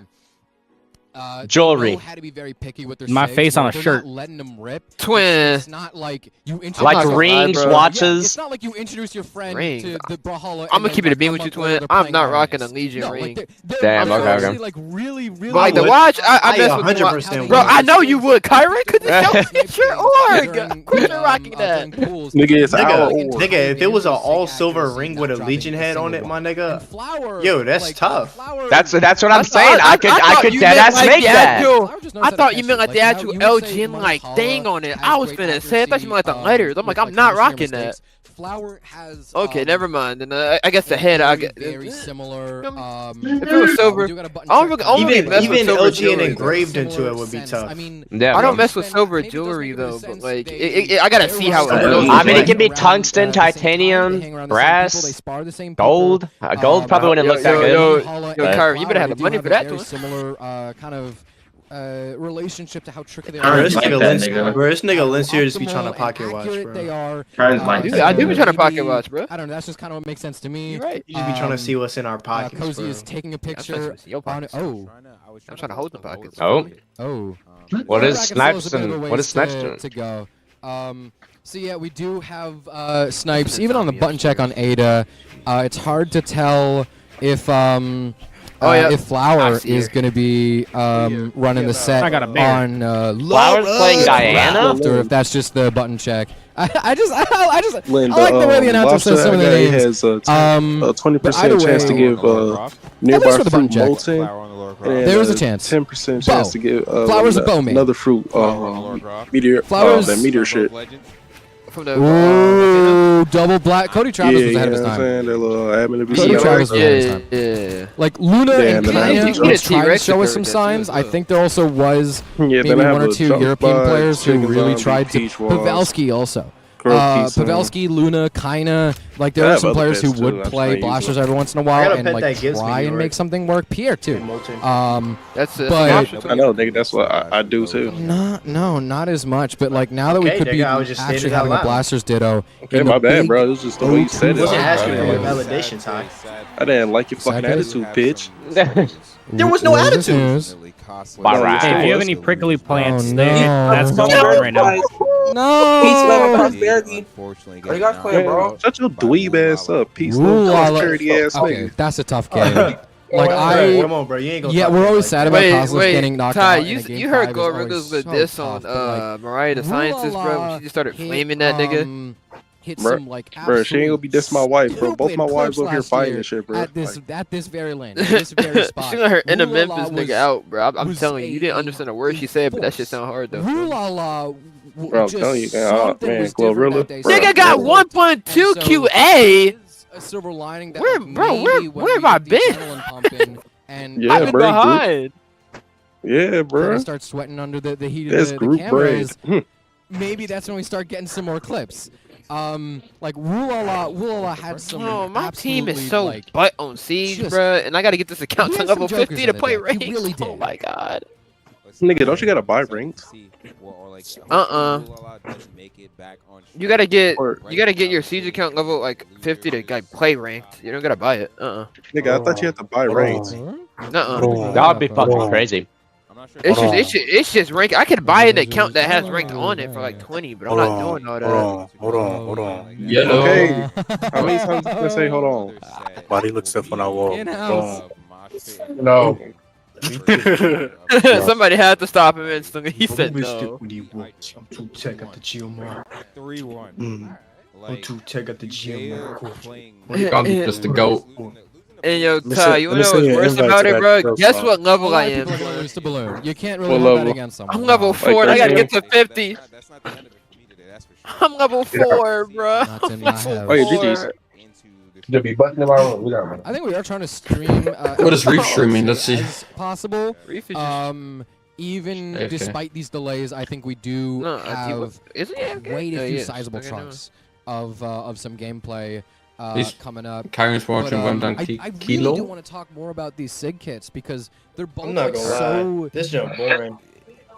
Jewelry. Had to be very picky with their My SIGs, face on a they're shirt. Not letting them rip. Twin. It's not like you introduce Like rings, watches. it's not like you introduce your friend Ring. to the Brawlhalla. I'm gonna keep it a beam with you, twin. I'm not rocking a Legion ring. Damn, they're okay. actually, like really, really. But like the watch, I mess with the watch. 100% Bro, would. I know you would, Kyron, because it's your org. Quit rocking that. Nigga, it's our org. Nigga, if it was an all silver ring with a Legion head on it, my nigga, yo, that's tough. That's what I'm saying. I could dead ass make that. I thought you meant like the actual LGN like thing on it. I was finna say, I thought you meant like the letters. I'm like, I'm not rocking that. Flower has. Okay, never mind. And I guess the head, I get very similar. If it was silver, Even LGN engraved into it would be tough. I mean, Yeah, I don't mess with silver jewelry though, but like, I gotta see how it I goes. mean, it can be tungsten, titanium, brass, gold. Gold probably wouldn't look that good. Yo, but- Kyron, you better have the money for that. Very similar kind of relationship to how tricky they Bro, are. this nigga Lince here just be trying to pocket watch, Accurate bro. They are. I do be trying to pocket watch, bro. I don't know. That's just kind of what makes sense to me. You're right. You just be trying to see what's in our pockets, Cozy bro. is taking a picture Your on it. pockets. Oh. I'm trying to hold the pockets. Oh, Oh. what is Snipes Snipes and what is Snipes doing? to go? So yeah, we do have Snipes. Even on the button check on Ada, it's hard to tell if if Flower is going to be running the set I got a bear. on Flower's playing Diana? or if that's just the button check. I just Linda, I like the way the announcer Lobster says some of the guy names. has a But 20% either chance to way- give nearby for the button fruit check. molten. And There is a chance. 10% Bow. chance to give Flower's a bow main. another fruit. Meteor. Flowers- That meteor shit. From the Ooh, double black. Cody Travis Yeah, was ahead of you his know what I'm time. saying? That little admin to be Cody seen. Travis was ahead of his yeah, time. yeah. Like Luna Yeah, and and then I Kaya have to was jump. trying to show us some T-Rex signs. I too. think there also was Yeah, maybe then I have one or a two jump European spot, players who chicken really zombie, tried to. peach walls, Pavelski also. crow pizza. Pavelski, Luna, Kaina, like there I are have some other players who pets, too. would I'm just play not using blasters them. every once in a I while got a and pet like that gives me try and York. make something work. Pierre too. That's But- I know, nigga. That's what I do too. Not as much. But like now that we Okay, could nigga, be I was just actually stating it out having a loud. blasters ditto. Okay, in my the bad, big bro. It's just the way you said it. I wasn't asking for your Yeah. validation, Ty. I didn't like your fucking Second. attitude, bitch. There was no News is attitude. news. Alright. Hey, if you have any prickly plants, Oh, then no. that's going on right now. No. Unfortunately, Are you guys playing, bro? Shut your dweeb ass up, peace. Ooh, Little I like- charity ass Okay, nigga. that's a tough game. Like Come on, bro. You ain't gonna. yeah, talk we're to me always like sad that. about Wait, Cosmos getting knocked Ty, out. in a game you heard 5 is Goldberger's always with so this tough, on but, like, Mariah the Scientist, bro. When she just started hit, flaming that nigga. Hit Bruh, some like Bro, she ain't gonna be dissing my wife, bro. Both my wives over here fighting and shit, bro. At this very lane, at this very spot. She let her inner Rulala Memphis was- nigga out, bro. I'm was telling you, you didn't a understand a word she said, but that shit sound hard though. Rulala Bro, I'm telling you, man, man, Glorilla, bro. Nigga got 1.2 QA. A silver lining that Where, like, bro? maybe Where when have we I get the been? adrenaline pumping and Yeah, I've been bro, group. behind. Yeah, kinda bro. start sweating under the heat That's of the group cameras. braid. Maybe that's when we start getting some more clips. Like Rulala had some. Oh, my team is absolutely, so like, butt on siege, just- bro, and I gotta get this account He to had some level jokers 50 in to it, play though. He ranks. really Oh did. my god. Nigga, don't you gotta buy rings? You gotta get Or- your siege account level like 50 to like play ranked. You don't gotta buy it. Nigga, I thought you had to buy rings. Nuh-uh. That would be fucking crazy. It's just rank. I could buy an account that has ranked on it for like 20, but I'm not doing all that. Hold on. Okay. How many times you gonna say hold on? Body looks up when I walk. In-house. No. Somebody had to stop him instantly. He said no. I'm too tech at the GMR. 3-1. I'm too tech at the GMR. Just the goat. And yo, Let me Ty, send- you let me wanna know send what's you an worse invite about to it, that bro? girl Guess song. what level A lot I of people am? are gonna lose the balloon. You can't really What have that level? against someone. I'm level Wow. 4 and I gotta 13? get to 50. I'm level 4, bro. Not in my head. Oh, yeah, GG's. They'll be busting in my room. We got I think we are trying to stream. What is Reef streaming? Let's see. As possible. Reef is just- Even Okay. despite these delays, I think we do No, have is it? Yeah, okay. quite Oh, a few yeah. sizable Okay, no. chunks of some gameplay He's- coming up. Kyron's watching one down I really Kilo. do want to talk more about these SIG kits because they're both I'm not like, gonna so. lie. This jump boring.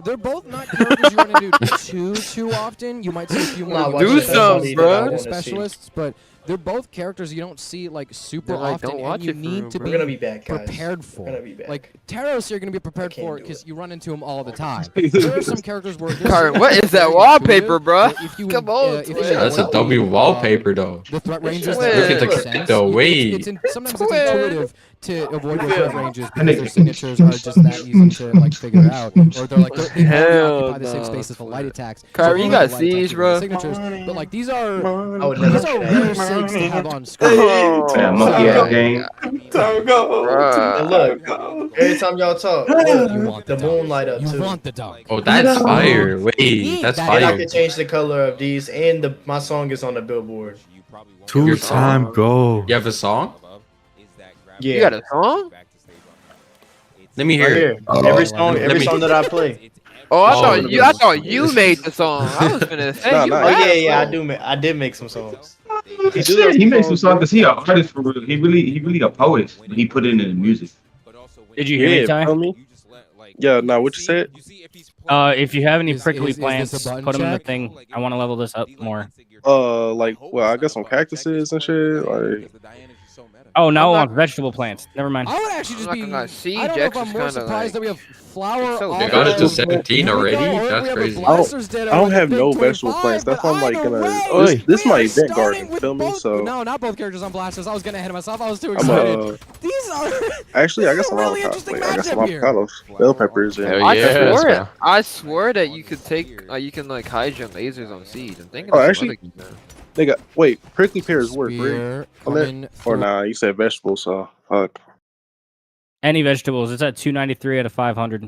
They're both not characters you run into too often. You might see a few Nah, more watch Do it. That's some, something that I bro. wanna see. specialists, but they're both characters you don't see like super They're like, often, "Don't watch and you it for need him, to bro." be, We're gonna be back, guys. prepared for. We're gonna be back. Like Taros, you're gonna be prepared for do because you run into him all the time. There are some characters where Kyron, what is that wallpaper, bro? Come on, if you That's a W wallpaper though. the threat ranges Look that at make the- sense. the weight. Sometimes it's intuitive to avoid your threat ranges because their signatures are just that easy to like figure out, or they're like they Hell occupy the same no. space as the light attacks. Kyron, they you have got the light attacks siege, with bro. the signatures, but like these are would never these say are that. rare SIGs to have on screen. Man, monkey ass game. And look, every time y'all talk, look, the moon light up You too. want the dog. Oh, that's fire. Wait, that's And I fire. can change the color of these, and my song is on the billboard. Two-time goal. You have a song? Yeah. You got a song? Let me Right hear here. it. Every Let song me- that I play. Oh, I Oh, thought you made the song. I was gonna say Nah, you. nah, Oh rap, yeah, bro. I did make some songs. Shit, he made some songs because he an artist for real. He really a poet. But he put it in the music. Did you hear me, Yeah, Ty? feel me? Yeah, nah, what you said? If you have any Is prickly this a plants, button put them in the check? thing. I want to level this up more. Like, well, I got some cactuses and shit. Like, Oh, now I I'm want vegetable plants. Never mind. I would actually just I'm be. not gonna lie, Siege I don't know if X I'm is more kinda surprised like- that we have flower. It's so all They got it to over 17 Rico, already? or we That's have a crazy. Blasters did I don't with have the no big vegetable 25, plants. That's why I'm but like either gonna. way, This we my are event starting garden. with Feel me? both- So No, not both characters on Blasters. I was gonna ahead of myself. I was too I'm excited. These are. actually I This got is some a really avocados. interesting Wait, I got some matchup here. avocados, bell peppers, and Hell I yeah, swore bro. I swore that you could take, you can like hide your lasers on Siege. I'm thinking. Oh, of some actually, other game now. nigga, wait, prickly pears work, right? Spear On that? coming Or through. nah, you said vegetables, so fuck. Any vegetables? It's at 293 out of 500.